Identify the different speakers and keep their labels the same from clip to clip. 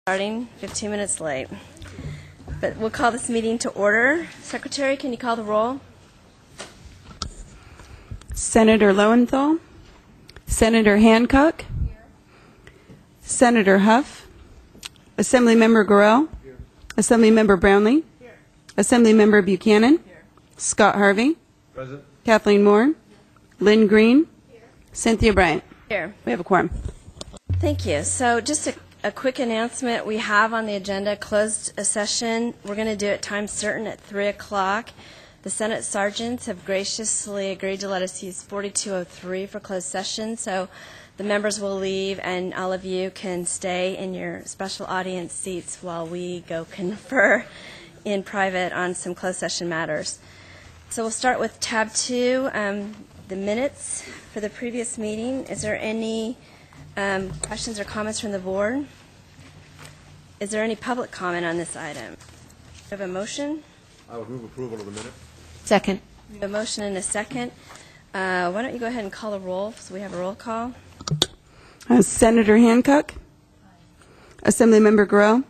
Speaker 1: Starting 15 minutes late. But we'll call this meeting to order. Secretary, can you call the roll?
Speaker 2: Senator Lowenthal, Senator Hancock, Senator Huff, Assemblymember Gorell, Assemblymember Brownlee, Assemblymember Buchanan, Scott Harvey,
Speaker 3: Present.
Speaker 2: Kathleen Moore, Lynn Green, Cynthia Bryant.
Speaker 1: Here.
Speaker 2: We have a quorum.
Speaker 1: Thank you. So just a quick announcement. We have on the agenda closed a session. We're going to do it time certain at 3 o'clock. The Senate sergeants have graciously agreed to let us use 4203 for closed session. So the members will leave and all of you can stay in your special audience seats while we go confer in private on some closed session matters. So we'll start with tab 2, the minutes for the previous meeting. Is there any questions or comments from the board? Is there any public comment on this item? Do you have a motion?
Speaker 3: I would move approval of the minute.
Speaker 4: Second.
Speaker 1: We have a motion and a second. Why don't you go ahead and call a roll so we have a roll call?
Speaker 2: Senator Hancock, Assemblymember Gorell,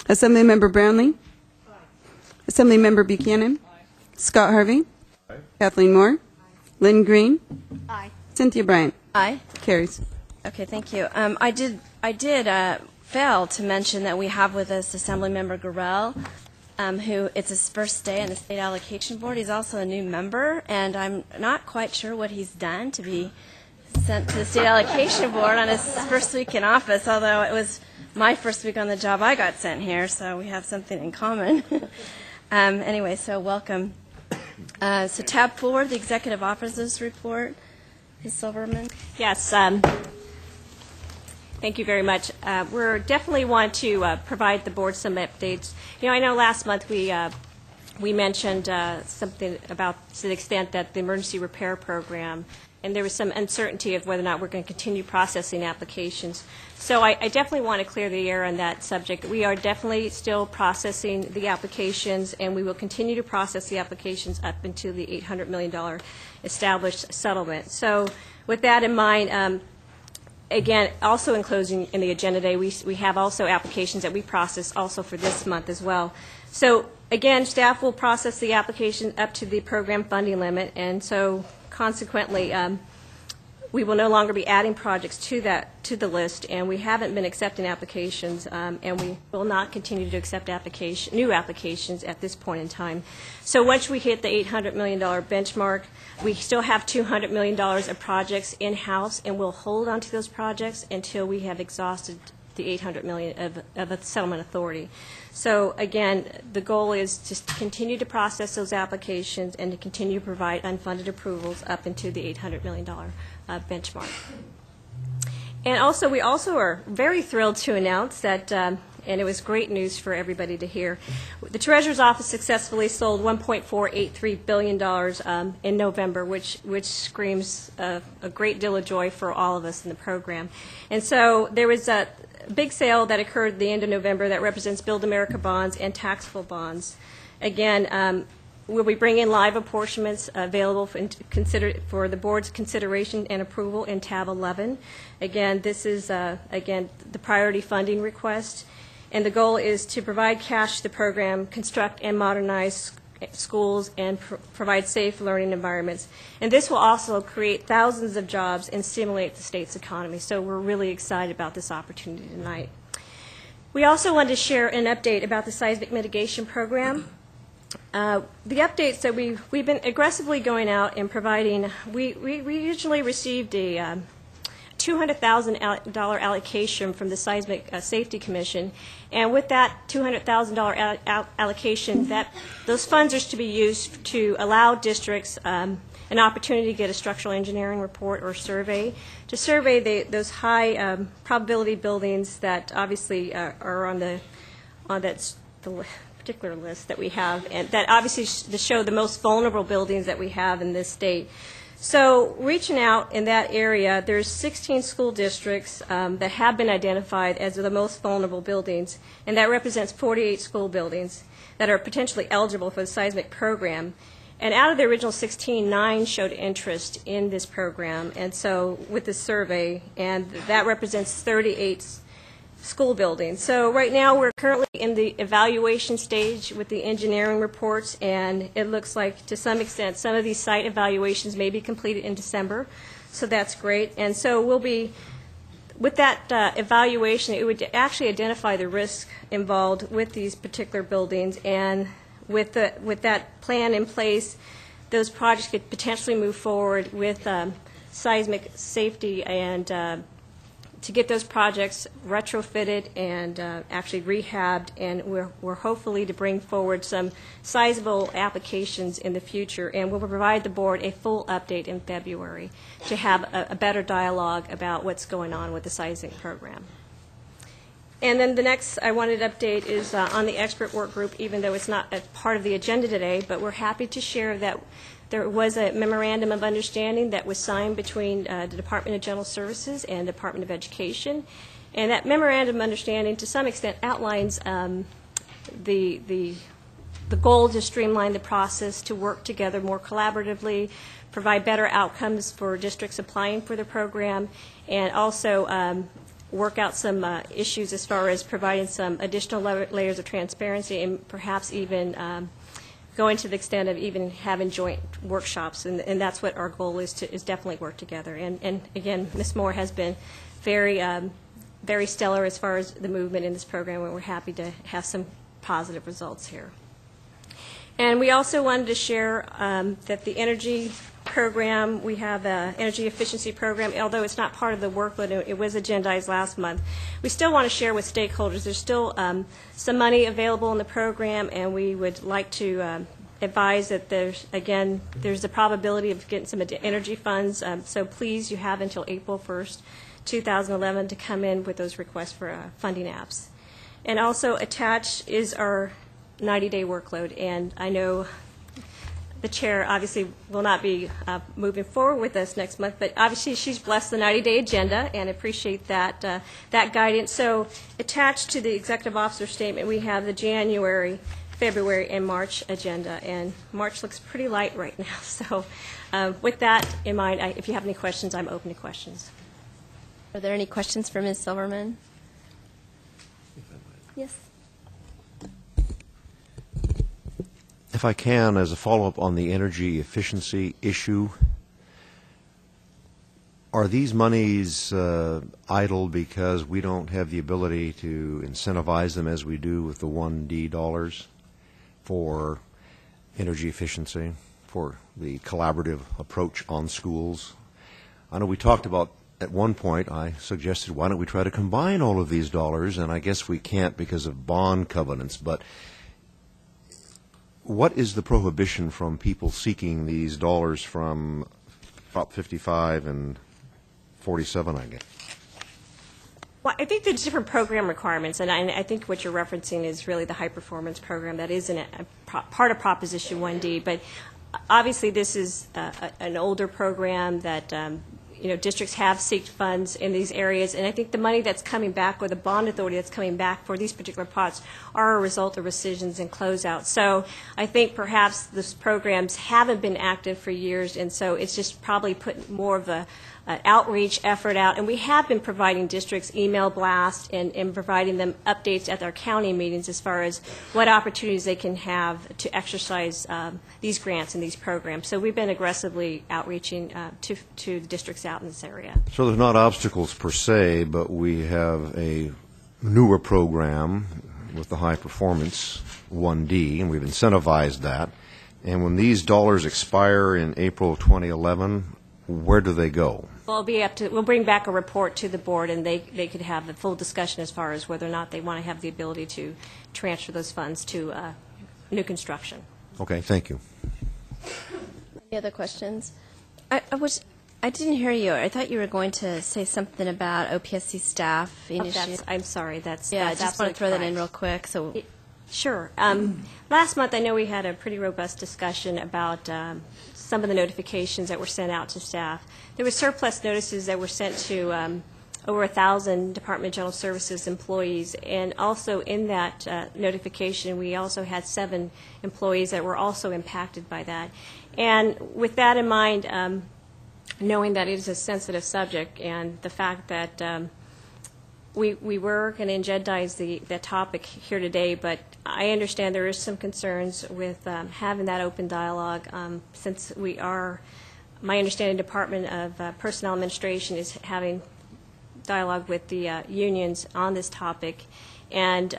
Speaker 2: Assemblymember Brownlee, Assemblymember Buchanan, Scott Harvey,
Speaker 3: Aye.
Speaker 2: Kathleen Moore, Lynn Green,
Speaker 4: Aye.
Speaker 2: Cynthia Bryant.
Speaker 1: Aye.
Speaker 2: Carries.
Speaker 1: Okay, thank you. I did fail to mention that we have with us Assemblymember Gorell, who it's his first day on the State Allocation Board. He's also a new member, and I'm not quite sure what he's done to be sent to the State Allocation Board on his first week in office, although it was my first week on the job I got sent here, so we have something in common. Anyway, so welcome. So tab 4, the Executive Officers Report. Ms. Silverman.
Speaker 4: Yes. Thank you very much. We definitely want to provide the board some updates. You know, I know last month we mentioned something about to the extent that the emergency repair program, and there was some uncertainty of whether or not we're going to continue processing applications. So I definitely want to clear the air on that subject. We are definitely still processing the applications, and we will continue to process the applications up until the $800 million established settlement. So with that in mind, again, also enclosing in the agenda today, we have also applications that we process also for this month as well. So again, staff will process the application up to the program funding limit, and so consequently, we will no longer be adding projects to the list, and we haven't been accepting applications, and we will not continue to accept new applications at this point in time. So once we hit the $800 million benchmark, we still have $200 million of projects in-house, and we'll hold on to those projects until we have exhausted the $800 million of a settlement authority. So again, the goal is to continue to process those applications and to continue to provide unfunded approvals up into the $800 million benchmark. And also, we also are very thrilled to announce that, and it was great news for everybody to hear, the Treasurer's Office successfully sold $1.483 billion in November, which screams a great deal of joy for all of us in the program. And so there was a big sale that occurred at the end of November that represents Build America bonds and taxable bonds. Again, we'll be bringing live apportionments available for the board's consideration and approval in tab 11. Again, this is again the priority funding request, and the goal is to provide cash to the program, construct and modernize schools, and provide safe learning environments. And this will also create thousands of jobs and stimulate the state's economy. So we're really excited about this opportunity tonight. We also wanted to share an update about the seismic mitigation program. The updates that we've been aggressively going out and providing, we originally received a $200,000 allocation from the Seismic Safety Commission, and with that $200,000 allocation, those funds are to be used to allow districts an opportunity to get a structural engineering report or survey to survey those high probability buildings that obviously are on the particular list that we have, and that obviously to show the most vulnerable buildings that we have in this state. So reaching out in that area, there's 16 school districts that have been identified as the most vulnerable buildings, and that represents 48 school buildings that are potentially eligible for the seismic program. And out of the original 16, 9 showed interest in this program, and so with the survey, and that represents 38 school building. So right now, we're currently in the evaluation stage with the engineering reports, and it looks like, to some extent, some of these site evaluations may be completed in December, so that's great. And so we'll be, with that evaluation, it would actually identify the risk involved with these particular buildings, and with that plan in place, those projects could potentially move forward with seismic safety and to get those projects retrofitted and actually rehabbed, and we're hopefully to bring forward some sizable applications in the future, and we'll provide the board a full update in February to have a better dialogue about what's going on with the seismic program. And then the next I wanted to update is on the expert work group, even though it's not a part of the agenda today, but we're happy to share that there was a memorandum of understanding that was signed between the Department of General Services and Department of Education. And that memorandum of understanding, to some extent, outlines the goal to streamline the process, to work together more collaboratively, provide better outcomes for districts applying for the program, and also work out some issues as far as providing some additional layers of transparency, and perhaps even going to the extent of even having joint workshops, and that's what our goal is, to definitely work together. And again, Ms. Moore has been very very stellar as far as the movement in this program, and we're happy to have some positive results here. And we also wanted to share that the energy program, we have an energy efficiency program, although it's not part of the workload, it was agendized last month. We still want to share with stakeholders. There's still some money available in the program, and we would like to advise that there's the probability of getting some energy funds. So please, you have until April 1st, 2011 to come in with those requests for funding apps. And also attached is our 90-day workload, and I know the chair obviously will not be moving forward with us next month, but obviously she's blessed the 90-day agenda and appreciate that that guidance. So attached to the executive officer statement, we have the January, February, and March agenda, and March looks pretty light right now. So with that in mind, if you have any questions, I'm open to questions.
Speaker 1: Are there any questions for Ms. Silverman? Yes.
Speaker 3: If I can, as a follow-up on the energy efficiency issue, are these monies idle because we don't have the ability to incentivize them as we do with the 1D dollars for energy efficiency, for the collaborative approach on schools? I know we talked about, at one point, I suggested, why don't we try to combine all of these dollars, and I guess we can't because of bond covenants, but what is the prohibition from people seeking these dollars from Prop 55 and 47, I guess?
Speaker 4: Well, I think there's different program requirements, and I think what you're referencing is really the high-performance program that is part of Proposition 1D. But obviously, this is an older program that districts have sought funds in these areas, and I think the money that's coming back, or the bond authority that's coming back for these particular pots, are a result of rescissions and closeouts. So I think perhaps these programs haven't been active for years, and so it's just probably put more of an outreach effort out. And we have been providing districts email blasts and providing them updates at their county meetings as far as what opportunities they can have to exercise these grants and these programs. So we've been aggressively outreaching to districts out in this area.
Speaker 3: So there's not obstacles per se, but we have a newer program with the high performance 1D, and we've incentivized that. And when these dollars expire in April of 2011, where do they go?
Speaker 4: Well, we'll bring back a report to the board, and they could have the full discussion as far as whether or not they want to have the ability to transfer those funds to new construction.
Speaker 3: Okay, thank you.
Speaker 1: Any other questions? I didn't hear you. I thought you were going to say something about OPSC staff initiative.
Speaker 4: I'm sorry. That's
Speaker 1: I just want to throw that in
Speaker 4: correct.
Speaker 1: real quick. So.
Speaker 4: Sure. Last month, I know we had a pretty robust discussion about some of the notifications that were sent out to staff. There were surplus notices that were sent to over 1,000 Department of General Services employees, and also in that notification, we also had 7 employees that were also impacted by that. And with that in mind, knowing that it is a sensitive subject, and the fact that we were going to agendize the topic here today, but I understand there is some concerns with having that open dialogue since my understanding Department of Personnel Administration is having dialogue with the unions on this topic, and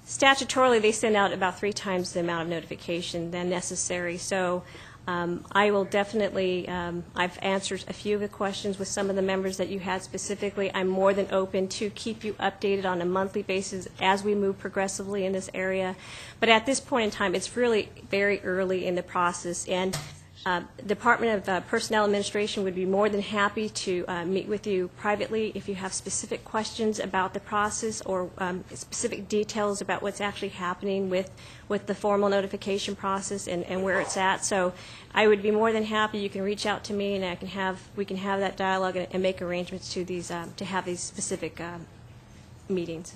Speaker 4: statutorily they send out about 3 times the amount of notification than necessary. So I will definitely, I've answered a few of the questions with some of the members that you had specifically. I'm more than open to keep you updated on a monthly basis as we move progressively in this area. But at this point in time, it's really very early in the process, and Department of Personnel Administration would be more than happy to meet with you privately if you have specific questions about the process or specific details about what's actually happening with the formal notification process and where it's at. So I would be more than happy. You can reach out to me, and we can have that dialogue and make arrangements to have these specific meetings.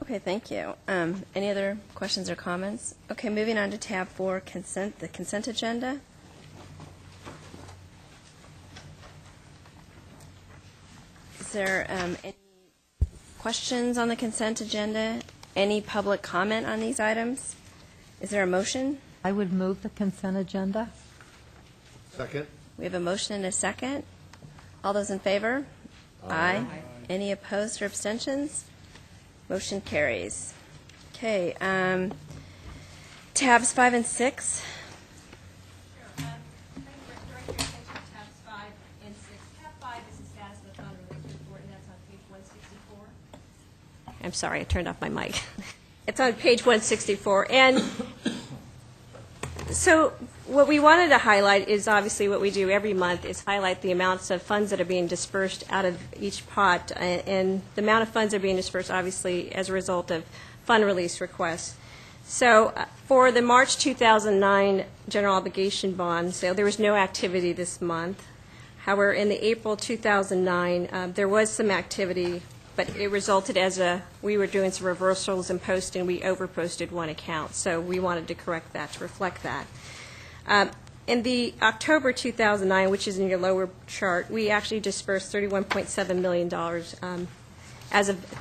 Speaker 1: Okay, thank you. Any other questions or comments? Okay, moving on to tab 4, the consent agenda. Is there any questions on the consent agenda? Any public comment on these items? Is there a motion?
Speaker 5: I would move the consent agenda.
Speaker 3: Second.
Speaker 1: We have a motion and a second. All those in favor? Aye. Any opposed or abstentions? Motion carries. Okay, tabs 5 and 6.
Speaker 4: Sure. If I can direct your attention to tabs 5 and 6. Tab 5 is the status of the fund release report, and that's on page 164. I'm sorry, I turned off my mic. It's on page 164. And so what we wanted to highlight is obviously what we do every month is highlight the amounts of funds that are being dispersed out of each pot, and the amount of funds that are being dispersed obviously as a result of fund release requests. So for the March 2009 general obligation bond sale, there was no activity this month. However, in the April 2009, there was some activity, but it resulted we were doing some reversals and posting. We overposted one account, so we wanted to correct that to reflect that. In the October 2009, which is in your lower chart, we actually dispersed $31.7 million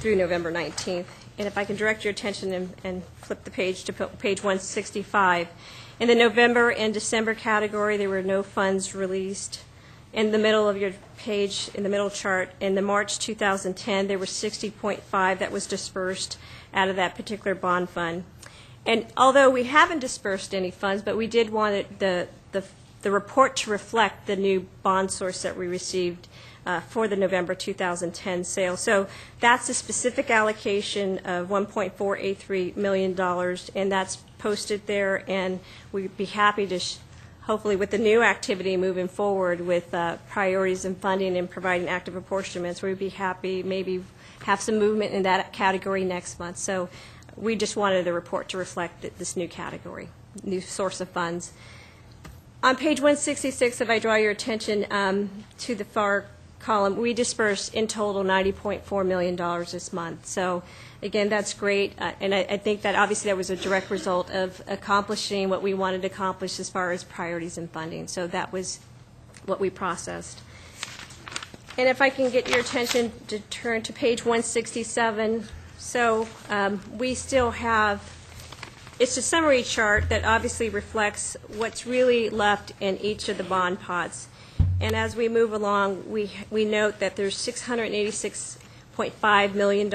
Speaker 4: through November 19th. And if I can direct your attention and flip the page to page 165, in the November and December category, there were no funds released. In the middle of your page, in the middle chart, in the March 2010, there was $60.5 that was dispersed out of that particular bond fund. And although we haven't dispersed any funds, but we did want the report to reflect the new bond source that we received for the November 2010 sale. So that's a specific allocation of $1.483 million, and that's posted there. And we'd be happy to, hopefully with the new activity moving forward with priorities and funding and providing active apportionments, we'd be happy maybe have some movement in that category next month. So we just wanted the report to reflect this new category, new source of funds. On page 166, if I draw your attention to the far column, we dispersed in total $90.4 million this month. So again, that's great, and I think that obviously that was a direct result of accomplishing what we wanted to accomplish as far as priorities and funding. So that was what we processed. And if I can get your attention to turn to page 167. So we still have, it's a summary chart that obviously reflects what's really left in each of the bond pots. And as we move along, we note that there's $686.5 million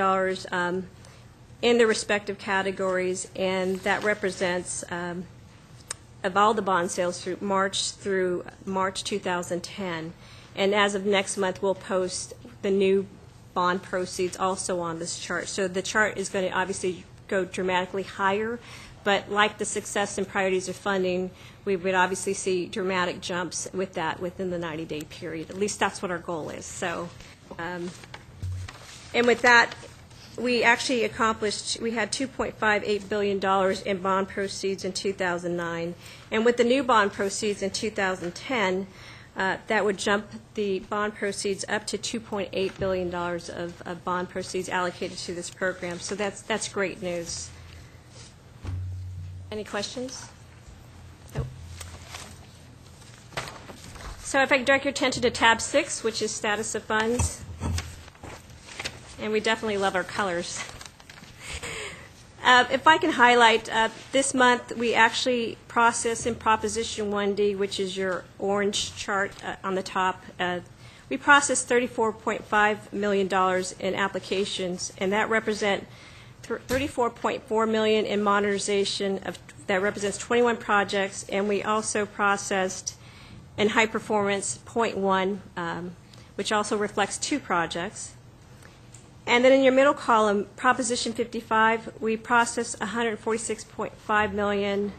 Speaker 4: in the respective categories, and that represents of all the bond sales through March 2010. And as of next month, we'll post the new bond proceeds also on this chart. So the chart is going to obviously go dramatically higher, but like the success and priorities of funding, we would obviously see dramatic jumps with that within the 90-day period. At least that's what our goal is. So, and with that, we actually accomplished, we had $2.58 billion in bond proceeds in 2009. And with the new bond proceeds in 2010, that would jump the bond proceeds up to $2.8 billion of bond proceeds allocated to this program. So that's great news. Any questions? Nope. So if I can direct your attention to tab 6, which is status of funds. and we definitely love our colors. If I can highlight, this month we actually processed in Proposition 1D, which is your orange chart on the top. We processed $34.5 million in applications, and that represent $34.4 million in modernization that represents 21 projects, and we also processed in high performance 0.1, which also reflects 2 projects. And then in your middle column, Proposition 55, we processed $146.5 million,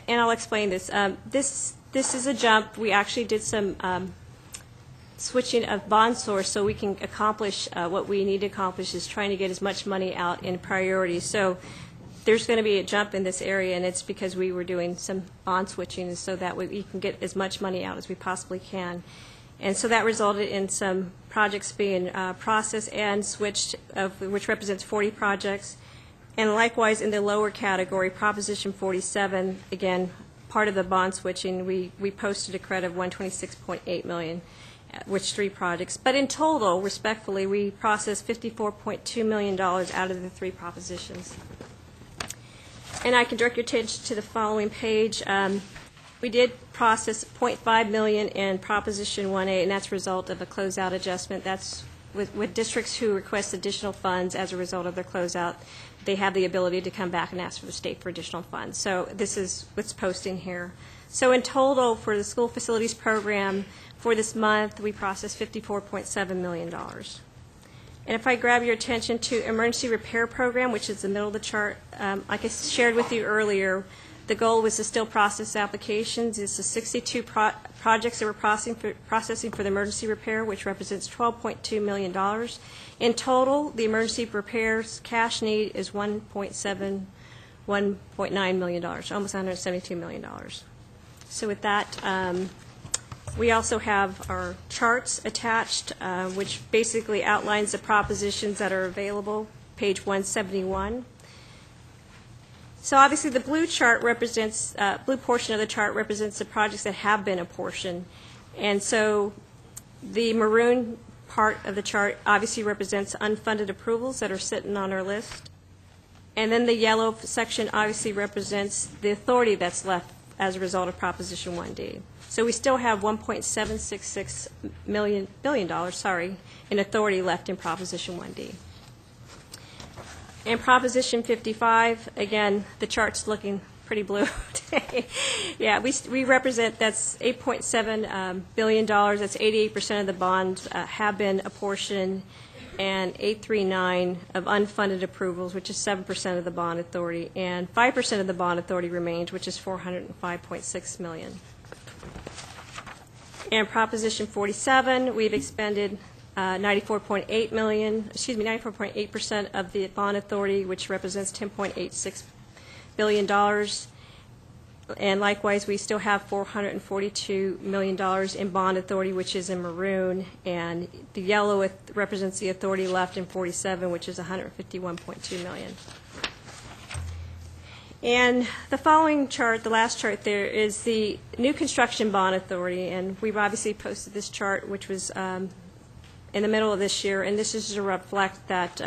Speaker 4: and I'll explain this. This is a jump. We actually did some switching of bond source so we can accomplish what we need to accomplish, is trying to get as much money out in priority. So there's going to be a jump in this area, and it's because we were doing some bond switching so that we can get as much money out as we possibly can. And so that resulted in some projects being processed and switched, which represents 40 projects. And likewise, in the lower category, Proposition 47, again, part of the bond switching, we posted a credit of $126.8 million, which 3 projects. But in total, respectfully, we processed $54.2 million out of the 3 propositions. And I can direct your attention to the following page. We did process $0.5 million in Proposition 1A, and that's a result of a closeout adjustment. That's with districts who request additional funds as a result of their closeout. They have the ability to come back and ask for the state for additional funds. So this is what's posting here. So in total, for the school facilities program for this month, we processed $54.7 million. And if I grab your attention to emergency repair program, which is the middle of the chart, like I shared with you earlier, the goal was to still process applications. It's the 62 projects that we're processing for the emergency repair, which represents $12.2 million. In total, the emergency repairs cash need is $1.9 million, almost $172 million. So with that, we also have our charts attached, which basically outlines the propositions that are available, page 171. So obviously the blue chart represents, blue portion of the chart represents the projects that have been apportioned. And so the maroon part of the chart obviously represents unfunded approvals that are sitting on our list. And then the yellow section obviously represents the authority that's left as a result of Proposition 1D. So we still have $1.766 billion in authority left in Proposition 1D. In Proposition 55, again, the chart's looking pretty blue today. Yeah, we represent, that's $8.7 billion. That's 88% of the bonds have been apportioned, and 839 of unfunded approvals, which is 7% of the bond authority, and 5% of the bond authority remains, which is $405.6 million. In Proposition 47, we've expended 94.8% of the bond authority, which represents $10.86 billion. And likewise, we still have $442 million in bond authority, which is in maroon, and the yellow represents the authority left in 47, which is $151.2 million. And the following chart, the last chart there, is the new construction bond authority, and we've obviously posted this chart, which was in the middle of this year, and this is to reflect that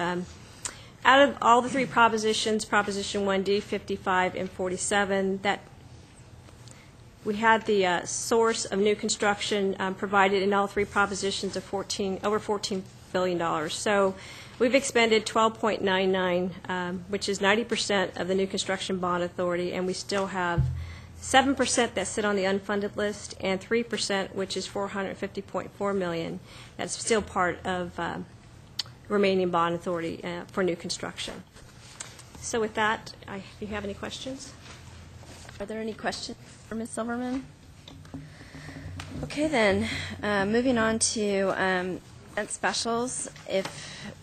Speaker 4: out of all the 3 propositions, Proposition 1D, 55, and 47, that we had the source of new construction provided in all 3 propositions of over $14 billion. So we've expended 12.99, which is 90% of the new construction bond authority, and we still have 7% that sit on the unfunded list, and 3%, which is $450.4 million, that's still part of remaining bond authority for new construction. So with that, if you have any questions.
Speaker 1: Are there any questions for Ms. Silverman? Okay, then, moving on to specials.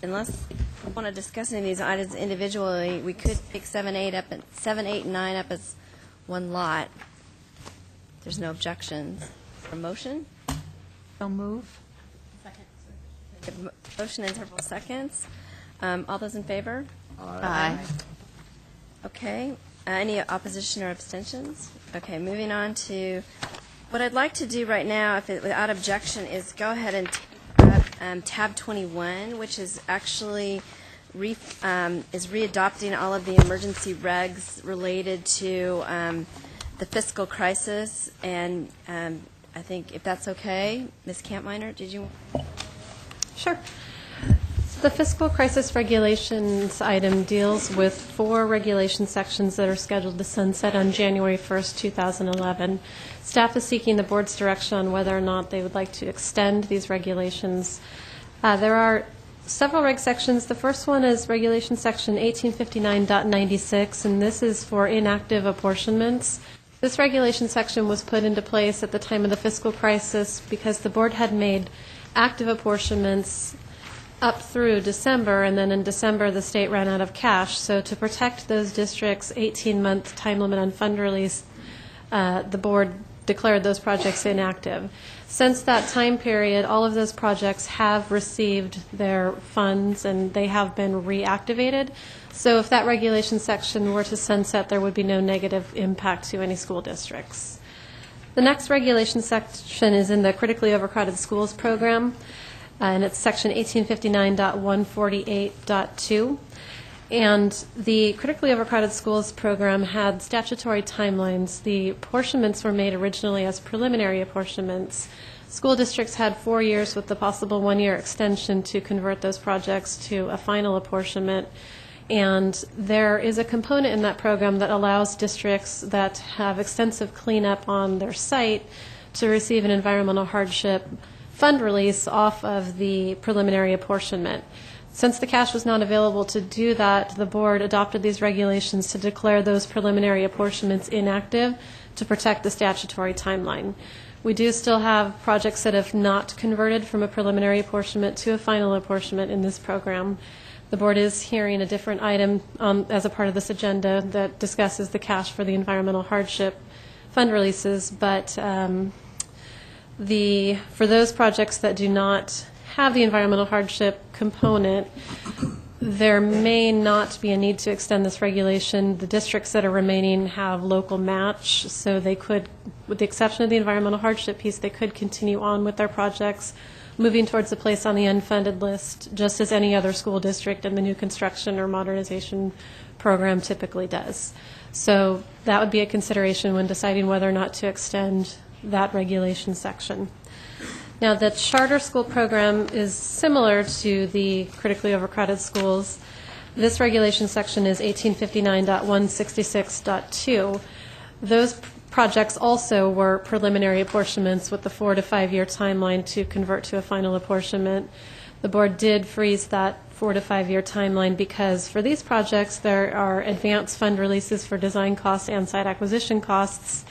Speaker 1: Unless you want to discuss any of these items individually, we could pick 7, 8, and 9 up as one lot. There's no objections. For motion?
Speaker 5: So move.
Speaker 1: Motion in several seconds. All those in favor?
Speaker 5: Aye.
Speaker 1: Okay. Any opposition or abstentions? Okay, moving on to what I'd like to do right now, without objection, is go ahead and tab 21, which is actually is readopting all of the emergency regs related to the fiscal crisis. And I think if that's okay, Ms. Kampminer, did you?
Speaker 6: Sure. So the fiscal crisis regulations item deals with 4 regulation sections that are scheduled to sunset on January 1st, 2011. Staff is seeking the board's direction on whether or not they would like to extend these regulations. There are several reg sections. The first one is regulation section 1859.96, and this is for inactive apportionments. This regulation section was put into place at the time of the fiscal crisis because the board had made active apportionments up through December, and then in December the state ran out of cash. So to protect those districts' 18-month time limit on fund release, the board declared those projects inactive. Since that time period, all of those projects have received their funds and they have been reactivated. So if that regulation section were to sunset, there would be no negative impact to any school districts. The next regulation section is in the critically overcrowded schools program, and it's section 1859.148.2. And the critically overcrowded schools program had statutory timelines. The apportionments were made originally as preliminary apportionments. School districts had 4 years with the possible 1-year extension to convert those projects to a final apportionment. And there is a component in that program that allows districts that have extensive cleanup on their site to receive an environmental hardship fund release off of the preliminary apportionment. Since the cash was not available to do that, the board adopted these regulations to declare those preliminary apportionments inactive to protect the statutory timeline. We do still have projects that have not converted from a preliminary apportionment to a final apportionment in this program. The board is hearing a different item as a part of this agenda that discusses the cash for the environmental hardship fund releases, but for those projects that do not have the environmental hardship component, there may not be a need to extend this regulation. The districts that are remaining have local match, so they could, with the exception of the environmental hardship piece, they could continue on with their projects, moving towards a place on the unfunded list, just as any other school district in the new construction or modernization program typically does. So that would be a consideration when deciding whether or not to extend that regulation section. Now, the charter school program is similar to the critically overcrowded schools. This regulation section is 1859.166.2. Those projects also were preliminary apportionments with the 4 to 5 year timeline to convert to a final apportionment. The board did freeze that 4 to 5 year timeline because for these projects there are advanced fund releases for design costs and site acquisition costs.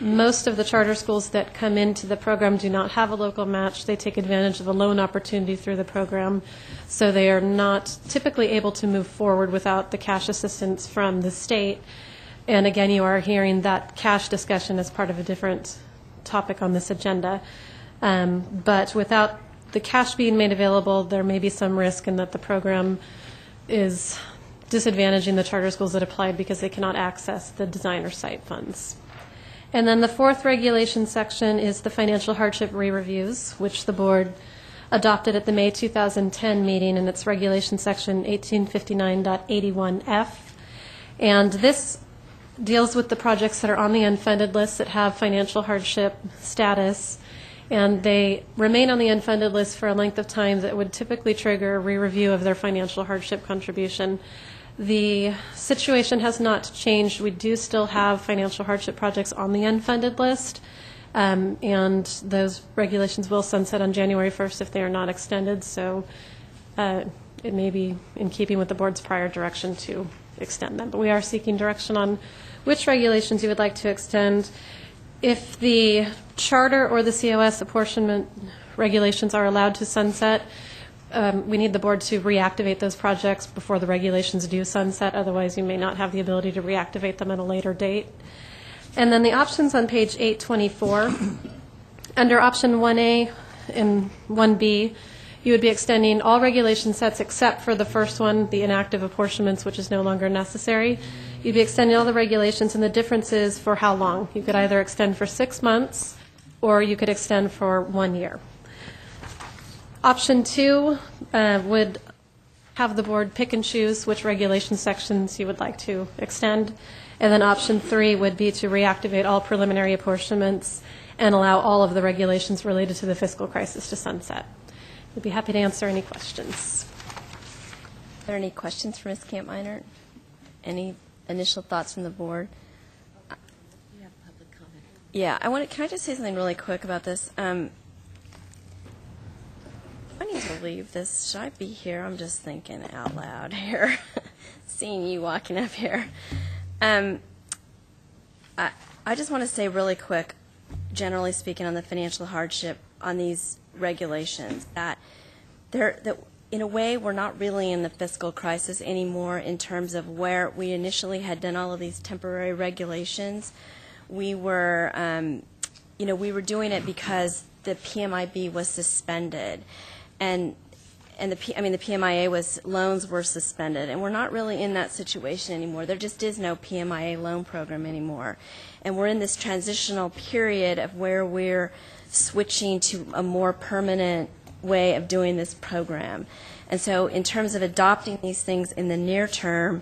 Speaker 6: Most of the charter schools that come into the program do not have a local match. They take advantage of a loan opportunity through the program, so they are not typically able to move forward without the cash assistance from the state. And again, you are hearing that cash discussion as part of a different topic on this agenda. But without the cash being made available, there may be some risk in that the program is disadvantaging the charter schools that applied because they cannot access the design or site funds. And then the fourth regulation section is the financial hardship re-reviews, which the board adopted at the May 2010 meeting, and its regulation section 1859.81F. And this deals with the projects that are on the unfunded list that have financial hardship status, and they remain on the unfunded list for a length of time that would typically trigger a re-review of their financial hardship contribution. The situation has not changed. We do still have financial hardship projects on the unfunded list, and those regulations will sunset on January 1st if they are not extended, so it may be in keeping with the board's prior direction to extend them. But we are seeking direction on which regulations you would like to extend. If the charter or the COS apportionment regulations are allowed to sunset, we need the board to reactivate those projects before the regulations do sunset. Otherwise, you may not have the ability to reactivate them at a later date. And then the options on page 824, under option 1A and 1B, you would be extending all regulation sets except for the first one, the inactive apportionments, which is no longer necessary. You'd be extending all the regulations, and the difference is for how long. You could either extend for 6 months or you could extend for 1 year. Option 2 would have the board pick and choose which regulation sections you would like to extend. And then option 3 would be to reactivate all preliminary apportionments and allow all of the regulations related to the fiscal crisis to sunset. I'd be happy to answer any questions.
Speaker 1: Are there any questions for Ms. Kampminer? Any initial thoughts from the board?
Speaker 5: You have public comment.
Speaker 1: Yeah, can I just say something really quick about this? I need to leave this. Should I be here? I'm just thinking out loud here, seeing you walking up here. I just want to say really quick, generally speaking, on the financial hardship on these regulations, that in a way we're not really in the fiscal crisis anymore in terms of where we initially had done all of these temporary regulations. We were, we were doing it because the PMIB was suspended, and the PMIA loans were suspended, and we're not really in that situation anymore. There just is no PMIA loan program anymore, and we're in this transitional period of where we're switching to a more permanent way of doing this program. And so in terms of adopting these things in the near term,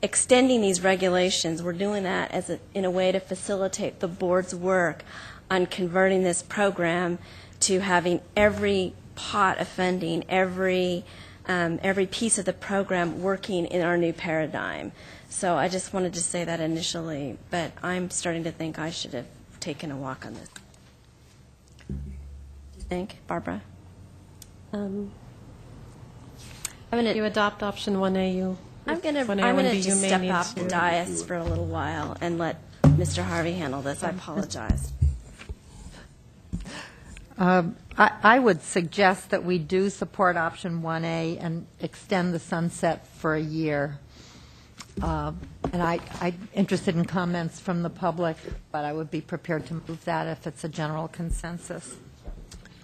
Speaker 1: extending these regulations, we're doing that in a way to facilitate the board's work on converting this program to having every pot of funding, every piece of the program working in our new paradigm. So I just wanted to say that initially, but I'm starting to think I should have taken a walk on this. Do you think, Barbara?
Speaker 6: If you adopt option 1A,
Speaker 1: I'm going to just step off the dais for a little while and let Mr. Harvey handle this. I apologize.
Speaker 5: I would suggest that we do support option 1A and extend the sunset for a year. And I'm interested in comments from the public, but I would be prepared to move that if it's a general consensus.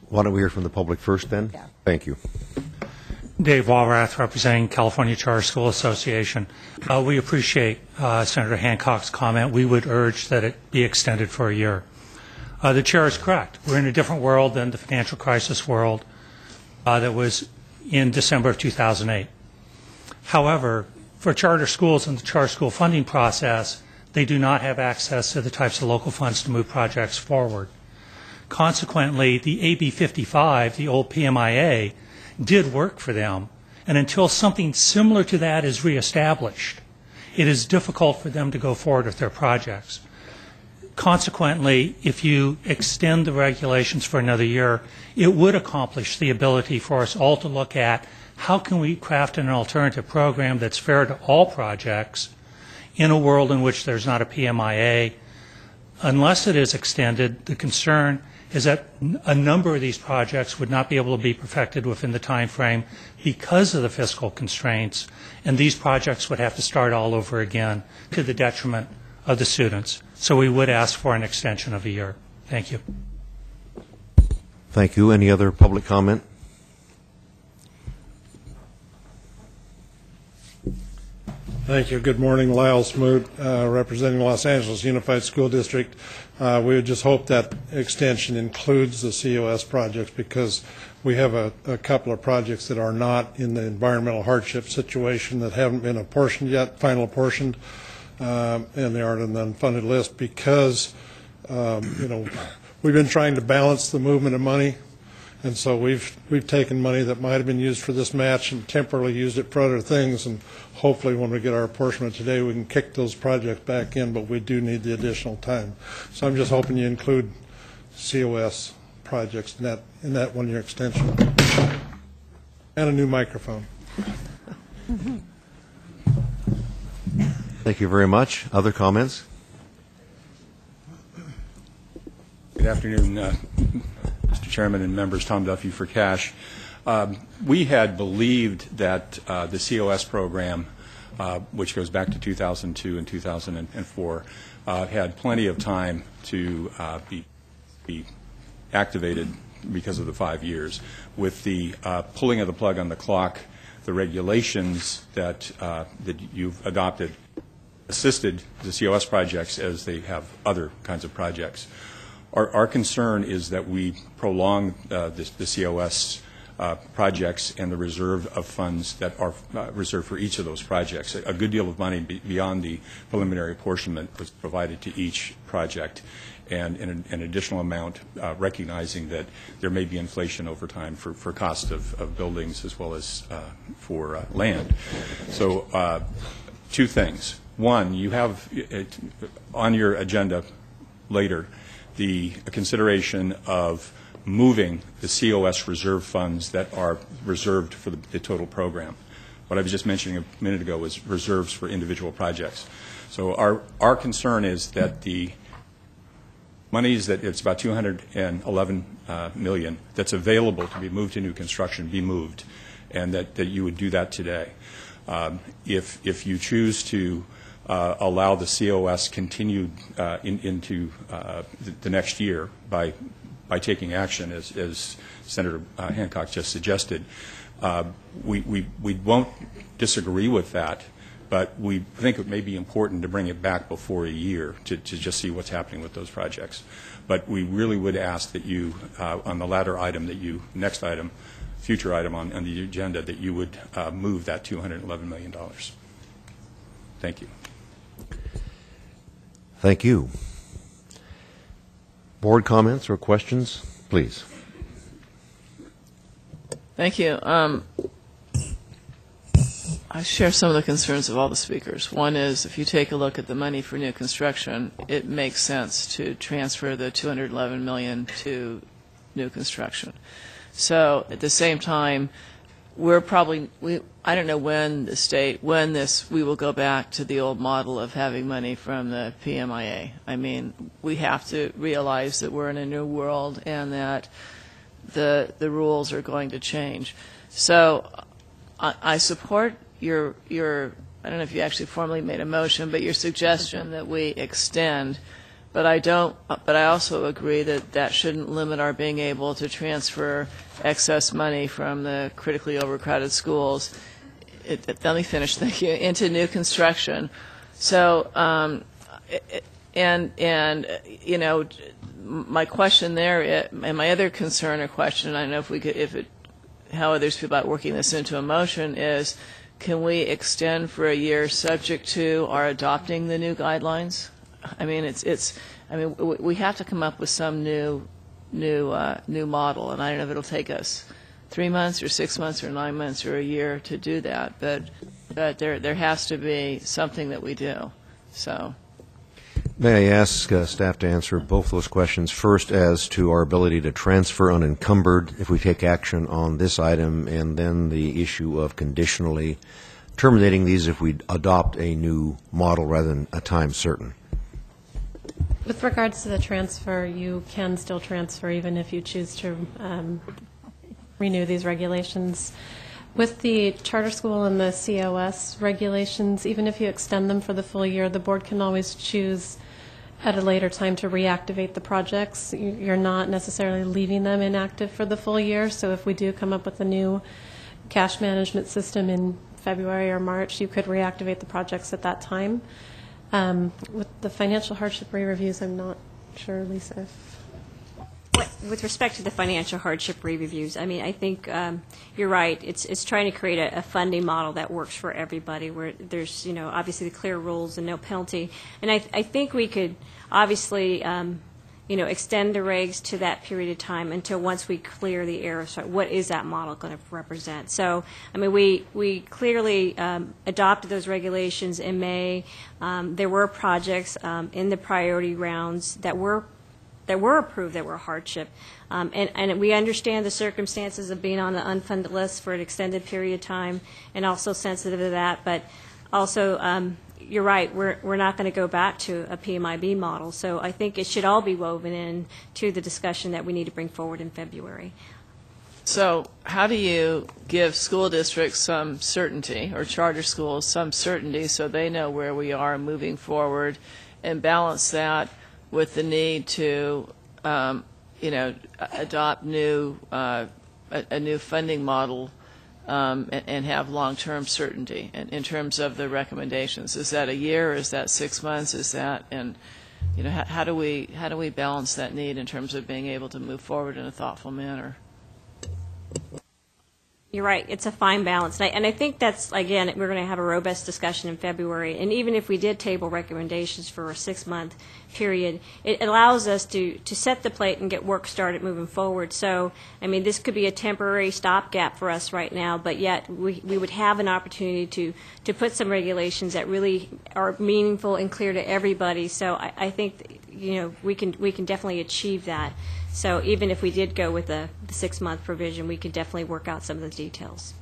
Speaker 3: Why don't we hear from the public first then?
Speaker 5: Yeah.
Speaker 3: Thank you.
Speaker 7: Dave Walrath, representing California Charter School Association. We appreciate Senator Hancock's comment. We would urge that it be extended for a year. The chair is correct. We're in a different world than the financial crisis world that was in December of 2008. However, for charter schools and the charter school funding process, they do not have access to the types of local funds to move projects forward. Consequently, the AB 55, the old PMIA, did work for them, and until something similar to that is reestablished, it is difficult for them to go forward with their projects. Consequently, if you extend the regulations for another year, it would accomplish the ability for us all to look at how can we craft an alternative program that's fair to all projects in a world in which there's not a PMIA. Unless it is extended, the concern is that a number of these projects would not be able to be perfected within the time frame because of the fiscal constraints, and these projects would have to start all over again to the detriment of the students. So we would ask for an extension of a year. Thank you.
Speaker 3: Thank you. Any other public comment?
Speaker 8: Thank you. Good morning. Lyle Smoot, representing Los Angeles Unified School District. We would just hope that extension includes the COS projects, because we have a couple of projects that are not in the environmental hardship situation that haven't been apportioned yet, final apportioned, and they aren't on the unfunded list because, we've been trying to balance the movement of money. And so we've taken money that might have been used for this match and temporarily used it for other things, and hopefully when we get our apportionment today we can kick those projects back in, but we do need the additional time. So I'm just hoping you include COS projects in that one-year extension. And a new microphone.
Speaker 3: Thank you very much. Other comments?
Speaker 9: Good afternoon, Mr. Chairman and members. Tom Duffy for Cash. We had believed that the COS program, which goes back to 2002 and 2004, had plenty of time to be activated because of the 5 years. With the pulling of the plug on the clock, the regulations that you've adopted assisted the COS projects as they have other kinds of projects. Our concern is that we prolong the COS projects and the reserve of funds that are reserved for each of those projects. A good deal of money beyond the preliminary apportionment was provided to each project, and an additional amount recognizing that there may be inflation over time for cost of buildings as well as for land. So two things. One, you have on your agenda later the consideration of moving the COS reserve funds that are reserved for the total program. What I was just mentioning a minute ago was reserves for individual projects. So our concern is that the monies that it's about $211 million that's available to be moved to new construction be moved, and that you would do that today. If you choose to allow the COS continued into the next year by taking action, as Senator Hancock just suggested, we won't disagree with that, but we think it may be important to bring it back before a year to just see what's happening with those projects. But we really would ask that you, on the latter item, next item, future item on the agenda, that you would move that $211 million. Thank you.
Speaker 3: Thank you. Board comments or questions, please.
Speaker 10: Thank you. I share some of the concerns of all the speakers. One is, if you take a look at the money for new construction, it makes sense to transfer the $211 million to new construction. So at the same time, we're probably, I don't know when the state, we will go back to the old model of having money from the PMIA. I mean, we have to realize that we're in a new world and that the rules are going to change. So I support your I don't know if you actually formally made a motion, but your suggestion that we extend. But I also agree that that shouldn't limit our being able to transfer excess money from the critically overcrowded schools. Let me finish. Thank you. Into new construction. So, and you know, my question there, and my other concern or question, I don't know if we could, how others feel about working this into a motion, is can we extend for a year subject to our adopting the new guidelines? I mean, I mean, we have to come up with some new model, and I don't know if it'll take us 3 months or 6 months or 9 months or a year to do that, but there has to be something that we do. So,
Speaker 3: may I ask staff to answer both those questions? First, as to our ability to transfer unencumbered if we take action on this item, and then the issue of conditionally terminating these if we adopt a new model rather than a time certain.
Speaker 6: With regards to the transfer, you can still transfer even if you choose to renew these regulations. With the charter school and the COS regulations, even if you extend them for the full year, the board can always choose at a later time to reactivate the projects. You're not necessarily leaving them inactive for the full year, so if we do come up with a new cash management system in February or March, you could reactivate the projects at that time. With the financial hardship re-reviews, I'm not sure, Lisa.
Speaker 4: With respect to the financial hardship re-reviews, I mean, I think you're right. It's trying to create a funding model that works for everybody, where there's, you know, obviously the clear rules and no penalty. And I think we could obviously, you know, extend the regs to that period of time until once we clear the air. So what is that model going to represent? So, I mean, we clearly adopted those regulations in May. There were projects in the priority rounds that were approved that were a hardship. And we understand the circumstances of being on the unfunded list for an extended period of time, and also sensitive to that. But also, you're right, we're not going to go back to a PMIB model. So I think it should all be woven in to the discussion that we need to bring forward in February.
Speaker 10: So how do you give school districts some certainty, or charter schools some certainty, so they know where we are moving forward, and balance that with the need to, you know, adopt a new funding model and have long-term certainty in terms of the recommendations? Is that a year? Is that 6 months? Is that, and how do we balance that need in terms of being able to move forward in a thoughtful manner?
Speaker 4: You're right. It's a fine balance. And I think that's, again, we're going to have a robust discussion in February. And even if we did table recommendations for a 6-month period, it allows us to set the plate and get work started moving forward. So, I mean, this could be a temporary stopgap for us right now, but yet we would have an opportunity to put some regulations that really are meaningful and clear to everybody. So I think, we can definitely achieve that. So even if we did go with the 6-month provision, we could definitely work out some of the details.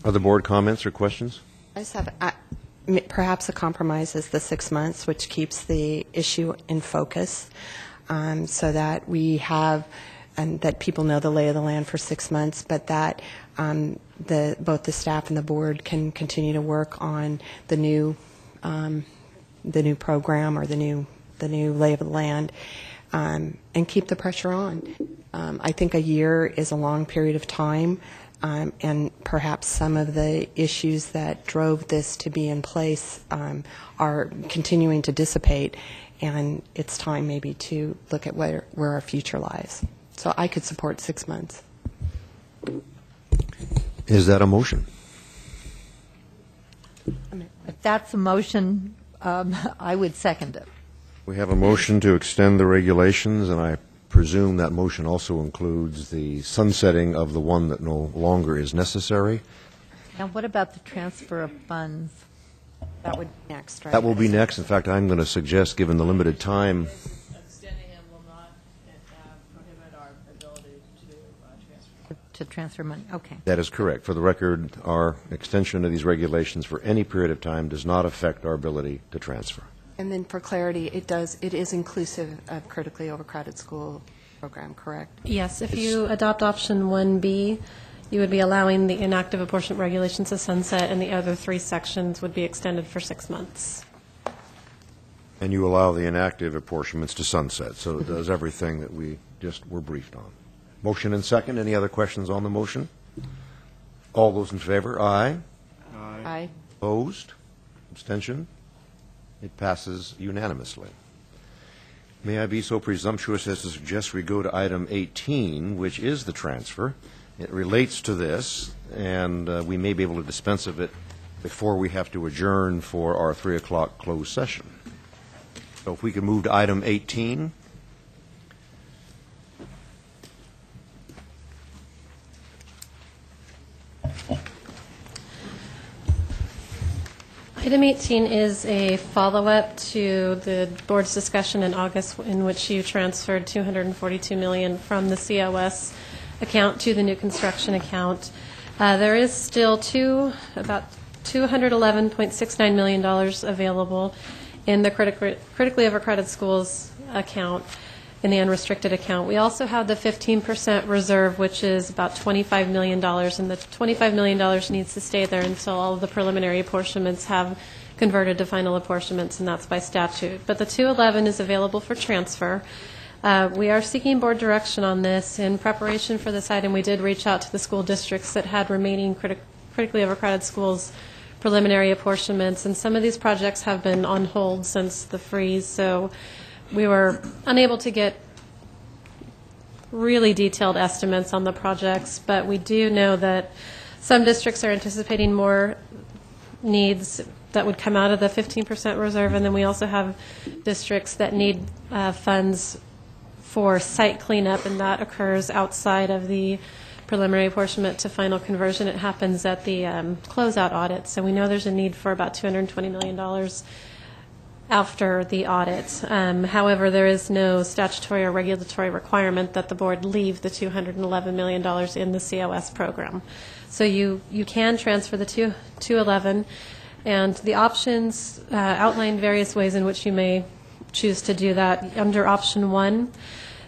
Speaker 3: Other board comments or questions?
Speaker 11: I just have, perhaps a compromise is the 6 months, which keeps the issue in focus, so that we have, and that people know the lay of the land for 6 months, but that both the staff and the board can continue to work on the new program or the new lay of the land, and keep the pressure on. I think a year is a long period of time, and perhaps some of the issues that drove this to be in place are continuing to dissipate, and it's time maybe to look at where our future lies. So I could support 6 months.
Speaker 3: Is that a motion?
Speaker 5: If that's a motion, I would second it.
Speaker 3: We have a motion to extend the regulations, and I presume that motion also includes the sunsetting of the one that no longer is necessary.
Speaker 5: Now, what about the transfer of funds?
Speaker 11: That would be next, right?
Speaker 3: That will be next. In fact, I'm going to suggest, given the limited time,
Speaker 10: Extending them will not prohibit our ability to transfer.
Speaker 5: To transfer money, okay.
Speaker 3: that is correct. For the record, our extension of these regulations for any period of time does not affect our ability to transfer.
Speaker 11: And then for clarity, it is inclusive of critically overcrowded school program, correct?
Speaker 6: Yes, if you adopt option 1B, you would be allowing the inactive apportionment regulations to sunset, and the other 3 sections would be extended for 6 months.
Speaker 3: And you allow the inactive apportionments to sunset, so it does everything that we just were briefed on. Motion and second. Any other questions on the motion? All those in favor? Aye.
Speaker 11: Aye.
Speaker 3: Opposed? Abstention? It passes unanimously. May I be so presumptuous as to suggest we go to item 18, which is the transfer. It relates to this, and we may be able to dispense of it before we have to adjourn for our 3 o'clock closed session. So if we could move to item 18.
Speaker 6: Item 18 is a follow-up to the board's discussion in August in which you transferred $242 million from the COS account to the new construction account. There is still about $211.69 million available in the critically overcrowded schools account, in the unrestricted account. We also have the 15% reserve, which is about $25 million, and the $25 million needs to stay there until all of the preliminary apportionments have converted to final apportionments, and that's by statute. But the 211 is available for transfer. We are seeking board direction on this. In preparation for this item, we did reach out to the school districts that had remaining critically overcrowded schools preliminary apportionments, and some of these projects have been on hold since the freeze, so we were unable to get really detailed estimates on the projects, but we do know that some districts are anticipating more needs that would come out of the 15% reserve, and then we also have districts that need funds for site cleanup, and that occurs outside of the preliminary apportionment to final conversion. It happens at the closeout audit, so we know there's a need for about $220 million after the audit. However, there is no statutory or regulatory requirement that the board leave the $211 million in the COS program. So you can transfer the 211, and the options outline various ways in which you may choose to do that. Under option 1,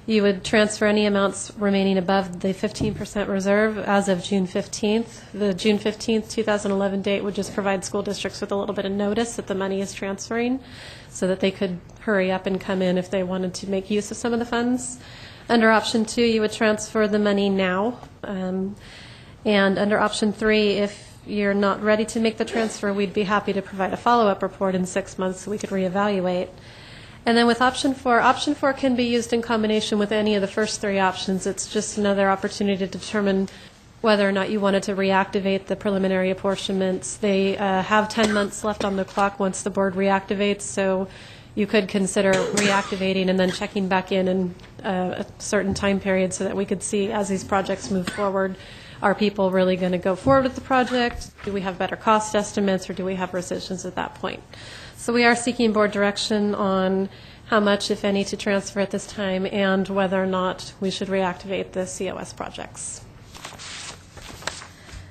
Speaker 6: you would transfer any amounts remaining above the 15% reserve as of June 15th. The June 15th, 2011 date would just provide school districts with a little bit of notice that the money is transferring so that they could hurry up and come in if they wanted to make use of some of the funds. Under option 2, you would transfer the money now. And under option 3, if you're not ready to make the transfer, we'd be happy to provide a follow-up report in 6 months so we could reevaluate. And then with option 4 can be used in combination with any of the first 3 options. It's just another opportunity to determine whether or not you wanted to reactivate the preliminary apportionments. They have 10 months left on the clock once the board reactivates, so you could consider reactivating and then checking back in a certain time period so that we could see as these projects move forward, are people really going to go forward with the project? Do we have better cost estimates, or do we have rescissions at that point? So we are seeking board direction on how much, if any, to transfer at this time and whether or not we should reactivate the COS projects.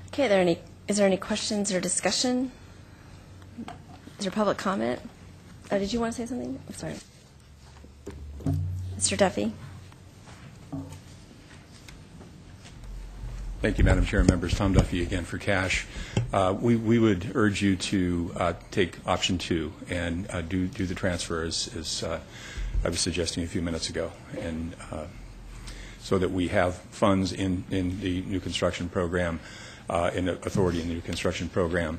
Speaker 1: Okay, is there any questions or discussion? Is there public comment? Oh, did you want to say something? I'm sorry. Mr. Duffy.
Speaker 9: Thank you, Madam Chair and members. Tom Duffy again for cash. We would urge you to take option 2 and do the transfer as I was suggesting a few minutes ago, and so that we have funds in the new construction program, in authority in the new construction program.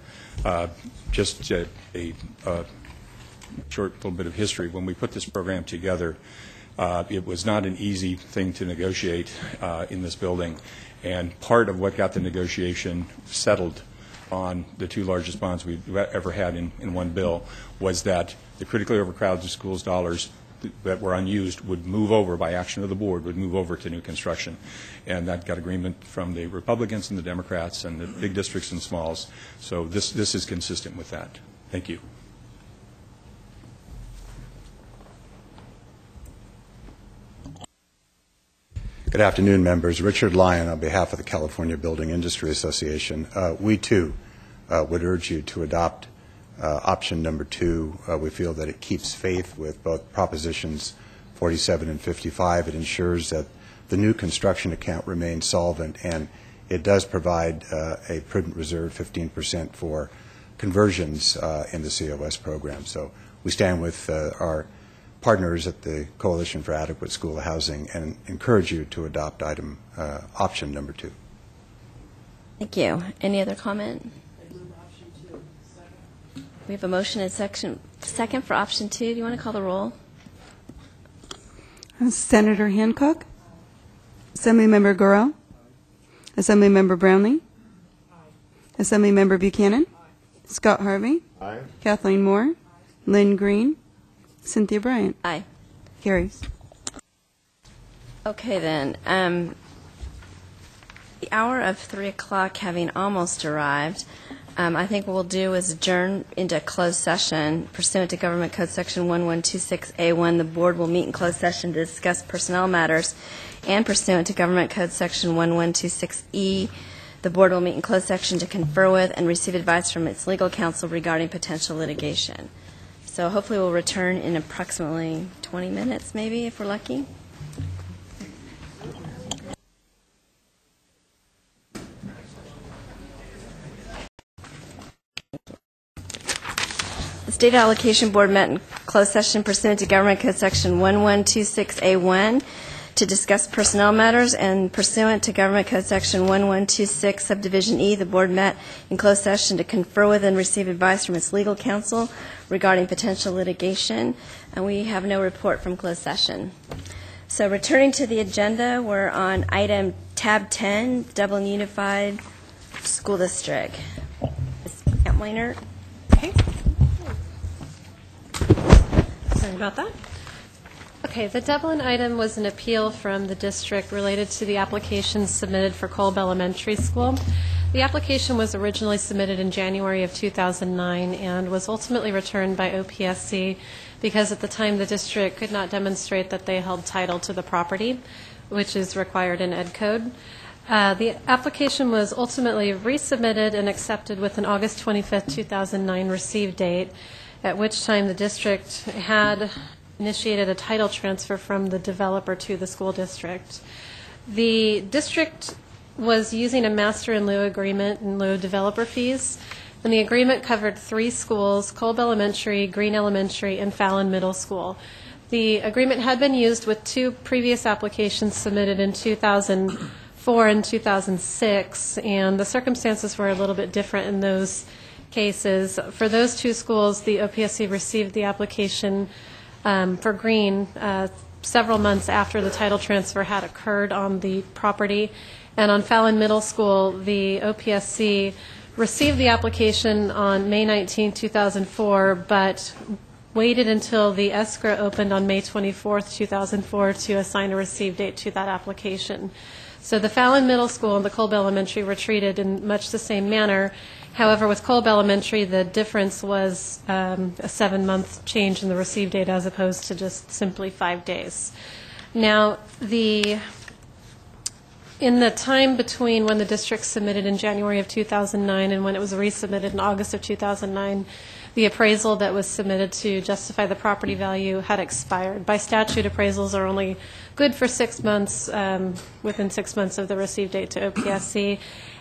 Speaker 9: Just a short little bit of history. When we put this program together, it was not an easy thing to negotiate in this building, and part of what got the negotiation settled on the 2 largest bonds we've ever had in one bill was that the critically overcrowded schools dollars that were unused would move over, by action of the board, would move over to new construction. And that got agreement from the Republicans and the Democrats and the big districts and smalls. So this is consistent with that. Thank you.
Speaker 12: Good afternoon, members. Richard Lyon on behalf of the California Building Industry Association. We, too, would urge you to adopt option number 2. We feel that it keeps faith with both propositions 47 and 55. It ensures that the new construction account remains solvent, and it does provide a prudent reserve, 15% for conversions in the COS program. So we stand with our partners at the Coalition for Adequate School Housing and encourage you to adopt option number 2.
Speaker 1: Thank you. Any other comment? We have a motion and second for option 2. Do you want to call the roll?
Speaker 2: Senator Hancock. Assemblymember Gorel. Assemblymember Brownlee. Assemblymember Buchanan. Scott Harvey.
Speaker 3: Aye.
Speaker 2: Kathleen Moore. Lynn Green. Cynthia Bryant.
Speaker 1: Aye.
Speaker 2: Carries.
Speaker 1: Okay, then. The hour of 3 o'clock having almost arrived, I think what we'll do is adjourn into closed session. Pursuant to Government Code Section 1126A1, the board will meet in closed session to discuss personnel matters, and pursuant to Government Code Section 1126E, the board will meet in closed session to confer with and receive advice from its legal counsel regarding potential litigation. So hopefully we'll return in approximately 20 minutes, maybe, if we're lucky. The State Allocation Board met in closed session pursuant to Government Code Section 1126A1 to discuss personnel matters, and pursuant to Government Code Section 1126 Subdivision E, the board met in closed session to confer with and receive advice from its legal counsel regarding potential litigation, and we have no report from closed session. So returning to the agenda, we're on item tab 10, Dublin Unified School District. Ms. Kampleiner.
Speaker 6: Okay. Sorry about that. Okay, the Dublin item was an appeal from the district related to the application submitted for Kolb Elementary School. The application was originally submitted in January of 2009 and was ultimately returned by OPSC because at the time the district could not demonstrate that they held title to the property, which is required in Ed Code. The application was ultimately resubmitted and accepted with an August 25th, 2009 receive date, at which time the district had initiated a title transfer from the developer to the school district. The district was using a master in lieu agreement in lieu of developer fees, and the agreement covered 3 schools, Kolb Elementary, Green Elementary, and Fallon Middle School. The agreement had been used with 2 previous applications submitted in 2004 2004 and 2006, and the circumstances were a little bit different in those cases. For those two schools, the OPSC received the application for Green several months after the title transfer had occurred on the property. And on Fallon Middle School, the OPSC received the application on May 19, 2004, but waited until the escrow opened on May 24, 2004 to assign a receive date to that application. So the Fallon Middle School and the Kolb Elementary were treated in much the same manner. However, with Kolb Elementary, the difference was a 7-month change in the receive date as opposed to just simply 5 days. Now, in the time between when the district submitted in January of 2009 and when it was resubmitted in August of 2009, the appraisal that was submitted to justify the property value had expired. By statute, appraisals are only good for 6 months, within 6 months of the receive date to OPSC.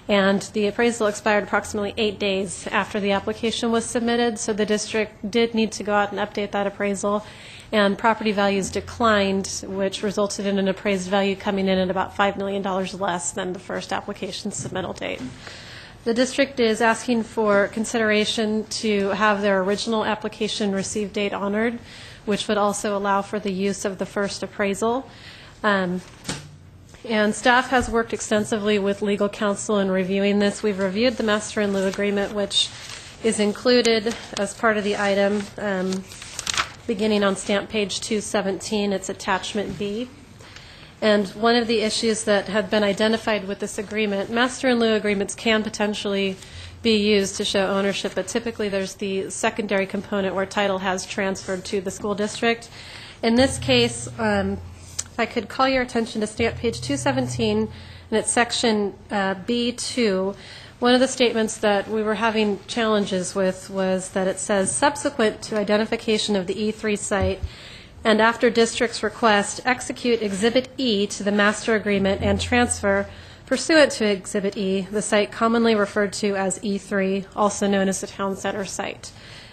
Speaker 6: And the appraisal expired approximately 8 days after the application was submitted, so the district did need to go out and update that appraisal, and property values declined, which resulted in an appraised value coming in at about $5 million less than the first application submittal date. The district is asking for consideration to have their original application receive date honored, which would also allow for the use of the first appraisal. And staff has worked extensively with legal counsel in reviewing this. We've reviewed the master in lieu agreement, which is included as part of the item, beginning on stamp page 217. It's attachment B. And one of the issues that had been identified with this agreement, master in lieu agreements can potentially be used to show ownership, but typically there's the secondary component where title has transferred to the school district. In this case, if I could call your attention to stamp page 217, and it's section B2, one of the statements that we were having challenges with was that it says, subsequent to identification of the E3 site, and after district's request, execute Exhibit E to the master agreement and transfer, pursuant to Exhibit E, the site commonly referred to as E3, also known as the town center site.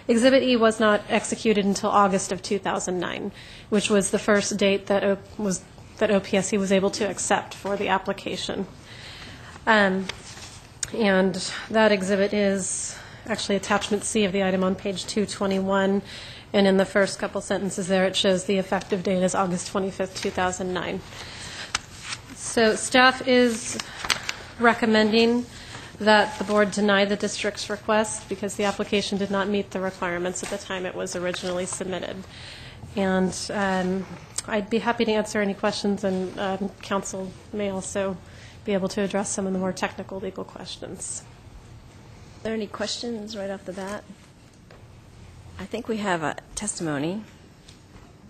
Speaker 6: Exhibit E was not executed until August of 2009, which was the first date that OPSC was able to accept for the application. And that exhibit is actually attachment C of the item on page 221, and in the first couple sentences there it shows the effective date is August 25th, 2009. So staff is recommending that the board deny the district's request because the application did not meet the requirements at the time it was originally submitted. And I'd be happy to answer any questions, and council may also be able to address some of the more technical legal questions.
Speaker 1: Are there any questions right off the bat? I think we have a testimony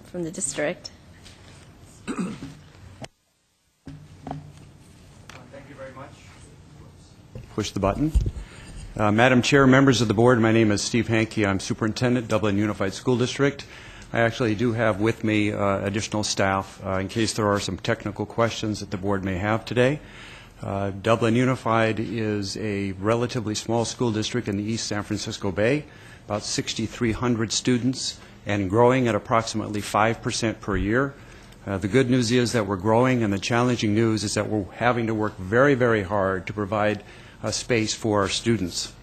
Speaker 1: from the district.
Speaker 13: Thank you very much. Push the button. Madam Chair, members of the board, my name is Steve Hankey. I'm Superintendent, Dublin Unified School District. I actually do have with me additional staff in case there are some technical questions that the board may have today. Dublin Unified is a relatively small school district in the East San Francisco Bay, about 6,300 students, and growing at approximately 5% per year. The good news is that we're growing, and the challenging news is that we're having to work very, very hard to provide a space for our students.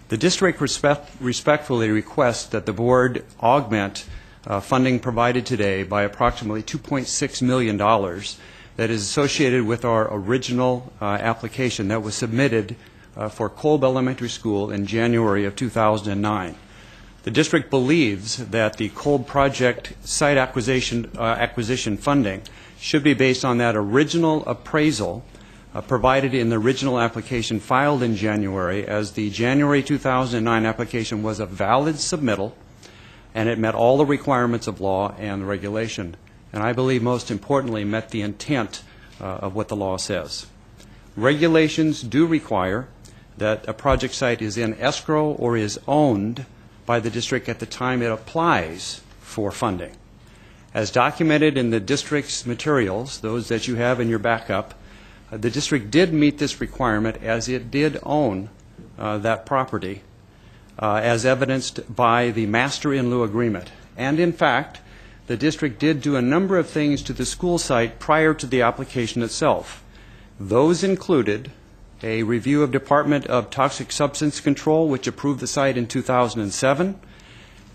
Speaker 13: The district respectfully requests that the board augment funding provided today by approximately $2.6 million that is associated with our original application that was submitted for Kolb Elementary School in January of 2009. The district believes that the Kolb project site acquisition funding should be based on that original appraisal provided in the original application filed in January, as the January 2009 application was a valid submittal and it met all the requirements of law and regulation, and I believe most importantly met the intent of what the law says. Regulations do require that a project site is in escrow or is owned by the district at the time it applies for funding. As documented in the district's materials, those that you have in your backup, the district did meet this requirement as it did own that property, as evidenced by the master in lieu agreement. And in fact, the district did do a number of things to the school site prior to the application itself. Those included a review of Department of Toxic Substance Control, which approved the site in 2007.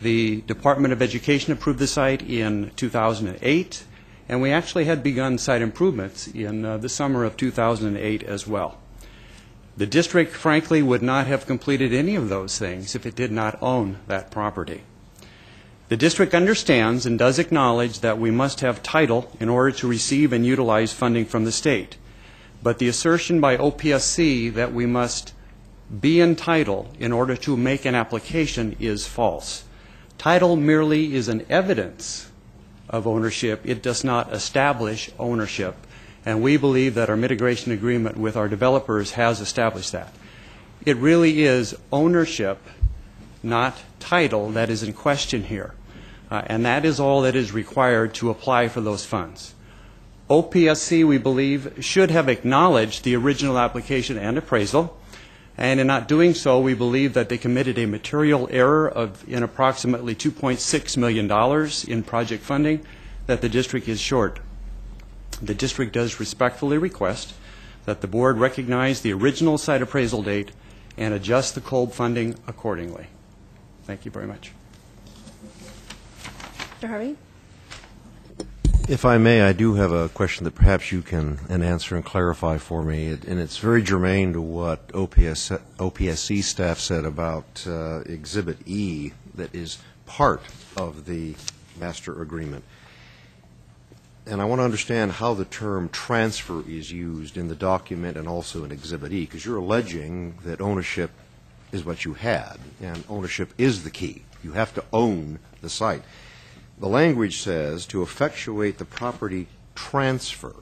Speaker 13: The Department of Education approved the site in 2008, and we actually had begun site improvements in the summer of 2008 as well. The district, frankly, would not have completed any of those things if it did not own that property. The district understands and does acknowledge that we must have title in order to receive and utilize funding from the state. But the assertion by OPSC that we must be in title in order to make an application is false. Title merely is an evidence of ownership. It does not establish ownership. And we believe that our mitigation agreement with our developers has established that. It really is ownership, not title, that is in question here. And that is all that is required to apply for those funds. OPSC, we believe, should have acknowledged the original application and appraisal, and in not doing so, we believe that they committed a material error in approximately $2.6 million in project funding that the district is short. The district does respectfully request that the board recognize the original site appraisal date and adjust the COLB funding accordingly. Thank you very much.
Speaker 1: Mr. Harvey?
Speaker 3: If I may, I do have a question that perhaps you can answer and clarify for me, and it's very germane to what OPSC staff said about Exhibit E that is part of the master agreement. And I want to understand how the term transfer is used in the document and also in Exhibit E, because you're alleging that ownership is what you had, and ownership is the key. You have to own the site. The language says to effectuate the property transfer,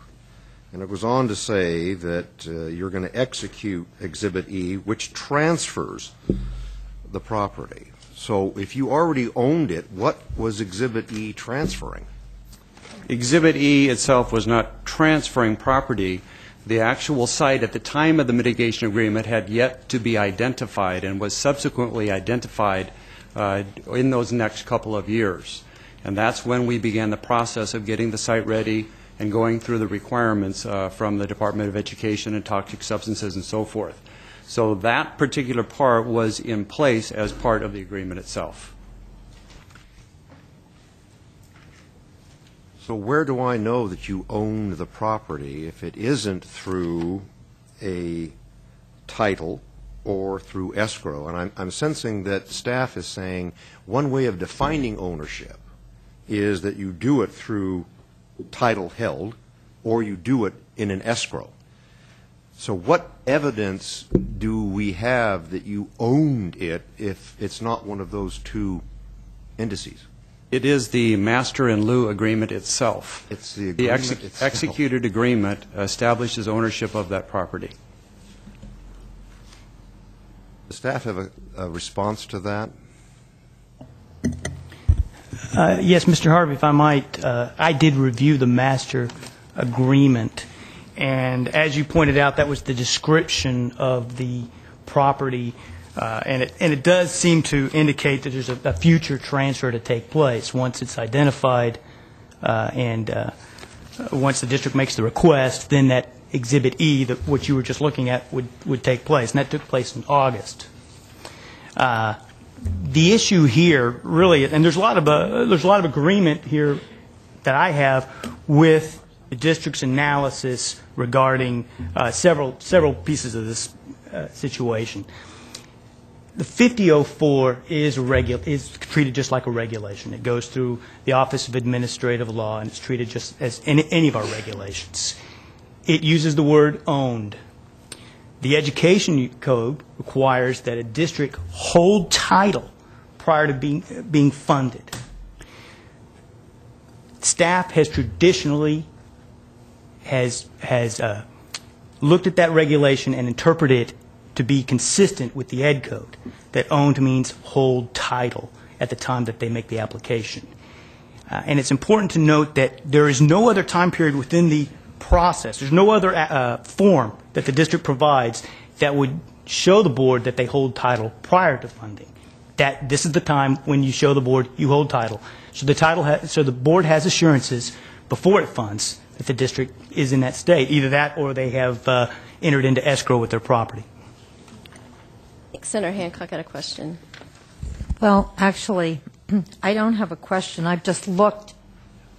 Speaker 3: and it goes on to say that you're going to execute Exhibit E, which transfers the property. So if you already owned it, what was Exhibit E transferring?
Speaker 13: Exhibit E itself was not transferring property. The actual site at the time of the mitigation agreement had yet to be identified and was subsequently identified in those next couple of years. And that's when we began the process of getting the site ready and going through the requirements from the Department of Education and Toxic Substances and so forth. So that particular part was in place as part of the agreement itself.
Speaker 3: So where do I know that you own the property if it isn't through a title or through escrow? And I'm sensing that staff is saying one way of defining ownership is that you do it through title held or you do it in an escrow. So what evidence do we have that you owned it if it's not one of those two indices?
Speaker 13: It is the master in lieu agreement itself.
Speaker 3: It's the agreement itself.
Speaker 13: Executed agreement establishes ownership of that property.
Speaker 3: Does staff have a response to that?
Speaker 14: Yes, Mr. Harvey, if I might, I did review the master agreement, and as you pointed out, that was the description of the property, and it does seem to indicate that there's a future transfer to take place once it's identified, and once the district makes the request, then that Exhibit E, what you were just looking at, would take place, and that took place in August. The issue here, really, and there's a lot of agreement here that I have with the district's analysis regarding several pieces of this situation. The 5004 is treated just like a regulation. It goes through the Office of Administrative Law, and it's treated just as any of our regulations. It uses the word owned. The Education Code requires that a district hold title prior to being funded. Staff has traditionally looked at that regulation and interpreted it to be consistent with the Ed Code, that owned means hold title at the time that they make the application. And it's important to note that there is no other time period within the process. There's no other form that the district provides that would show the board that they hold title prior to funding. That this is the time when you show the board you hold title. So the board has assurances before it funds that the district is in that state. Either that or they have entered into escrow with their property.
Speaker 1: Senator Hancock had a question.
Speaker 5: Well, actually, I don't have a question. I've just looked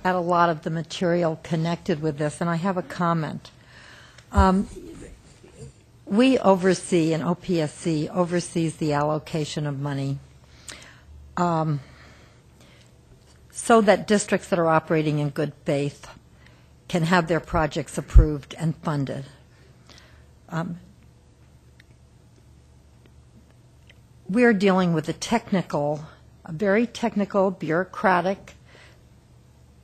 Speaker 5: at a lot of the material connected with this, and I have a comment. We oversee, and OPSC oversees the allocation of money so that districts that are operating in good faith can have their projects approved and funded. We're dealing with a very technical, bureaucratic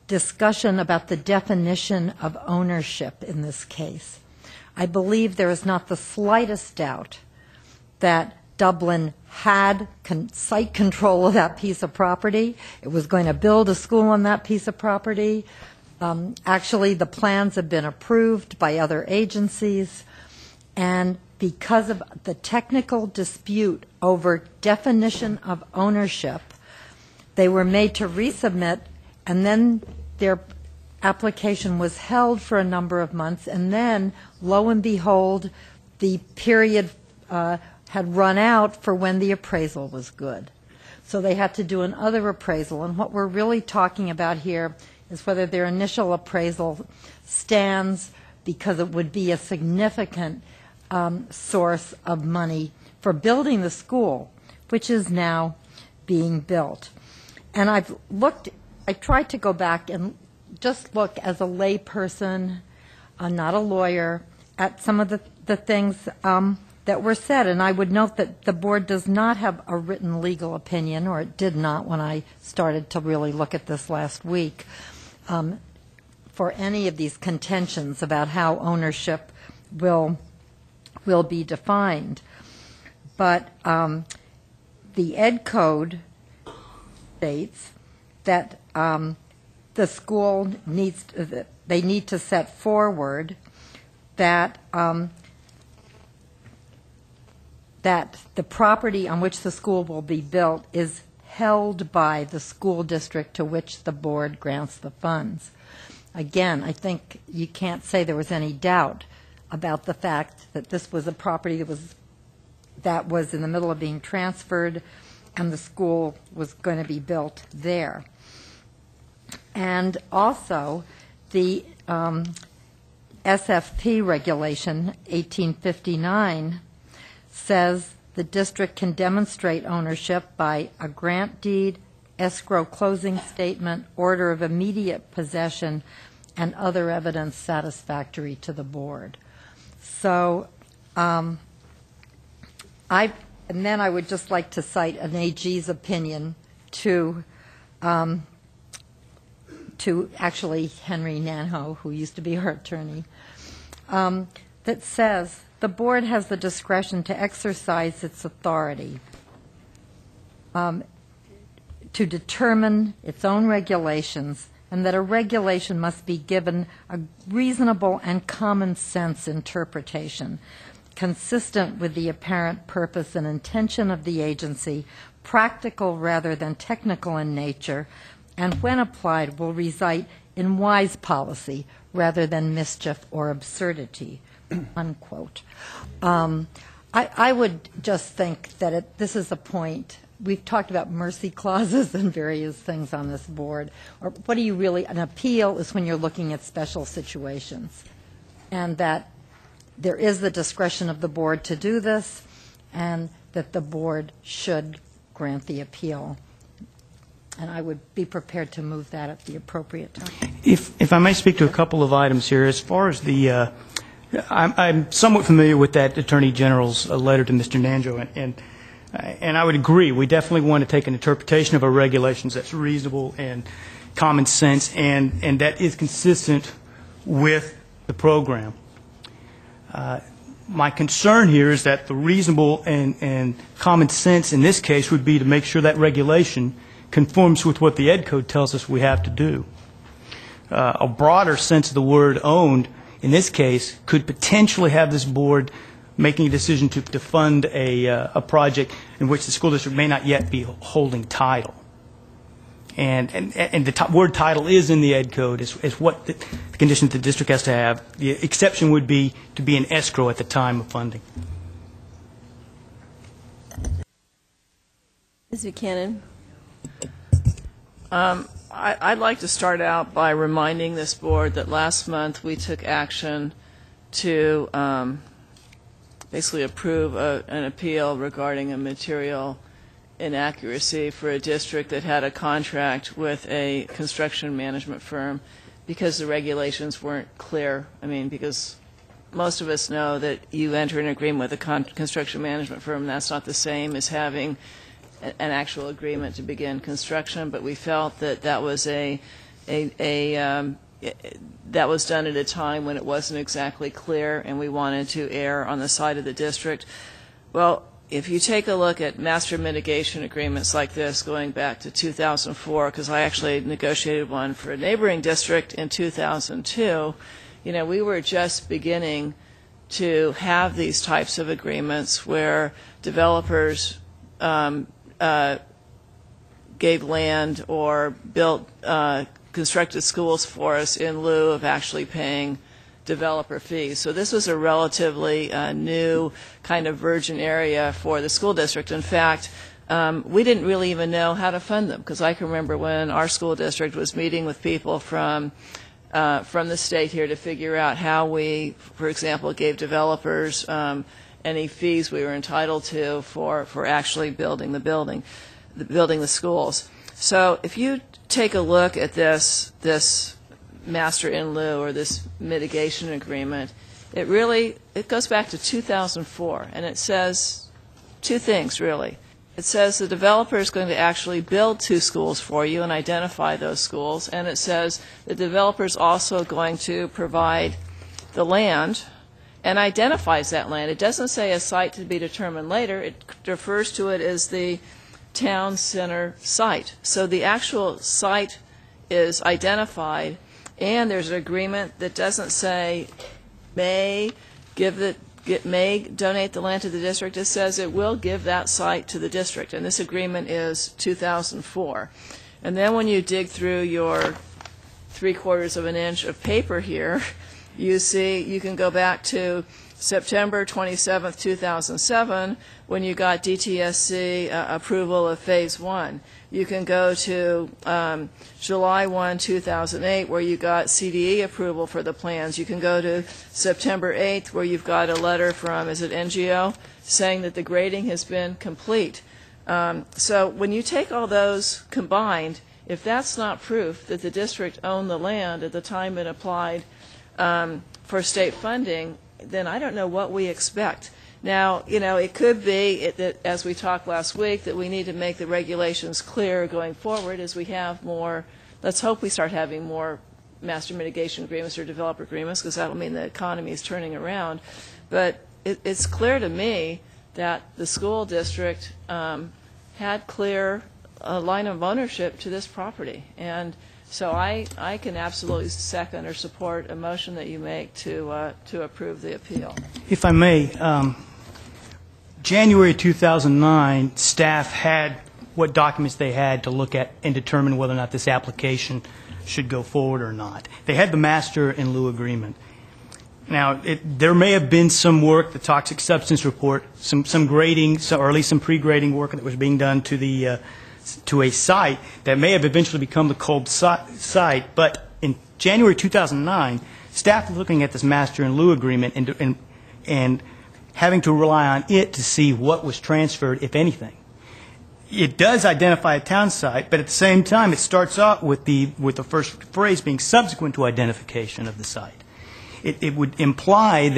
Speaker 5: discussion about the definition of ownership in this case. I believe there is not the slightest doubt that Dublin had site control of that piece of property. It was going to build a school on that piece of property. Actually, the plans have been approved by other agencies, and because of the technical dispute over definition of ownership, they were made to resubmit, and then their application was held for a number of months, and then, lo and behold, the period had run out for when the appraisal was good. So they had to do another appraisal, and what we're really talking about here is whether their initial appraisal stands, because it would be a significant source of money for building the school, which is now being built. And I tried to go back and just look as a layperson, not a lawyer, at some of the things that were said. And I would note that the board does not have a written legal opinion, or it did not when I started to really look at this last week, for any of these contentions about how ownership will be defined. But the Ed Code states that the school they need to set forward that that the property on which the school will be built is held by the school district to which the board grants the funds. Again, I think you can't say there was any doubt about the fact that this was a property that was in the middle of being transferred, and the school was going to be built there. And also, the SFP regulation 1859 says the district can demonstrate ownership by a grant deed, escrow closing statement, order of immediate possession, and other evidence satisfactory to the board. So, and then I would just like to cite an AG's opinion to actually Henry Nanho, who used to be our attorney, that says the board has the discretion to exercise its authority to determine its own regulations, and that a regulation must be given a reasonable and common sense interpretation, consistent with the apparent purpose and intention of the agency, practical rather than technical in nature, and when applied will result in wise policy rather than mischief or absurdity, unquote. I would just think that this is a point. We've talked about mercy clauses and various things on this board. Or what do you really, an appeal is when you're looking at special situations, and that there is the discretion of the board to do this, and that the board should grant the appeal. And I would be prepared to move that at the appropriate time.
Speaker 14: If I may speak to a couple of items here, as far as the, I'm somewhat familiar with that Attorney General's letter to Mr. Nanjo, and I would agree. We definitely want to take an interpretation of our regulations that's reasonable and common sense, and that is consistent with the program. My concern here is that the reasonable and common sense in this case would be to make sure that regulation conforms with what the Ed Code tells us we have to do. A broader sense of the word owned in this case could potentially have this board making a decision to fund a project in which the school district may not yet be holding title. And the word title is in the ed code, is what the conditions the district has to have. The exception would be to be an escrow at the time of funding.
Speaker 1: Ms. Buchanan.
Speaker 10: I'd like to start out by reminding this board that last month we took action to basically approve an appeal regarding a material inaccuracy for a district that had a contract with a construction management firm because the regulations weren't clear. I mean, because most of us know that you enter an agreement with a construction management firm, that's not the same as having an actual agreement to begin construction, but we felt that that was that was done at a time when it wasn't exactly clear, and we wanted to err on the side of the district. Well, if you take a look at master mitigation agreements like this going back to 2004, because I actually negotiated one for a neighboring district in 2002, we were just beginning to have these types of agreements where developers gave land or built, constructed schools for us in lieu of actually paying developer fees. So this was a relatively new kind of virgin area for the school district. In fact, we didn't really even know how to fund them, because I can remember when our school district was meeting with people from the state here to figure out how we, for example, gave developers any fees we were entitled to for actually building the schools. So if you take a look at this master in lieu or this mitigation agreement, it goes back to 2004, and it says two things really. It says the developer is going to actually build 2 schools for you and identify those schools, and it says the developer is also going to provide the land and identifies that land. It doesn't say a site to be determined later. It refers to it as the town center site. So the actual site is identified, and there's an agreement that doesn't say may donate the land to the district. It says it will give that site to the district, and this agreement is 2004. And then when you dig through your 3/4 of an inch of paper here, you see you can go back to September 27th, 2007, when you got DTSC approval of Phase 1. You can go to July 1, 2008, where you got CDE approval for the plans. You can go to September 8th, where you've got a letter from, is it NGO, saying that the grading has been complete. So when you take all those combined, if that's not proof that the district owned the land at the time it applied for state funding, then I don't know what we expect. Now, it could be that, as we talked last week, that we need to make the regulations clear going forward as we have more. Let's hope we start having more master mitigation agreements or developer agreements, because that will mean the economy is turning around. But it's clear to me that the school district had clear line of ownership to this property. And so I can absolutely second or support a motion that you make to approve the appeal.
Speaker 14: If I may, January 2009, staff had what documents they had to look at and determine whether or not this application should go forward or not. They had the master in lieu agreement. Now, there may have been some work, the toxic substance report, some grading, or at least some pre-grading work that was being done to a site that may have eventually become the Kolb site. But in January 2009, staff was looking at this master in lieu agreement and having to rely on it to see what was transferred, if anything. It does identify a town site, but at the same time, it starts out with the first phrase being subsequent to identification of the site. It would imply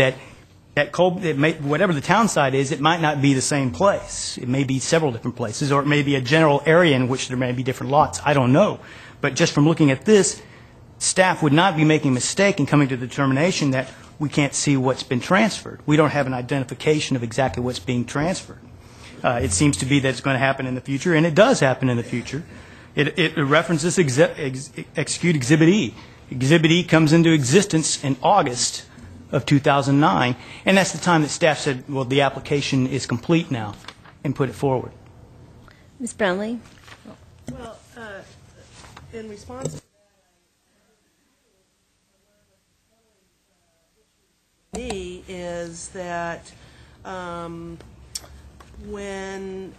Speaker 14: that Kolb, whatever the town site is, it might not be the same place. It may be several different places, or it may be a general area in which there may be different lots. I don't know. But just from looking at this, staff would not be making a mistake in coming to the determination that we can't see what's been transferred. We don't have an identification of exactly what's being transferred. It seems to be that it's going to happen in the future, and it does happen in the future. It references Execute Exhibit E. Exhibit E comes into existence in August of 2009, and that's the time that staff said, well, the application is complete now, and put it forward.
Speaker 1: Ms. Brownlee?
Speaker 4: Well,
Speaker 15: in response to me is that when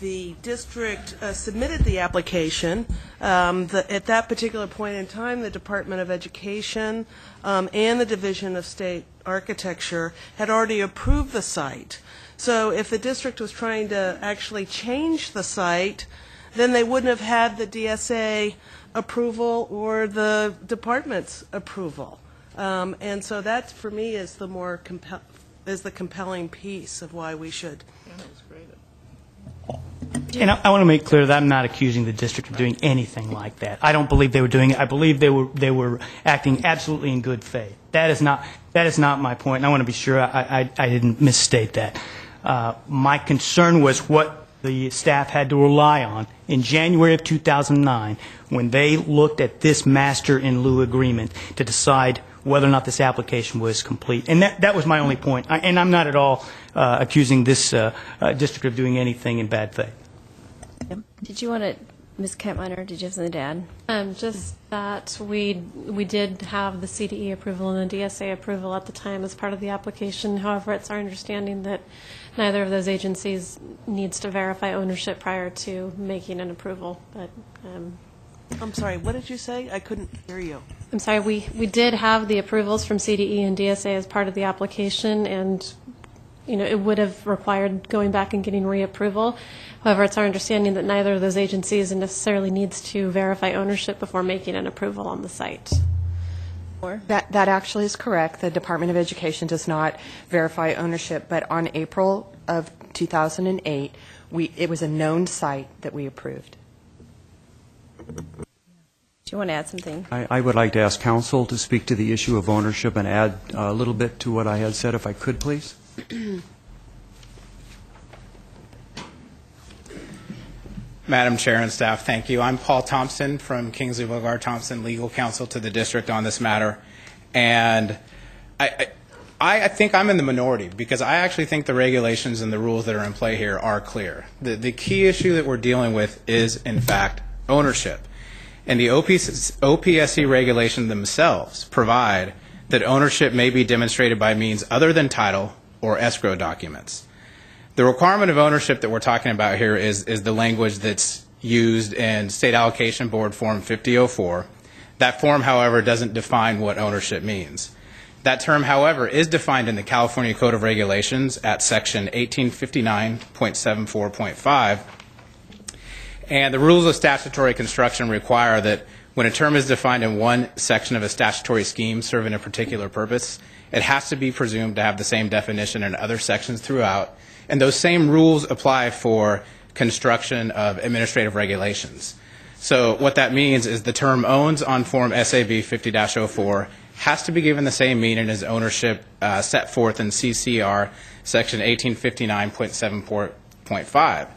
Speaker 15: the district submitted the application, at that particular point in time, the Department of Education and the Division of State Architecture had already approved the site. So if the district was trying to actually change the site, then they wouldn't have had the DSA approval or the department's approval. And so that, for me, is the more compelling piece of why we should.
Speaker 14: And I want to make clear that I'm not accusing the district of doing anything like that. I don't believe they were doing it. I believe they were acting absolutely in good faith. That is not my point, and I want to be sure I didn't misstate that. My concern was what the staff had to rely on in January of 2009 when they looked at this master in lieu agreement to decide whether or not this application was complete. And that was my only point. And I'm not at all accusing this district of doing anything in bad faith.
Speaker 1: Did you want to, Ms. Kempminer, did you have something to add?
Speaker 6: Just that we did have the CDE approval and the DSA approval at the time as part of the application. However, it's our understanding that neither of those agencies needs to verify ownership prior to making an approval. But
Speaker 15: I'm sorry, what did you say? I couldn't hear you.
Speaker 6: I'm sorry, we did have the approvals from CDE and DSA as part of the application, and it would have required going back and getting reapproval. However, it's our understanding that neither of those agencies necessarily needs to verify ownership before making an approval on the site.
Speaker 11: That actually is correct. The Department of Education does not verify ownership, but on April of 2008, it was a known site that we approved.
Speaker 1: Do you want to add something?
Speaker 13: I would like to ask council to speak to the issue of ownership and add a little bit to what I had said, if I could, please.
Speaker 16: Madam Chair and staff, thank you. I'm Paul Thompson from Kingsley Bogart Thompson, legal counsel to the district on this matter. And I think I'm in the minority because I actually think the regulations and the rules that are in play here are clear. The key issue that we're dealing with is, in fact, ownership. And the OPSC regulations themselves provide that ownership may be demonstrated by means other than title or escrow documents. The requirement of ownership that we're talking about here is the language that's used in State Allocation Board Form 5004. That form, however, doesn't define what ownership means. That term, however, is defined in the California Code of Regulations at Section 1859.74.5. And the rules of statutory construction require that when a term is defined in one section of a statutory scheme serving a particular purpose, it has to be presumed to have the same definition in other sections throughout. And those same rules apply for construction of administrative regulations. So what that means is the term owns on Form SAB 50-04 has to be given the same meaning as ownership set forth in CCR Section 1859.74.5.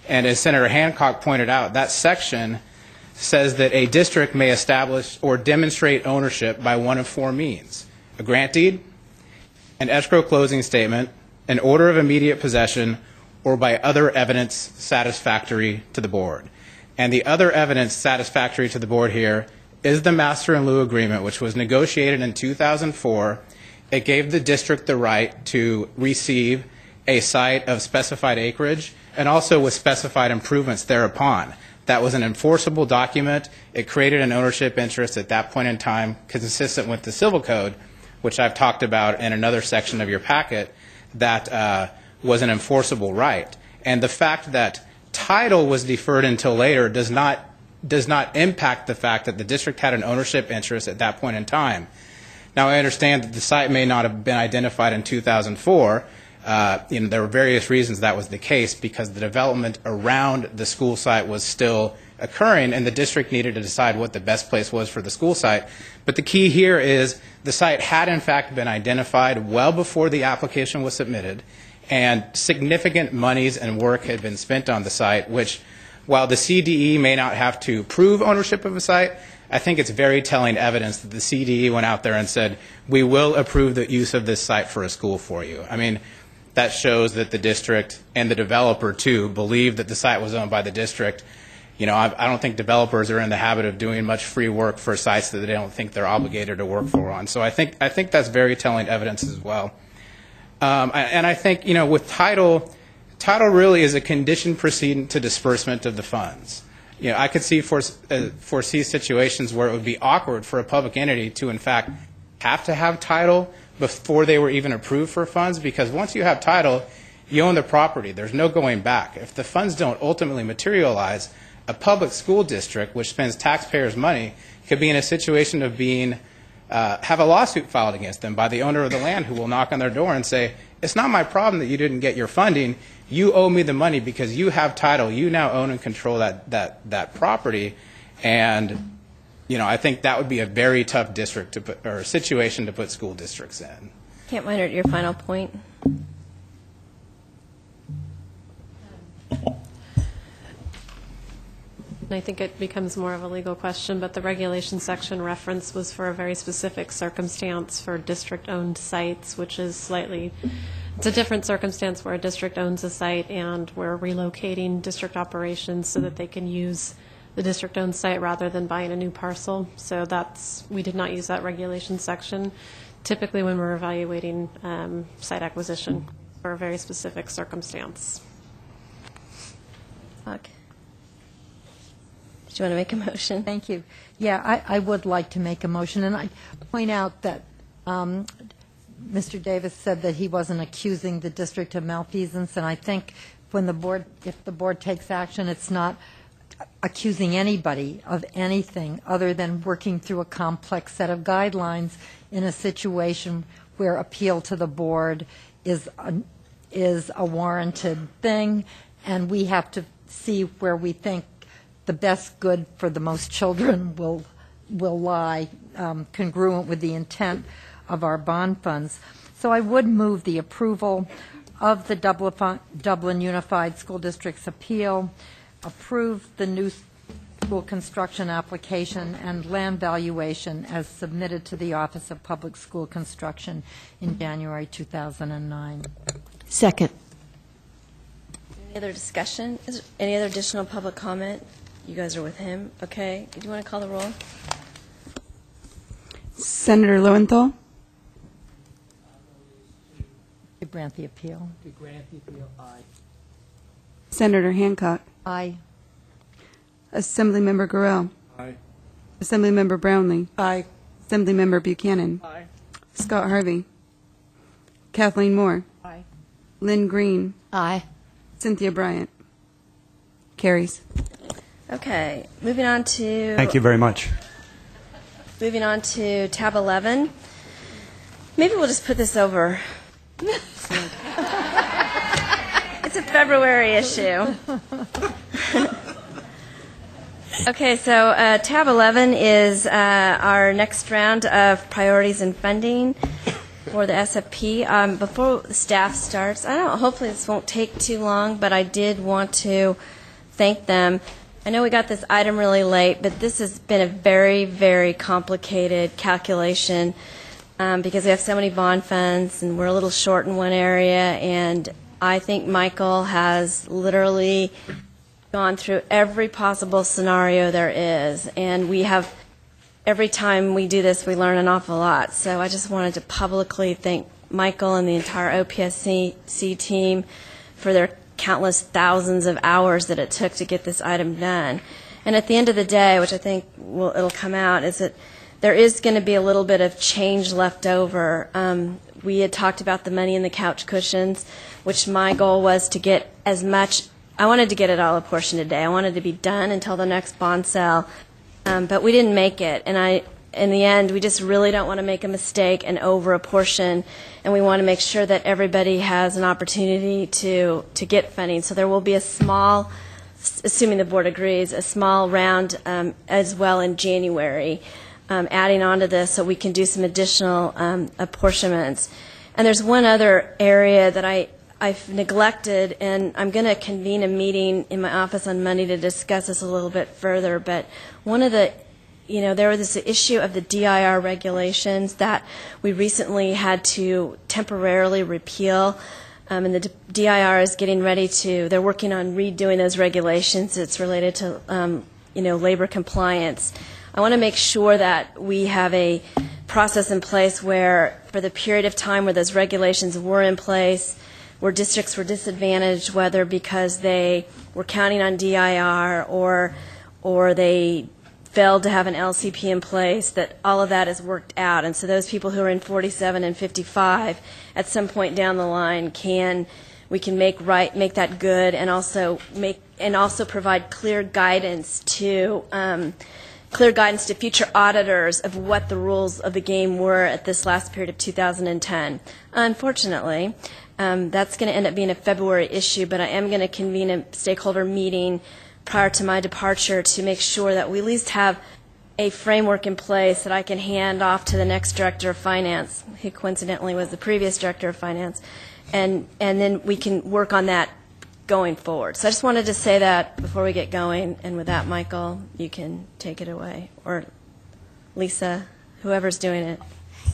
Speaker 16: And as Senator Hancock pointed out, that section says that a district may establish or demonstrate ownership by one of four means: a grant deed, an escrow closing statement, an order of immediate possession, or by other evidence satisfactory to the board. And the other evidence satisfactory to the board here is the master in lieu agreement, which was negotiated in 2004. It gave the district the right to receive a site of specified acreage and also with specified improvements thereupon. That was an enforceable document. It created an ownership interest at that point in time consistent with the Civil Code, which I've talked about in another section of your packet, that was an enforceable right. And the fact that title was deferred until later does not impact the fact that the district had an ownership interest at that point in time. Now, I understand that the site may not have been identified in 2004. There were various reasons that was the case, because the development around the school site was still occurring, and the district needed to decide what the best place was for the school site. But the key here is the site had, in fact, been identified well before the application was submitted, and significant monies and work had been spent on the site, which, while the CDE may not have to prove ownership of a site, I think it's very telling evidence that the CDE went out there and said, we will approve the use of this site for a school for you. I mean, that shows that the district and the developer, too, believed that the site was owned by the district. I don't think developers are in the habit of doing much free work for sites that they don't think they're obligated to work for on. So I think that's very telling evidence as well. And I think, with title really is a condition precedent to disbursement of the funds. I could foresee situations where it would be awkward for a public entity to, in fact, have to have title before they were even approved for funds, because once you have title, you own the property. There's no going back. If the funds don't ultimately materialize, a public school district, which spends taxpayers' money, could be in a situation of have a lawsuit filed against them by the owner of the land, who will knock on their door and say, it's not my problem that you didn't get your funding. You owe me the money because you have title. You now own and control that property. And, I think that would be a very tough district or situation to put school districts in.
Speaker 1: Can't wonder your final point.
Speaker 6: And I think it becomes more of a legal question, but the regulation section reference was for a very specific circumstance for district-owned sites, which is it's a different circumstance where a district owns a site and we're relocating district operations so that they can use the district-owned site rather than buying a new parcel. So we did not use that regulation section. Typically when we're evaluating site acquisition for a very specific circumstance.
Speaker 1: Okay. Do you want to make a motion?
Speaker 5: Thank you. Yeah, I would like to make a motion, and I point out that Mr. Davis said that he wasn't accusing the district of malfeasance, and I think if the board takes action, it's not accusing anybody of anything other than working through a complex set of guidelines in a situation where appeal to the board is a warranted thing, and we have to see where we think the best good for the most children will lie, congruent with the intent of our bond funds. So I would move the approval of the Dublin Unified School District's appeal, approve the new school construction application and land valuation as submitted to the Office of Public School Construction in January 2009.
Speaker 2: Second.
Speaker 1: Any other discussion? Any other additional public comment? You guys are with him. Okay. Do you want to call the roll?
Speaker 2: Senator Lowenthal?
Speaker 5: To grant the appeal.
Speaker 14: Aye.
Speaker 2: Senator Hancock?
Speaker 5: Aye.
Speaker 2: Assemblymember Gorel?
Speaker 8: Aye.
Speaker 2: Assemblymember Brownlee?
Speaker 11: Aye.
Speaker 2: Assemblymember Buchanan?
Speaker 14: Aye.
Speaker 2: Scott Harvey? Kathleen Moore?
Speaker 5: Aye.
Speaker 2: Lynn Green?
Speaker 5: Aye.
Speaker 2: Cynthia Bryant? Carries.
Speaker 1: Okay. Moving on to.
Speaker 13: Thank you very much.
Speaker 1: Moving on to tab 11. Maybe we'll just put this over. It's a February issue. Okay, so tab 11 is our next round of priorities and funding for the SFP. Before the staff starts, hopefully this won't take too long, but I did want to thank them. I know we got this item really late, but this has been a very, very complicated calculation because we have so many bond funds and we're a little short in one area, and I think Michael has literally gone through every possible scenario there is, and every time we do this, we learn an awful lot. So I just wanted to publicly thank Michael and the entire OPSC team for their countless thousands of hours that it took to get this item done. And at the end of the day, which I think it'll come out, is that there is going to be a little bit of change left over. We had talked about the money in the couch cushions, which my goal was to get as much. I wanted to get it all apportioned today. I wanted to be done until the next bond sale, but we didn't make it. And in the end, we just really don't want to make a mistake and over apportion, and we want to make sure that everybody has an opportunity to get funding. So there will be a small, assuming the board agrees, a small round as well in January, adding on to this so we can do some additional apportionments. And there's one other area that I've neglected, and I'm going to convene a meeting in my office on Monday to discuss this a little bit further. But one of the, there was this issue of the DIR regulations that we recently had to temporarily repeal. And the DIR is getting ready they're working on redoing those regulations. It's related to, labor compliance. I want to make sure that we have a process in place where, for the period of time where those regulations were in place, where districts were disadvantaged, whether because they were counting on DIR or they failed to have an LCP in place, that all of that is worked out. And so those people who are in 47 and 55, at some point down the line, we can make that good, and also provide clear guidance to future auditors of what the rules of the game were at this last period of 2010. Unfortunately, that's going to end up being a February issue, but I am going to convene a stakeholder meeting prior to my departure to make sure that we at least have a framework in place that I can hand off to the next director of finance, who coincidentally was the previous director of finance, and then we can work on that going forward. So I just wanted to say that before we get going, and with that, Michael, you can take it away, or Lisa, whoever's doing it.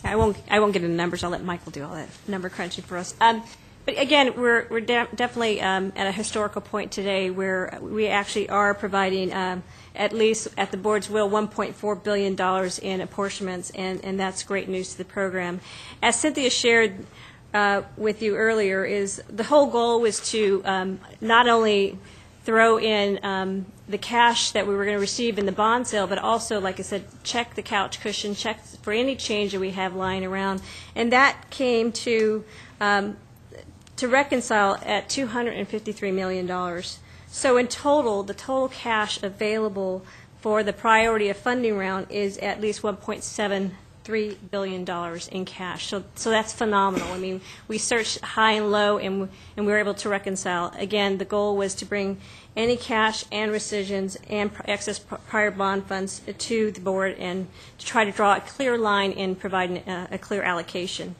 Speaker 4: I won't get into numbers. I'll let Michael do all that number crunching for us. But again, we're definitely at a historical point today where we actually are providing, at least at the board's will, $1.4 billion in apportionments, and that's great news to the program. As Cynthia shared with you earlier, is the whole goal was to not only throw in the cash that we were going to receive in the bond sale, but also, like I said, check the couch cushion, check for any change that we have lying around, and that came to reconcile at $253 million. So in total, the total cash available for the priority of funding round is at least $1.73 billion in cash. So that's phenomenal. I mean, we searched high and low, and we were able to reconcile. Again, the goal was to bring any cash and rescissions and excess prior bond funds to the board and to try to draw a clear line in providing a clear allocation.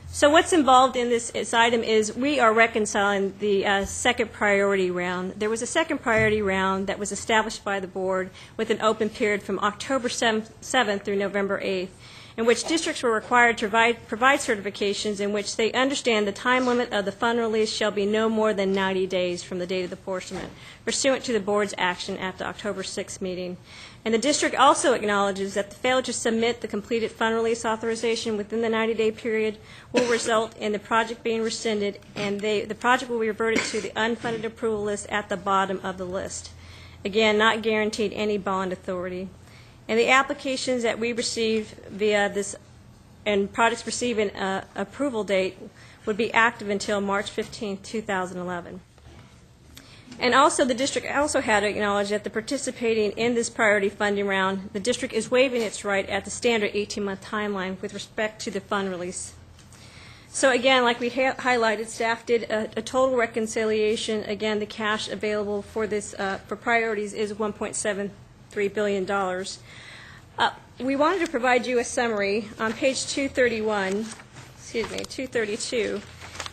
Speaker 4: So what's involved in this item is we are reconciling the second priority round. There was a second priority round that was established by the board with an open period from October 7th through November 8th, in which districts were required to provide certifications in which they understand the time limit of the fund release shall be no more than 90 days from the date of the apportionment, pursuant to the board's action at the October 6th meeting. And the district also acknowledges that the failure to submit the completed fund release authorization within the 90-day period will result in the project being rescinded, and the project will be reverted to the unfunded approval list at the bottom of the list. Again, not guaranteed any bond authority. And the applications that we receive via this, and projects receiving an approval date, would be active until March 15, 2011. And also, the district also had to acknowledge that the participating in this priority funding round, the district is waiving its right at the standard 18-month timeline with respect to the fund release. So again, like we highlighted, staff did a total reconciliation. Again, the cash available for this for priorities is $1.73 billion. We wanted to provide you a summary on page 232.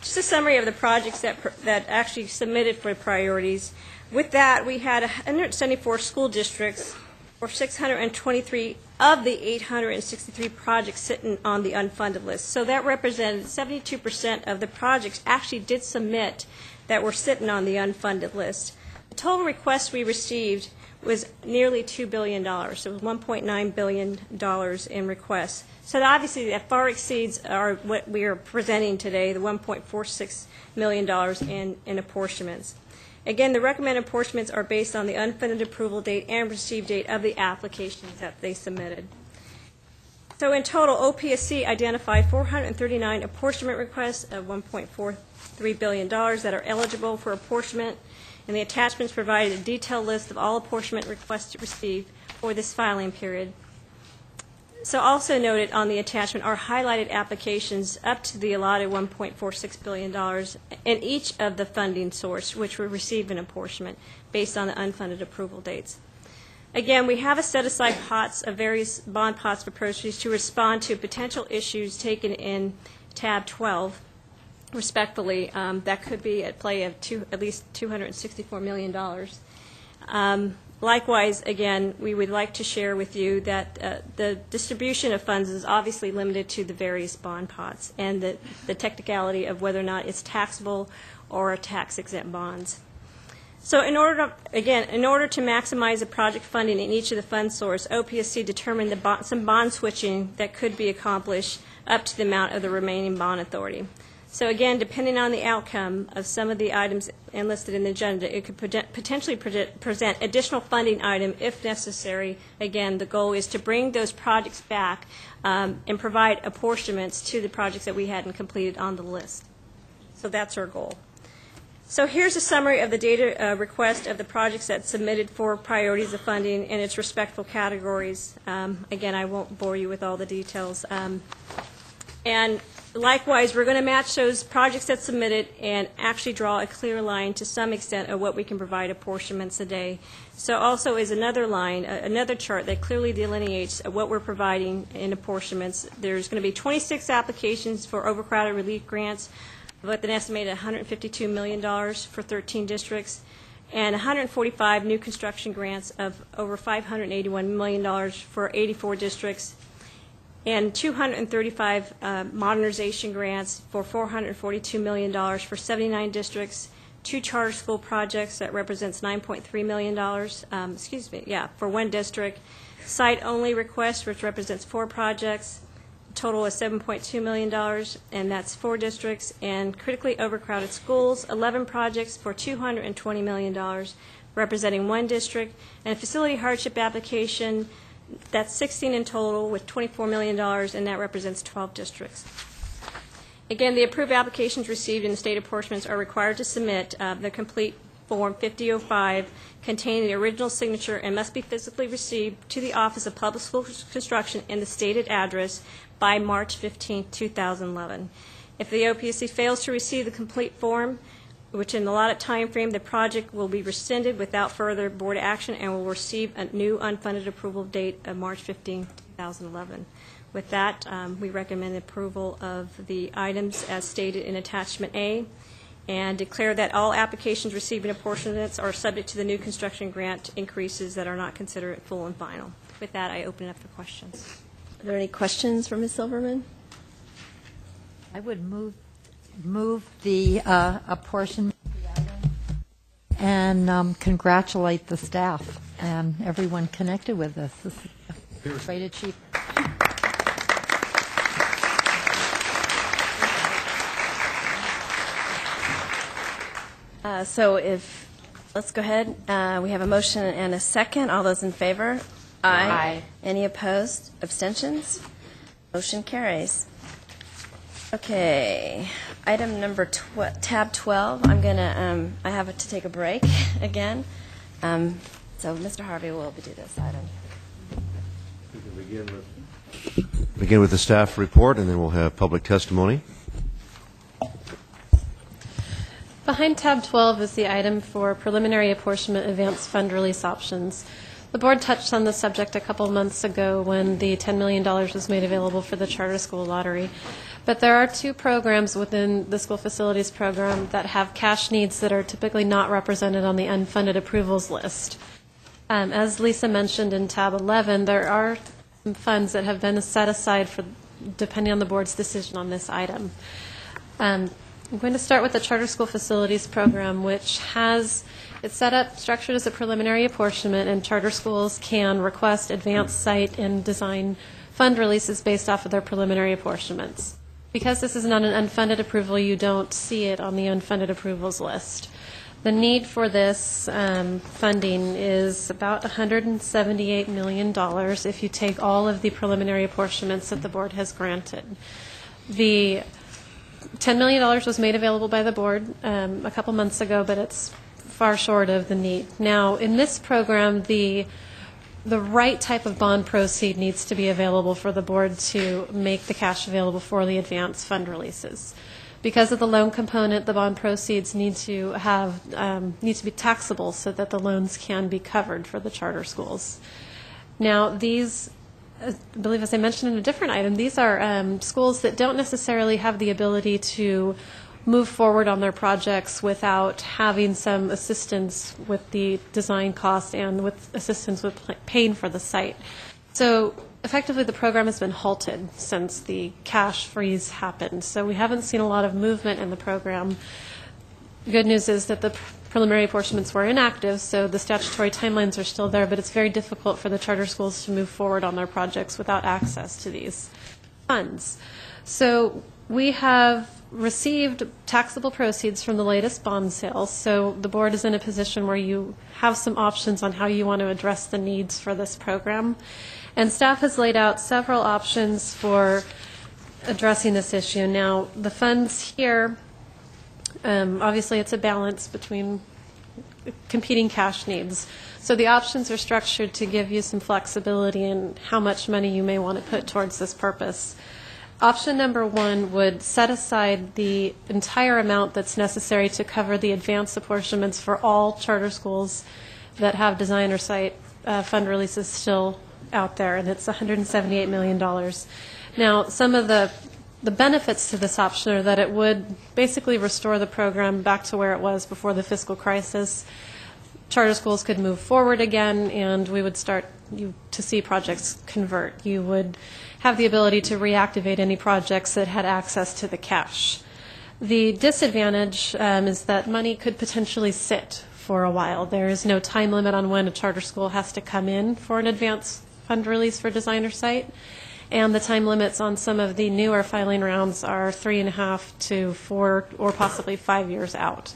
Speaker 4: Just a summary of the projects that actually submitted for priorities. With that, we had 174 school districts, or 623 of the 863 projects sitting on the unfunded list. So that represented 72% of the projects actually did submit that were sitting on the unfunded list. The total request we received was nearly $2 billion. So it was $1.9 billion in requests. So obviously that far exceeds what we are presenting today, the $1.46 million in apportionments. Again, the recommended apportionments are based on the unfunded approval date and receive date of the applications that they submitted. So in total, OPSC identified 439 apportionment requests of $1.43 billion that are eligible for apportionment, and the attachments provided a detailed list of all apportionment requests received for this filing period. So also noted on the attachment are highlighted applications up to the allotted $1.46 billion in each of the funding source which will receive an apportionment based on the unfunded approval dates. Again, we have a set-aside pots of various bond pots for proceeds to respond to potential issues taken in tab 12. Respectfully, that could be at play of at least $264 million. Likewise, again, we would like to share with you that the distribution of funds is obviously limited to the various bond pots and the technicality of whether or not it's taxable or tax-exempt bonds. So in order to maximize the project funding in each of the fund source, OPSC determined some bond switching that could be accomplished up to the amount of the remaining bond authority. So again, depending on the outcome of some of the items enlisted in the agenda, it could potentially present additional funding item if necessary. Again, the goal is to bring those projects back and provide apportionments to the projects that we hadn't completed on the list. So that's our goal. So here's a summary of the data request of the projects that submitted for priorities of funding in its respectful categories. Again, I won't bore you with all the details. And likewise, we're going to match those projects that submitted and actually draw a clear line to some extent of what we can provide apportionments a day. So also is another line, another chart that clearly delineates what we're providing in apportionments. There's going to be 26 applications for overcrowded relief grants with an estimated $152 million for 13 districts, and 145 new construction grants of over $581 million for 84 districts, and 235 modernization grants for $442 million for 79 districts, 2 charter school projects that represents $9.3 million, for 1 district, site-only requests, which represents 4 projects, total is $7.2 million, and that's 4 districts, and critically overcrowded schools, 11 projects for $220 million, representing 1 district, and a facility hardship application, that's 16 in total with $24 million, and that represents 12 districts. Again, the approved applications received in the state apportionments are required to submit the complete Form 5005 containing the original signature and must be physically received to the Office of Public School Construction in the stated address by March 15, 2011. If the OPSC fails to receive the complete form, which in the allotted time frame, the project will be rescinded without further board action and will receive a new unfunded approval date of March 15, 2011. With that, we recommend approval of the items as stated in Attachment A, and declare that all applications receiving apportionments are subject to the new construction grant increases that are not considered full and final. With that, I open it up for questions.
Speaker 1: Are there any questions for Ms. Silverman?
Speaker 5: I would move the apportionment and congratulate the staff and everyone connected with this. This is a great achievement.
Speaker 1: Let's go ahead. We have a motion and a second. All those in favor? Aye. Any opposed? Abstentions? Motion carries. Okay. Item number tab 12. I have to take a break again. So Mr. Harvey will do this item.
Speaker 3: We can begin with the staff report, and then we'll have public testimony.
Speaker 6: Behind tab 12 is the item for preliminary apportionment advance fund release options. The board touched on the subject a couple months ago when the $10 million was made available for the charter school lottery. But there are 2 programs within the school facilities program that have cash needs that are typically not represented on the unfunded approvals list. As Lisa mentioned in tab 11, there are some funds that have been set aside for depending on the board's decision on this item. I'm going to start with the charter school facilities program, which it's set up, structured as a preliminary apportionment, and charter schools can request advanced site and design fund releases based off of their preliminary apportionments. Because this is not an unfunded approval, you don't see it on the unfunded approvals list. The need for this funding is about $178 million if you take all of the preliminary apportionments that the board has granted. The $10 million was made available by the board a couple months ago, but it's far short of the need. Now, in this program, the right type of bond proceed needs to be available for the board to make the cash available for the advance fund releases. Because of the loan component, the bond proceeds need to be taxable so that the loans can be covered for the charter schools. Now, these, I believe as I mentioned in a different item, these are schools that don't necessarily have the ability to move forward on their projects without having some assistance with the design costs and with assistance with paying for the site. So effectively, the program has been halted since the cash freeze happened. So we haven't seen a lot of movement in the program. Good news is that the preliminary apportionments were inactive, so the statutory timelines are still there, but it's very difficult for the charter schools to move forward on their projects without access to these funds. So we have received taxable proceeds from the latest bond sales, so the board is in a position where you have some options on how you want to address the needs for this program. And staff has laid out several options for addressing this issue. Now, the funds here, obviously it's a balance between competing cash needs. So the options are structured to give you some flexibility in how much money you may want to put towards this purpose. Option number one would set aside the entire amount that's necessary to cover the advanced apportionments for all charter schools that have design or site fund releases still out there, and it's $178 million. Now, some of the benefits to this option are that it would basically restore the program back to where it was before the fiscal crisis. Charter schools could move forward again, and we would start to see projects convert. You would have the ability to reactivate any projects that had access to the cash. The disadvantage is that money could potentially sit for a while. There is no time limit on when a charter school has to come in for an advance fund release for designer site, and the time limits on some of the newer filing rounds are 3.5 to 4 or possibly 5 years out.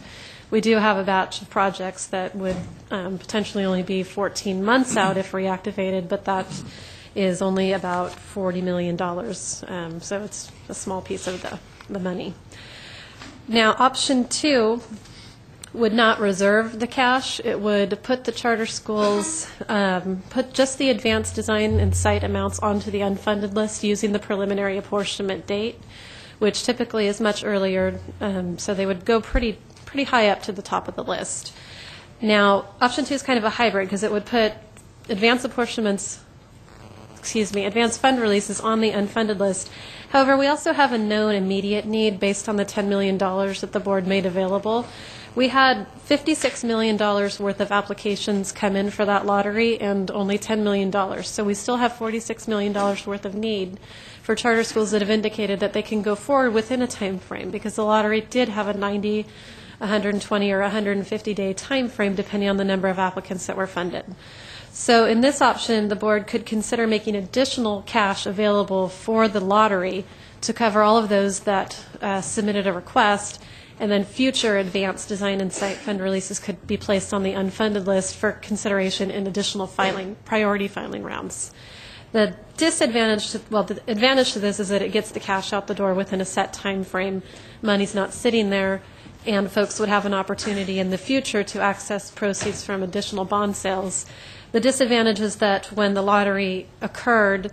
Speaker 6: We do have a batch of projects that would potentially only be 14 months out if reactivated, but that is only about $40 million, so it's a small piece of the money. Now, option two would not reserve the cash. It would put the charter schools, put just the advanced design and site amounts onto the unfunded list using the preliminary apportionment date, which typically is much earlier, so they would go pretty high up to the top of the list. Now, option two is kind of a hybrid because it would put advanced apportionments, advanced fund releases on the unfunded list. However, we also have a known immediate need based on the $10 million that the board made available. We had $56 million worth of applications come in for that lottery and only $10 million. So we still have $46 million worth of need for charter schools that have indicated that they can go forward within a time frame, because the lottery did have a 90, 120, or 150-day time frame depending on the number of applicants that were funded. So in this option, the board could consider making additional cash available for the lottery to cover all of those that submitted a request, and then future advanced design and site fund releases could be placed on the unfunded list for consideration in additional priority filing rounds. The disadvantage, the advantage to this is that it gets the cash out the door within a set time frame. Money's not sitting there, and folks would have an opportunity in the future to access proceeds from additional bond sales. The disadvantage is that when the lottery occurred,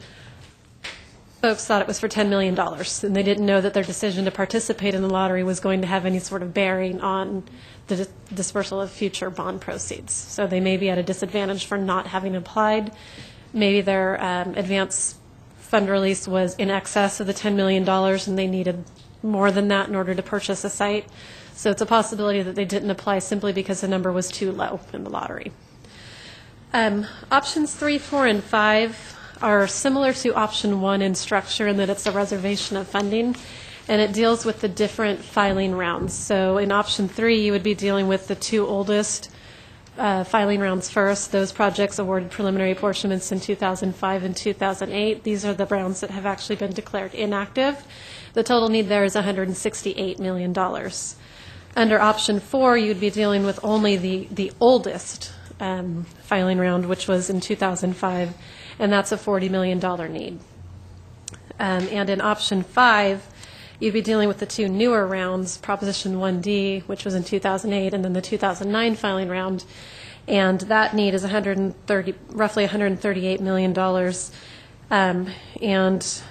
Speaker 6: folks thought it was for $10 million, and they didn't know that their decision to participate in the lottery was going to have any sort of bearing on the dispersal of future bond proceeds. So they may be at a disadvantage for not having applied. Maybe their advance fund release was in excess of the $10 million, and they needed more than that in order to purchase a site. So it's a possibility that they didn't apply simply because the number was too low in the lottery. Options 3, 4, and 5 are similar to option 1 in structure in that it's a reservation of funding, and it deals with the different filing rounds. So in option 3, you would be dealing with the two oldest filing rounds first. Those projects awarded preliminary apportionments in 2005 and 2008. These are the rounds that have actually been declared inactive. The total need there is $168 million. Under option 4, you'd be dealing with only the oldest filing round, which was in 2005, and that's a $40 million need. And in option 5, you'd be dealing with the two newer rounds, Proposition 1D, which was in 2008, and then the 2009 filing round, and that need is roughly $138 million. And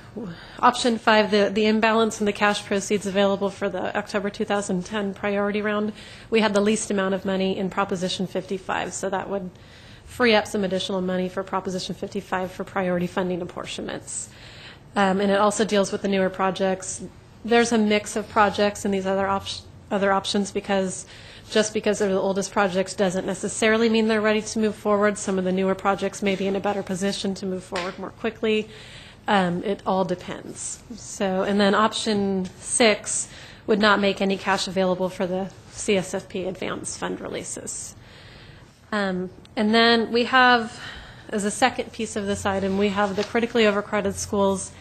Speaker 6: option 5, the imbalance in the cash proceeds available for the October 2010 priority round, we had the least amount of money in Proposition 55, so that would free up some additional money for Proposition 55 for priority funding apportionments. And it also deals with the newer projects, there's a mix of projects in these other options because just because they're the oldest projects doesn't necessarily mean they're ready to move forward. Some of the newer projects may be in a better position to move forward more quickly. It all depends. So, and then option 6 would not make any cash available for the CSFP advance fund releases. And then we have, as a second piece of this item, we have the critically overcrowded schools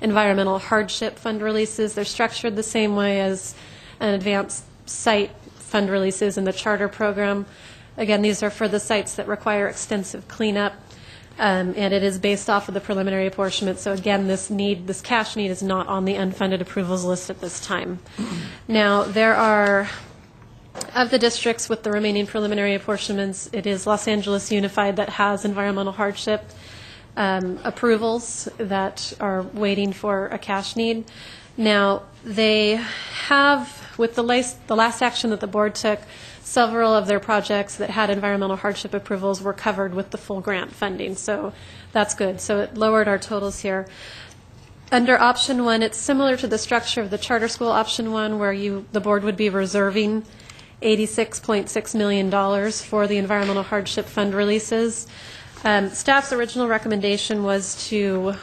Speaker 6: environmental hardship fund releases. They're structured the same way as an advanced site fund releases in the charter program. Again, these are for the sites that require extensive cleanup, and it is based off of the preliminary apportionment. So again, this cash need is not on the unfunded approvals list at this time. Now, there are, of the districts with the remaining preliminary apportionments, it is Los Angeles Unified that has environmental hardship approvals that are waiting for a cash need. Now, they have, with the last action that the board took, several of their projects that had environmental hardship approvals were covered with the full grant funding, so that's good. So it lowered our totals here. Under option 1, it's similar to the structure of the charter school option 1, where the board would be reserving $86.6 million for the environmental hardship fund releases. Staff's original recommendation was to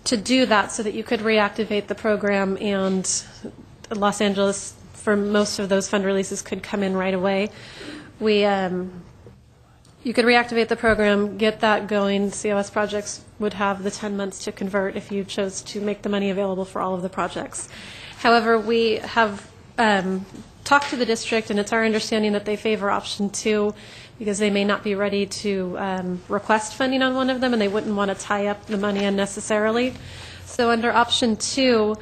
Speaker 6: do that so that you could reactivate the program, and Los Angeles, for most of those fund releases, could come in right away. You could reactivate the program, get that going. COS projects would have the 10 months to convert if you chose to make the money available for all of the projects. However, we have talked to the district, and it's our understanding that they favor option 2 because they may not be ready to request funding on one of them, and they wouldn't want to tie up the money unnecessarily. So under option 2,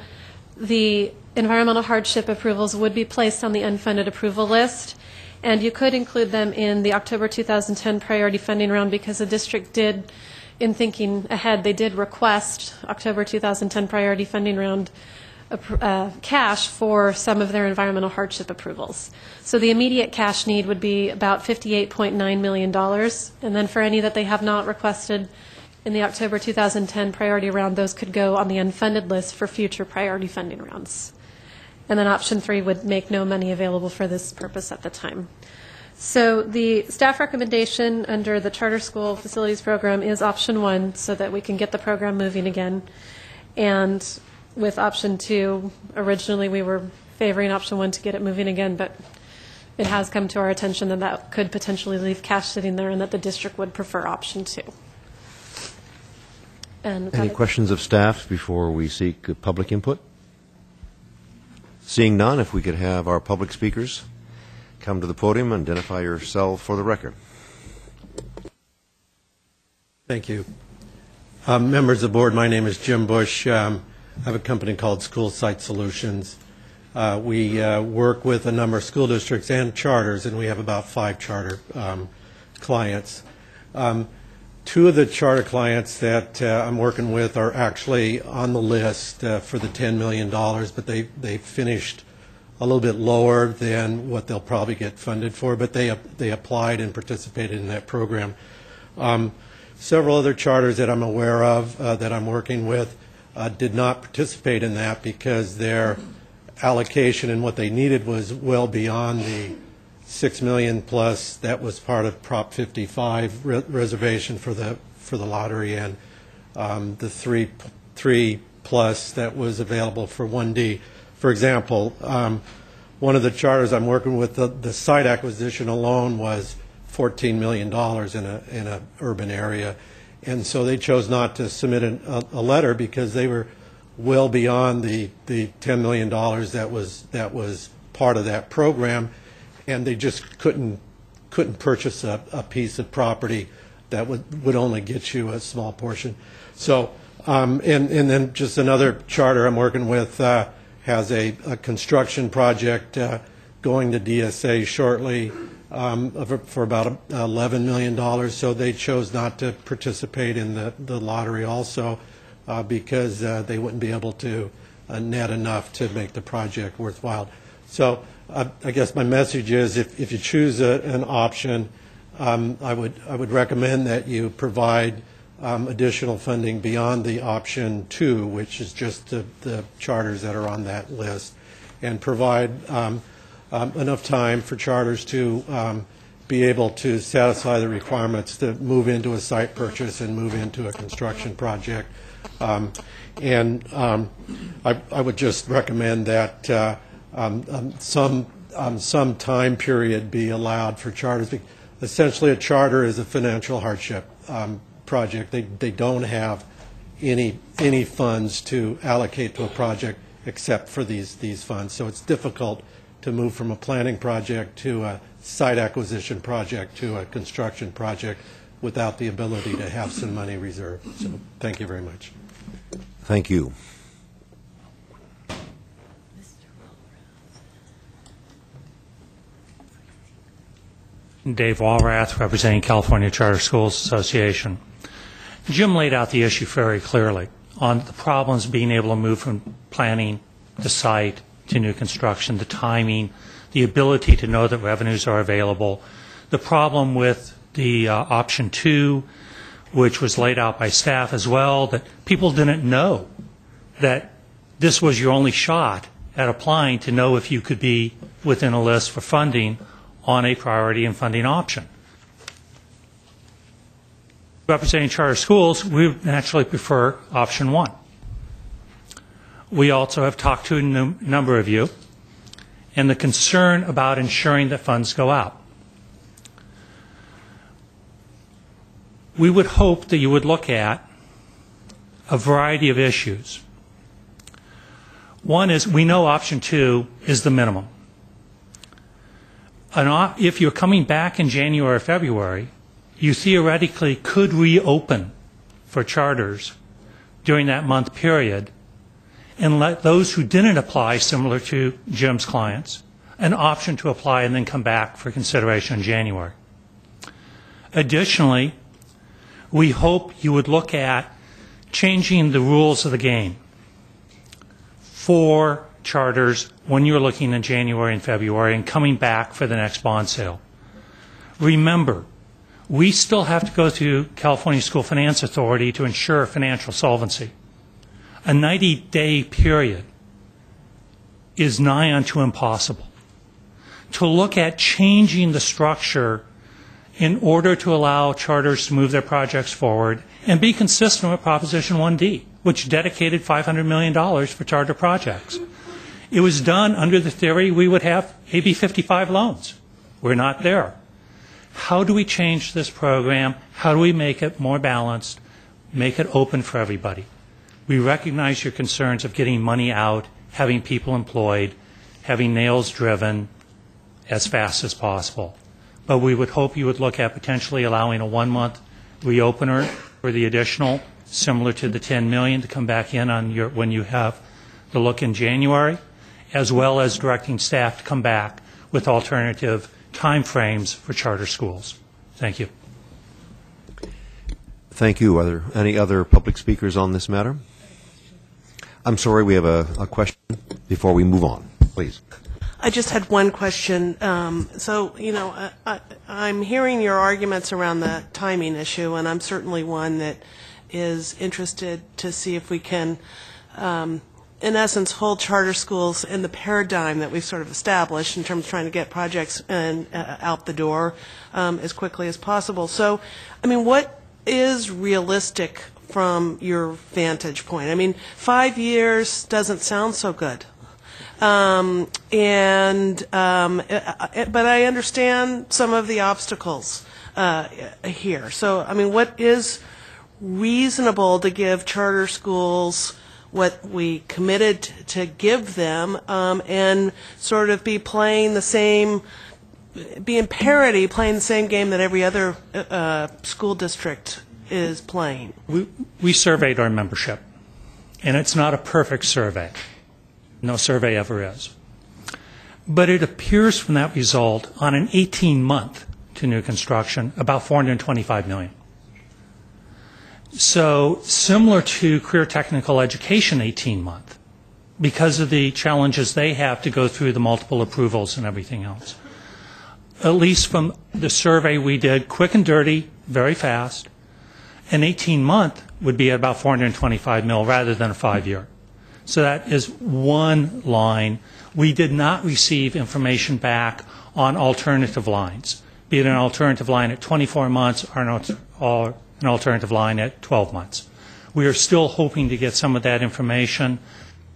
Speaker 6: the environmental hardship approvals would be placed on the unfunded approval list, and you could include them in the October 2010 priority funding round because the district did, in thinking ahead, they did request October 2010 priority funding round cash for some of their environmental hardship approvals. So the immediate cash need would be about $58.9 million, and then for any that they have not requested in the October 2010 priority round, those could go on the unfunded list for future priority funding rounds. And then option 3 would make no money available for this purpose at the time. So the staff recommendation under the Charter School Facilities Program is option 1 so that we can get the program moving again. And with option 2, originally we were favoring option 1 to get it moving again, but it has come to our attention that that could potentially leave cash sitting there and that the district would prefer option 2. And
Speaker 3: any questions of staff before we seek public input? Seeing none, if we could have our public speakers come to the podium and identify yourself for the record.
Speaker 17: Thank you. Members of the board, my name is Jim Bush. I have a company called School Site Solutions. We work with a number of school districts and charters, and we have about 5 charter clients. 2 of the charter clients that I'm working with are actually on the list for the $10 million, but they finished a little bit lower than what they'll probably get funded for, but they applied and participated in that program. Several other charters that I'm aware of that I'm working with did not participate in that because their allocation and what they needed was well beyond the $6 million plus that was part of Prop 55 reservation for the lottery, and the 3 plus that was available for 1D. For example, one of the charters I'm working with, the site acquisition alone was $14 million in a urban area, and so they chose not to submit a letter because they were well beyond the $10 million that was part of that program, and they just couldn't purchase a piece of property that would only get you a small portion. So, and then just another charter I'm working with has a construction project going to DSA shortly for about $11 million. So they chose not to participate in the lottery also because they wouldn't be able to net enough to make the project worthwhile. So I guess my message is if you choose an option, I would recommend that you provide additional funding beyond the option 2, which is just the charters that are on that list, and provide enough time for charters to be able to satisfy the requirements to move into a site purchase and move into a construction project. I would just recommend that some time period be allowed for charters. Essentially, a charter is a financial hardship project. They don't have any funds to allocate to a project except for these funds. So it's difficult to move from a planning project to a site acquisition project to a construction project without the ability to have some money reserved. So thank you very much.
Speaker 3: Thank you.
Speaker 7: Dave Walrath, representing California Charter Schools Association. Jim laid out the issue very clearly on the problems being able to move from planning to site to new construction, the timing, the ability to know that revenues are available, the problem with the option 2, which was laid out by staff as well, that people didn't know that this was your only shot at applying to know if you could be within a list for funding on a priority and funding option. Representing charter schools, we naturally prefer option 1. We also have talked to a number of you, and the concern about ensuring that funds go out. We would hope that you would look at a variety of issues. One is, we know option 2 is the minimum. If you're coming back in January or February, you theoretically could reopen for charters during that month period and let those who didn't apply, similar to Jim's clients, an option to apply and then come back for consideration in January. Additionally, we hope you would look at changing the rules of the game for charters when you're looking in January and February and coming back for the next bond sale. Remember, we still have to go through California School Finance Authority to ensure financial solvency. A 90-day period is nigh unto impossible. To look at changing the structure in order to allow charters to move their projects forward and be consistent with Proposition 1D, which dedicated $500 million for charter projects. It was done under the theory we would have AB 55 loans. We're not there. How do we change this program? How do we make it more balanced, make it open for everybody? We recognize your concerns of getting money out, having people employed, having nails driven as fast as possible. But we would hope you would look at potentially allowing a 1-month reopener for the additional, similar to the $10 million to come back in on when you have the look in January, as well as directing staff to come back with alternative time frames for charter schools. Thank you.
Speaker 3: Thank you. Are there any other public speakers on this matter? I'm sorry, we have a question before we move on. Please.
Speaker 15: I just had one question. I'm hearing your arguments around the timing issue, and I'm certainly one that is interested to see if we can, in essence, hold charter schools in the paradigm that we've sort of established in terms of trying to get projects out the door as quickly as possible. So, what is realistic from your vantage point? 5 years doesn't sound so good. But I understand some of the obstacles here. So, what is reasonable to give charter schools what we committed to give them, and sort of be in parity, playing the same game that every other school district is playing?
Speaker 7: We surveyed our membership, and it's not a perfect survey. No survey ever is. But it appears from that result, on an 18-month to new construction, about $425 million. So similar to career technical education 18-month, because of the challenges they have to go through the multiple approvals and everything else. At least from the survey we did, quick and dirty, very fast, An 18-month would be about 425 mil rather than a 5-year. So that is one line. We did not receive information back on alternative lines, be it an alternative line at 24 months or an alternative line at 12 months. We are still hoping to get some of that information.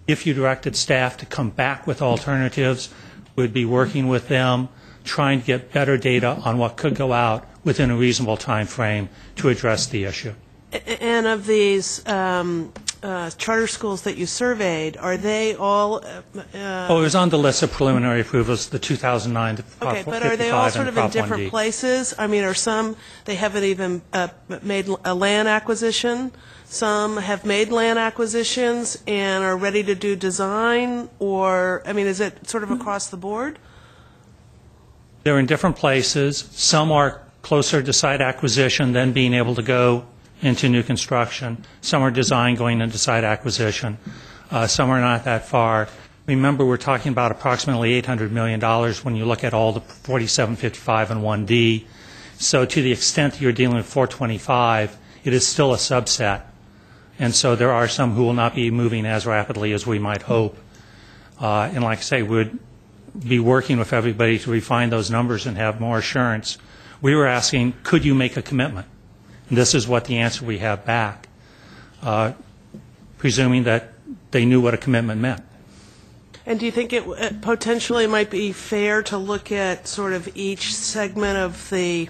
Speaker 7: If you directed staff to come back with alternatives, we'd be working with them, trying to get better data on what could go out within a reasonable time frame to address the issue.
Speaker 15: And of these charter schools that you surveyed, are they all?
Speaker 7: It was on the list of preliminary approvals, the 2009, the Prop 55,
Speaker 15: Okay, but are they all sort of in different
Speaker 7: 1D.
Speaker 15: places? I mean, are some, they haven't even made a land acquisition? Some have made land acquisitions and are ready to do design? Or, I mean, is it sort of across the board?
Speaker 7: They're in different places. Some are closer to site acquisition than being able to go into new construction. Some are design going into site acquisition. Some are not that far. Remember, we're talking about approximately $800 million when you look at all the 4755 and 1D. So to the extent you're dealing with 425, it is still a subset. And so there are some who will not be moving as rapidly as we might hope. And like I say, we'd be working with everybody to refine those numbers and have more assurance. We were asking, could you make a commitment? And this is what the answer we have back, presuming that they knew what a commitment meant.
Speaker 15: And do you think it potentially might be fair to look at sort of each segment of the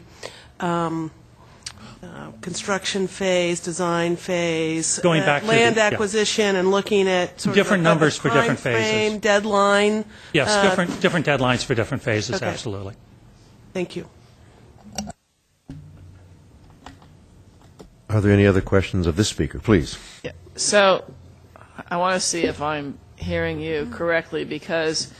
Speaker 15: construction phase, design phase,
Speaker 7: Going back to
Speaker 15: land
Speaker 7: the- yeah.
Speaker 15: acquisition, and looking at sort
Speaker 7: Different
Speaker 15: of
Speaker 7: numbers for
Speaker 15: time
Speaker 7: different phases.
Speaker 15: frame, deadline?
Speaker 7: Yes, different deadlines for different phases,
Speaker 15: Okay.
Speaker 7: absolutely.
Speaker 15: Thank you.
Speaker 3: Are there any other questions of this speaker? Please.
Speaker 10: Yeah. So I want to see if I'm hearing you correctly, because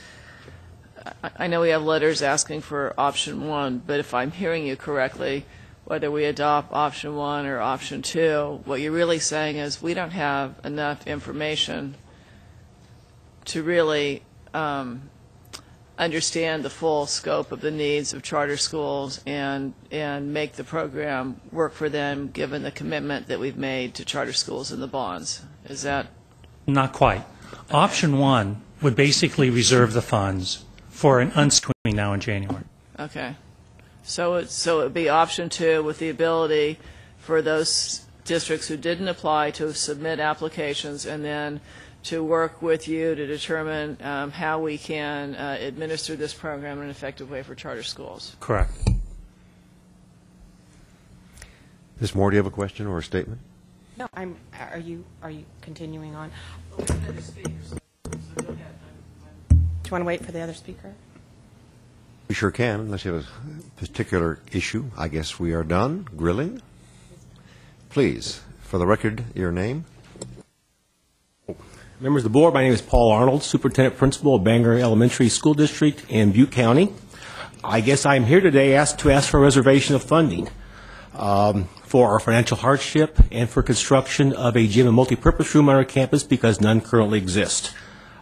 Speaker 10: I know we have letters asking for option 1, but if I'm hearing you correctly, whether we adopt option 1 or option 2, what you're really saying is we don't have enough information to really understand the full scope of the needs of charter schools and make the program work for them, given the commitment that we've made to charter schools in the bonds. Is that?
Speaker 7: Not quite. Option 1 would basically reserve the funds for an between now and January.
Speaker 10: Okay. So it would be option 2 with the ability for those districts who didn't apply to submit applications and then to work with you to determine how we can administer this program in an effective way for charter schools.
Speaker 7: Correct.
Speaker 3: Ms. Moore, do you have a question or a statement?
Speaker 18: No, are you continuing on? Do you want to wait for the other speaker?
Speaker 3: We sure can, unless you have a particular issue. I guess we are done grilling. Please, for the record, your name.
Speaker 19: Members of the board, my name is Paul Arnold, Superintendent Principal of Bangor Elementary School District in Butte County. I guess I'm here today to ask for a reservation of funding for our financial hardship and for construction of a gym and multipurpose room on our campus because none currently exist.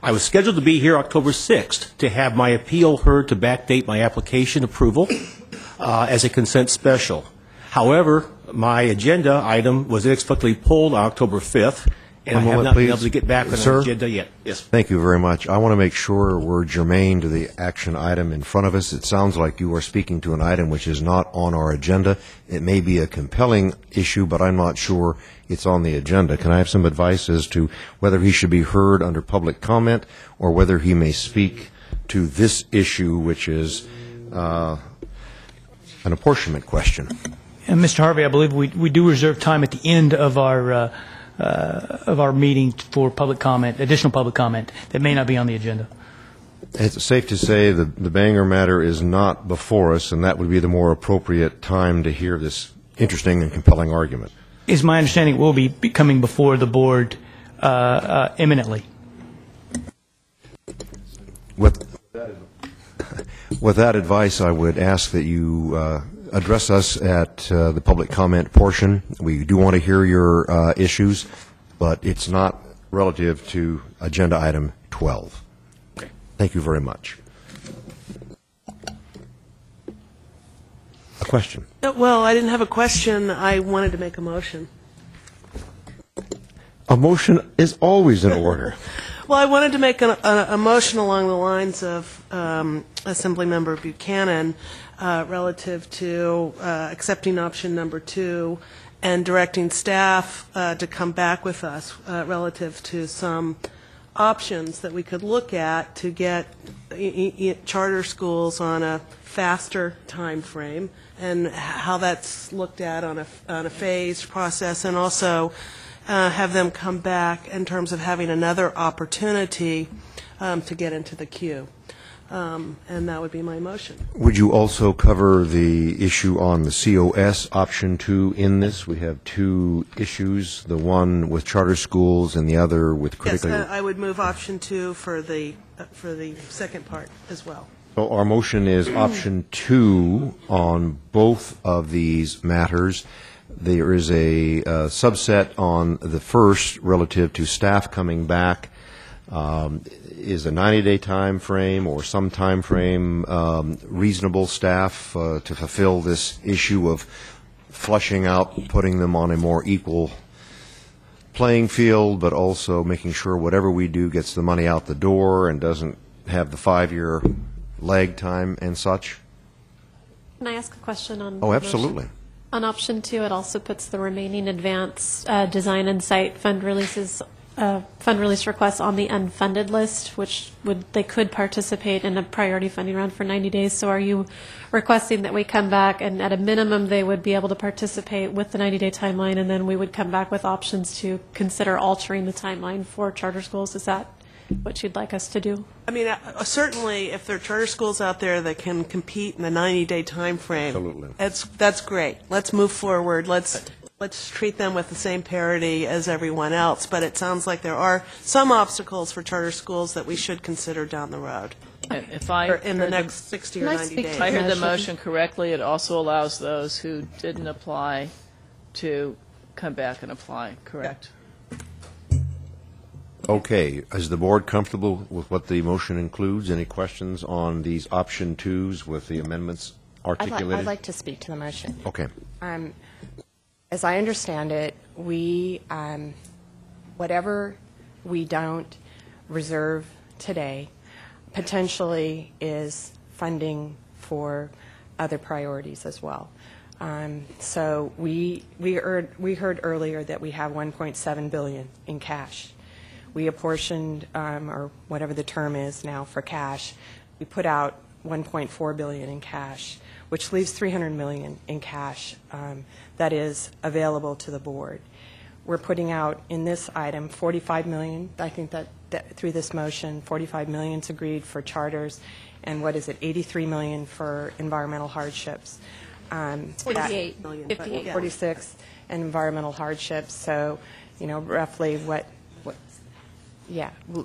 Speaker 19: I was scheduled to be here October 6th to have my appeal heard to backdate my application approval as a consent special. However, my agenda item was inexplicably pulled on October 5th, and I have not been able to get back on the agenda yet. Yes.
Speaker 3: Thank you very much. I want to make sure we're germane to the action item in front of us. It sounds like you are speaking to an item which is not on our agenda. It may be a compelling issue, but I'm not sure it's on the agenda. Can I have some advice as to whether he should be heard under public comment or whether he may speak to this issue, which is an apportionment question?
Speaker 14: And Mr. Harvey, I believe we do reserve time at the end of our meeting for public comment, additional public comment that may not be on the agenda.
Speaker 3: It's safe to say the Bangor matter is not before us, and that would be the more appropriate time to hear this interesting and compelling argument.
Speaker 14: Is my understanding it will be coming before the board imminently.
Speaker 3: With that advice, I would ask that you address us at the public comment portion. We do want to hear your issues, but it's not relative to agenda item 12.
Speaker 19: Okay.
Speaker 3: Thank you very much. A question?
Speaker 15: Well, I didn't have a question. I wanted to make a motion.
Speaker 3: A motion is always in order.
Speaker 15: Well, I wanted to make a motion along the lines of Assemblymember Buchanan relative to accepting option number 2 and directing staff to come back with us relative to some options that we could look at to get charter schools on a faster time frame, and how that's looked at on a phased process, and also have them come back in terms of having another opportunity to get into the queue. And that would be my motion.
Speaker 3: Would you also cover the issue on the COS option 2 in this? We have 2 issues, the one with charter schools and the other with critically...
Speaker 15: Yes, I would move option 2 for the second part as well.
Speaker 3: So our motion is option 2 on both of these matters. There is a subset on the first relative to staff coming back. Is a 90-day time frame or some time frame reasonable staff to fulfill this issue of flushing out, putting them on a more equal playing field, but also making sure whatever we do gets the money out the door and doesn't have the 5-year lag time and such?
Speaker 6: Can I ask a question on?
Speaker 3: Oh, absolutely.
Speaker 6: On option 2, it also puts the remaining advance design and site fund release requests on the unfunded list, which they could participate in a priority funding round for 90 days. So are you requesting that we come back and at a minimum they would be able to participate with the 90-day timeline, and then we would come back with options to consider altering the timeline for charter schools? Is that what you'd like us to do?
Speaker 15: I mean, certainly if there are charter schools out there that can compete in the 90-day time frame,
Speaker 3: absolutely,
Speaker 15: that's great. Let's move forward. Let's treat them with the same parity as everyone else. But it sounds like there are some obstacles for charter schools that we should consider down the road.
Speaker 10: If I
Speaker 15: in the next 60 or 90 days.
Speaker 10: If I heard the motion correctly, it also allows those who didn't apply to come back and apply, correct?
Speaker 3: Okay. Is the board comfortable with what the motion includes? Any questions on these option 2s with the amendments articulated?
Speaker 18: I'd like to speak to the motion.
Speaker 3: Okay.
Speaker 18: As I understand it, whatever we don't reserve today potentially is funding for other priorities as well. So we heard earlier that we have $1.7 billion in cash. We apportioned, or whatever the term is now for cash, we put out $1.4 billion in cash, which leaves $300 million in cash that is available to the board. We're putting out in this item $45 million. I think that through this motion, $45 million is agreed for charters, and what is it, $83 million for environmental hardships.
Speaker 6: 48 million.
Speaker 18: 58. 46 and environmental hardships. So, roughly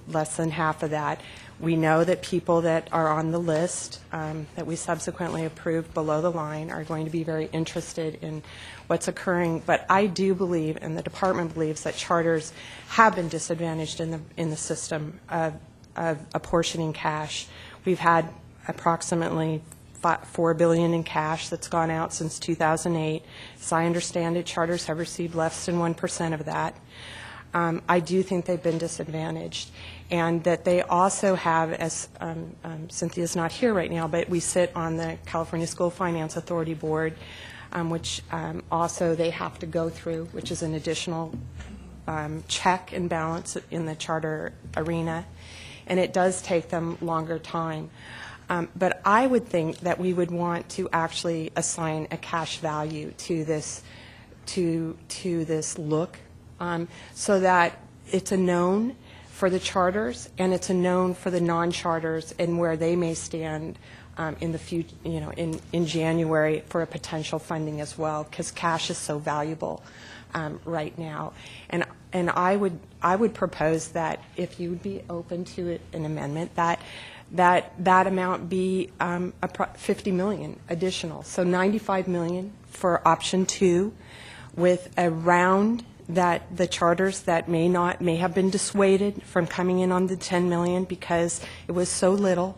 Speaker 18: less than half of that. We know that people that are on the list that we subsequently approved below the line are going to be very interested in what's occurring. But I do believe, and the department believes, that charters have been disadvantaged in the system of apportioning cash. We've had approximately $4 billion in cash that's gone out since 2008. As I understand it, charters have received less than 1% of that. I do think they've been disadvantaged, and that they also have, as Cynthia's not here right now, but we sit on the California School Finance Authority Board, which also they have to go through, which is an additional check and balance in the charter arena, and it does take them longer time. But I would think that we would want to actually assign a cash value to this look, so that it's a known for the charters and it's a known for the non-charters and where they may stand in the future, in January for a potential funding as well, because cash is so valuable right now. And I would propose that if you would be open to an amendment, that amount be $50 million additional. So $95 million for option 2, with a round that the charters that may have been dissuaded from coming in on the $10 million because it was so little,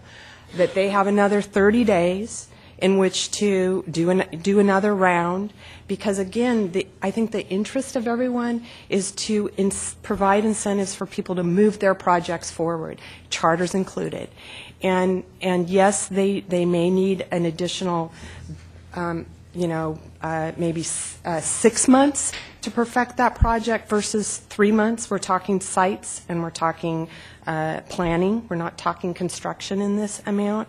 Speaker 18: that they have another 30 days in which to do another round, because again, I think the interest of everyone is to provide incentives for people to move their projects forward, charters included. And yes, they may need an additional, maybe 6 months to perfect that project versus 3 months. We're talking sites and we're talking planning. We're not talking construction in this amount.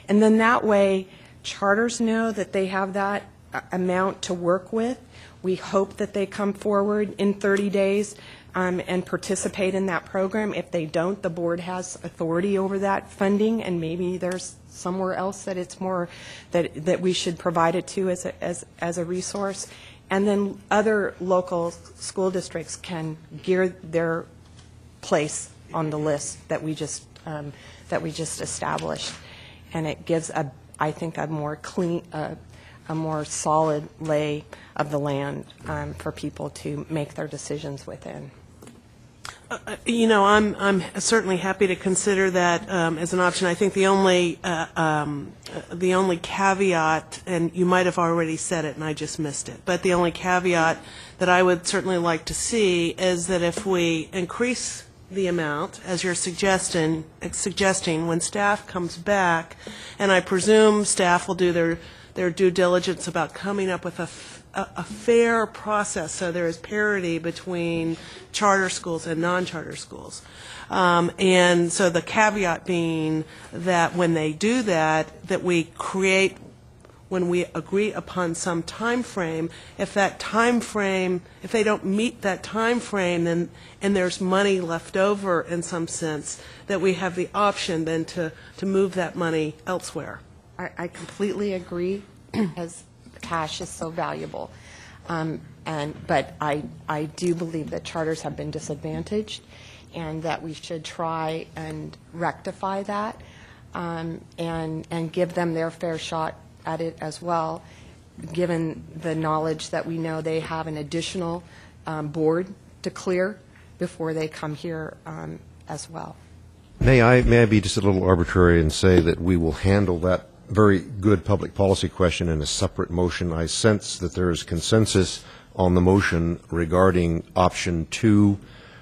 Speaker 18: And then that way, charters know that they have that amount to work with. We hope that they come forward in 30 days and participate in that program. If they don't, the board has authority over that funding, and maybe there's somewhere else that it's more that we should provide it to as a resource. And then other local school districts can gear their place on the list that we just established, and it gives I think a more clean, a more solid lay of the land for people to make their decisions within.
Speaker 15: I'm certainly happy to consider that as an option. I think the only caveat, and you might have already said it and I just missed it, but the only caveat that I would certainly like to see is that if we increase the amount, as you're suggesting when staff comes back, and I presume staff will do their due diligence about coming up with a fair process so there is parity between charter schools and non-charter schools. And so the caveat being that when they do that we create, when we agree upon some time frame, if they don't meet that time frame, then and there's money left over in some sense, that we have the option then to move that money elsewhere.
Speaker 18: I completely agree, because cash is so valuable. But I do believe that charters have been disadvantaged, and that we should try and rectify that, and give them their fair shot at it as well, given the knowledge that we know they have an additional board to clear before they come here as well.
Speaker 3: May I be just a little arbitrary and say that we will handle that very good public policy question in a separate motion? I sense that there is consensus on the motion regarding option 2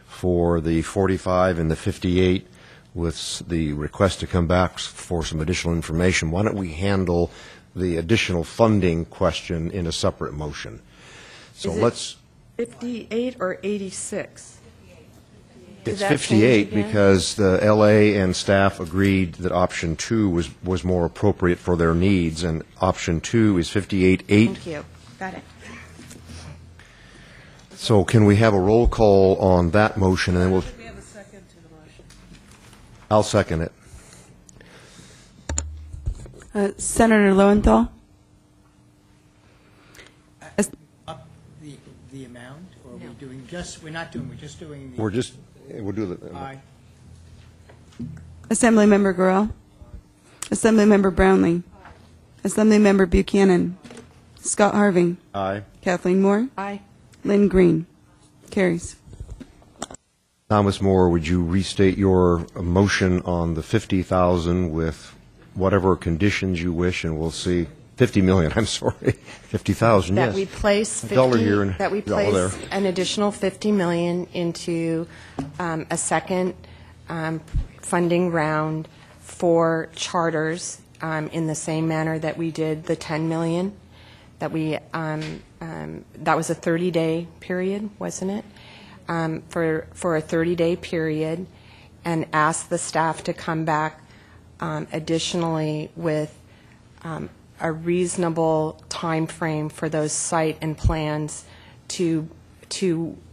Speaker 3: for the 45 and the 58, with the request to come back for some additional information. Why don't we handle the additional funding question in a separate motion? So let's
Speaker 18: 58 or 86?
Speaker 3: It's 58 because the LA and staff agreed that option 2 was more appropriate for their needs, and option 2 is 58-8.
Speaker 18: Thank you. Got it.
Speaker 3: So can we have a roll call on that motion, and then we'll...
Speaker 15: We have a second to the motion.
Speaker 3: I'll second it.
Speaker 2: Senator Lowenthal?
Speaker 20: Up the amount, or are we doing just, we're not doing, we're just doing the...
Speaker 3: We'll do the...
Speaker 20: Aye.
Speaker 2: Assemblymember Gorel? Assemblymember Brownlee? Assemblymember Buchanan? Scott Harving?
Speaker 3: Aye.
Speaker 2: Kathleen Moore?
Speaker 18: Aye.
Speaker 2: Lynn Green? Carries.
Speaker 3: Thomas Moore, would you restate your motion on the 50,000 with whatever conditions you wish, and we'll see... 50 million, I'm sorry. 50,000, yes.
Speaker 18: That we place
Speaker 3: $1 here and
Speaker 18: that we
Speaker 3: $1 there.
Speaker 18: place an additional 50 million into a second funding round for charters in the same manner that we did the 10 million. That we that was a 30-day period, wasn't it? For a 30-day period, and ask the staff to come back additionally with a reasonable time frame for those site and plans to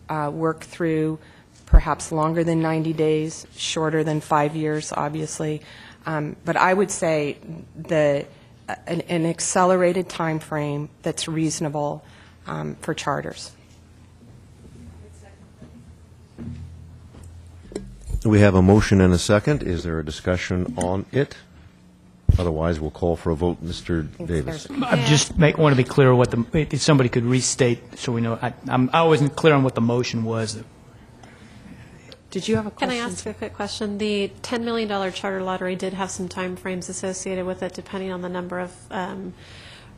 Speaker 18: work through, perhaps longer than 90 days, shorter than 5 years, obviously. But I would say an accelerated time frame that's reasonable for charters.
Speaker 3: We have a motion and a second. Is there a discussion on it? Otherwise, we'll call for a vote. Mr. Davis.
Speaker 14: I just want to be clear what if somebody could restate so we know. I wasn't clear on what the motion was.
Speaker 18: Did you have a
Speaker 6: Can
Speaker 18: question?
Speaker 6: I ask a quick question? The $10 million charter lottery did have some time frames associated with it, depending on the number of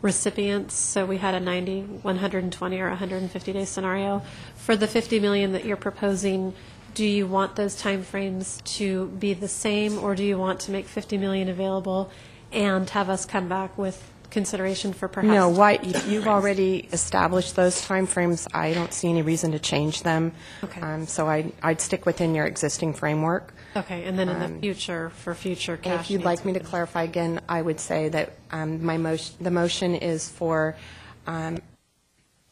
Speaker 6: recipients. So we had a 90, 120, or 150-day scenario. For the $50 million that you're proposing, do you want those time frames to be the same, or do you want to make $50 million available and have us come back with consideration for perhaps?
Speaker 18: No, if you've already established those timeframes, I don't see any reason to change them.
Speaker 6: Okay.
Speaker 18: So I'd stick within your existing framework.
Speaker 6: Okay, and then in the future, for future cash
Speaker 18: If you'd
Speaker 6: needs,
Speaker 18: like me to clarify again, I would say that the motion is for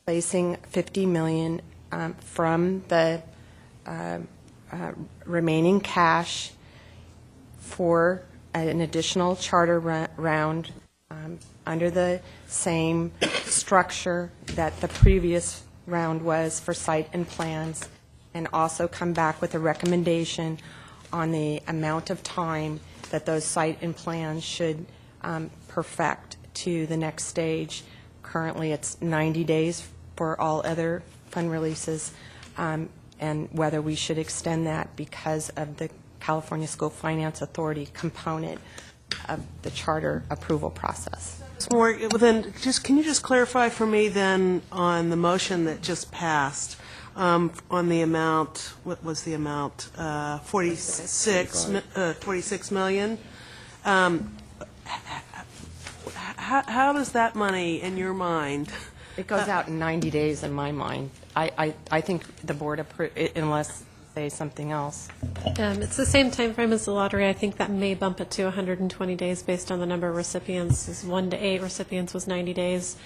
Speaker 18: placing $50 million from the remaining cash for an additional charter round under the same structure that the previous round was for site and plans, and also come back with a recommendation on the amount of time that those site and plans should perfect to the next stage. Currently, it's 90 days for all other fund releases, and whether we should extend that because of the California School Finance Authority component of the charter approval process.
Speaker 15: Then, can you just clarify for me then on the motion that just passed, on the amount, what was the amount? 46 million. How does that money, in your mind?
Speaker 18: It goes out in 90 days in my mind. I think the board unless say something else.
Speaker 6: it's the same time frame as the lottery. I think that may bump it to 120 days based on the number of recipients. 1 to 8 recipients was 90 days,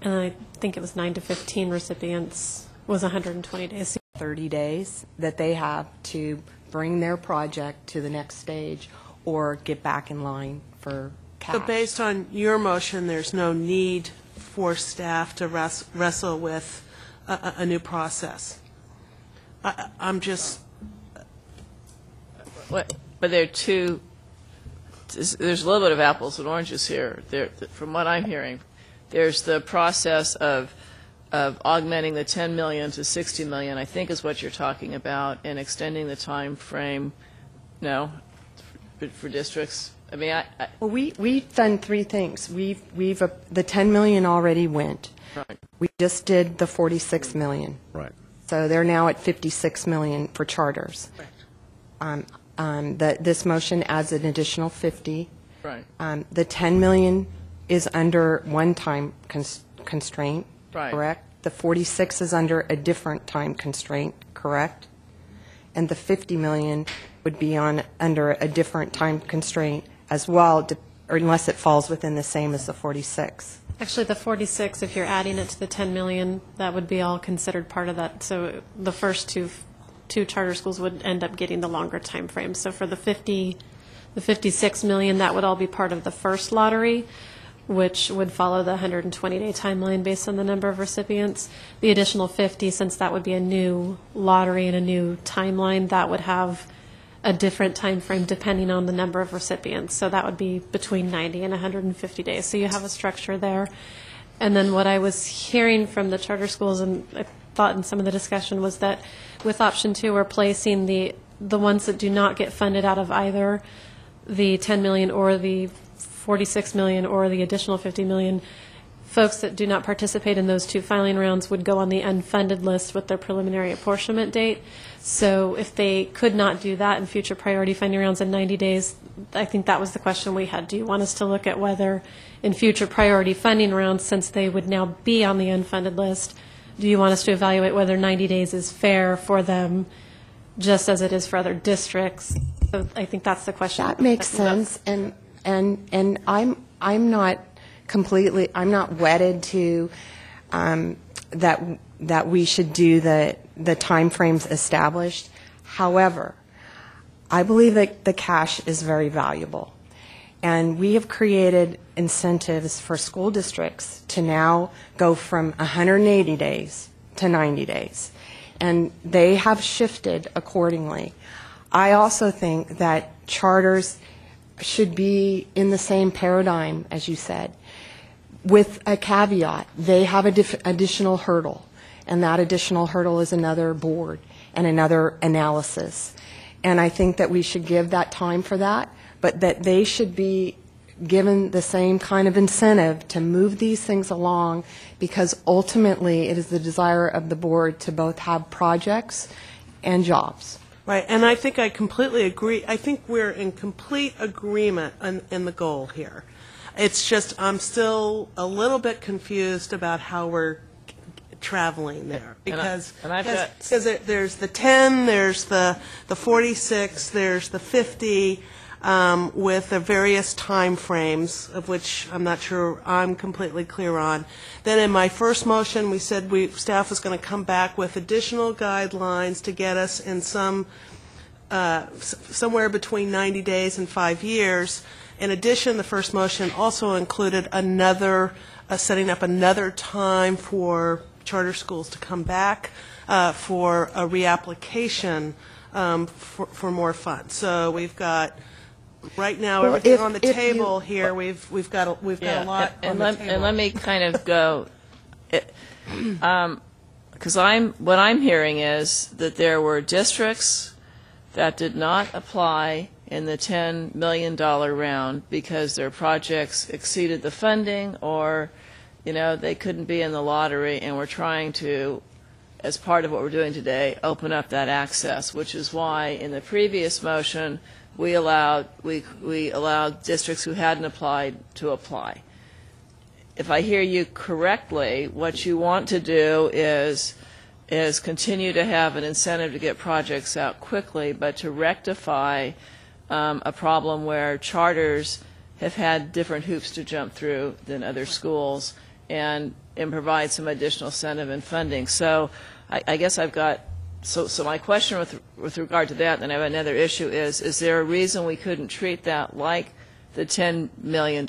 Speaker 6: and I think it was 9 to 15 recipients was 120 days.
Speaker 18: 30 days that they have to bring their project to the next stage or get back in line for cash.
Speaker 15: So based on your motion, there's no need for staff to wrestle with a new process. I'm just...
Speaker 10: But there are two, there's a little bit of apples and oranges here. From what I'm hearing, there's the process of augmenting the 10 million to 60 million, I think is what you're talking about, and extending the time frame, for districts. I mean,
Speaker 18: Well, we've done three things. The 10 million already went.
Speaker 10: Right.
Speaker 18: We just did the 46 million.
Speaker 3: Right.
Speaker 18: So they're now at 56 million for charters. This motion adds an additional 50.
Speaker 10: Right.
Speaker 18: The 10 million is under one time constraint,
Speaker 10: Right.
Speaker 18: correct? The 46 is under a different time constraint, correct? And the 50 million would be under a different time constraint as well, or unless it falls within the same as the 46.
Speaker 6: Actually, the 46, if you're adding it to the 10 million, that would be all considered part of that. So the first two charter schools would end up getting the longer time frame. So for the 56 million, that would all be part of the first lottery, which would follow the 120-day timeline based on the number of recipients. The additional 50, since that would be a new lottery and a new timeline, that would have a different time frame depending on the number of recipients. So that would be between 90 and 150 days. So you have a structure there. And then what I was hearing from the charter schools, and I thought in some of the discussion, was that with option 2, we're placing the ones that do not get funded out of either the 10 million or the 46 million or the additional 50 million. Folks that do not participate in those two filing rounds would go on the unfunded list with their preliminary apportionment date. So if they could not do that in future priority funding rounds in 90 days, I think that was the question we had. Do you want us to look at whether in future priority funding rounds, since they would now be on the unfunded list, do you want us to evaluate whether 90 days is fair for them just as it is for other districts? So I think that's the question.
Speaker 18: That makes sense, and I'm not wedded to that we should do the timeframes established. However, I believe that the cash is very valuable, and we have created incentives for school districts to now go from 180 days to 90 days, and they have shifted accordingly. I also think that charters should be in the same paradigm, as you said, with a caveat. They have an additional hurdle, and that additional hurdle is another board. and another analysis. And I think that we should give that time for that, but that they should be given the same kind of incentive to move these things along, because ultimately it is the desire of the board to both have projects and jobs.
Speaker 15: Right, and I think I completely agree. I think we're in complete agreement in the goal here. It's just I'm still a little bit confused about how we're traveling there, because there's the 10, there's the 46, there's the 50, with the various time frames, of which I'm not sure I'm completely clear on. Then in my first motion, we said staff was going to come back with additional guidelines to get us in somewhere between 90 days and 5 years. In addition, the first motion also included setting up another time for charter schools to come back for a reapplication for more funds. So we've got right now everything on the table here. We've got a lot on the table.
Speaker 10: And let me kind of go, because what I'm hearing is that there were districts that did not apply in the $10 million round because their projects exceeded the funding, or they couldn't be in the lottery, and we're trying to, as part of what we're doing today, open up that access, which is why in the previous motion we allowed districts who hadn't applied to apply. If I hear you correctly, what you want to do is continue to have an incentive to get projects out quickly, but to rectify a problem where charters have had different hoops to jump through than other schools, and provide some additional incentive and funding. So I guess I've got, so my question with regard to that, and I have another issue, is there a reason we couldn't treat that like the $10 million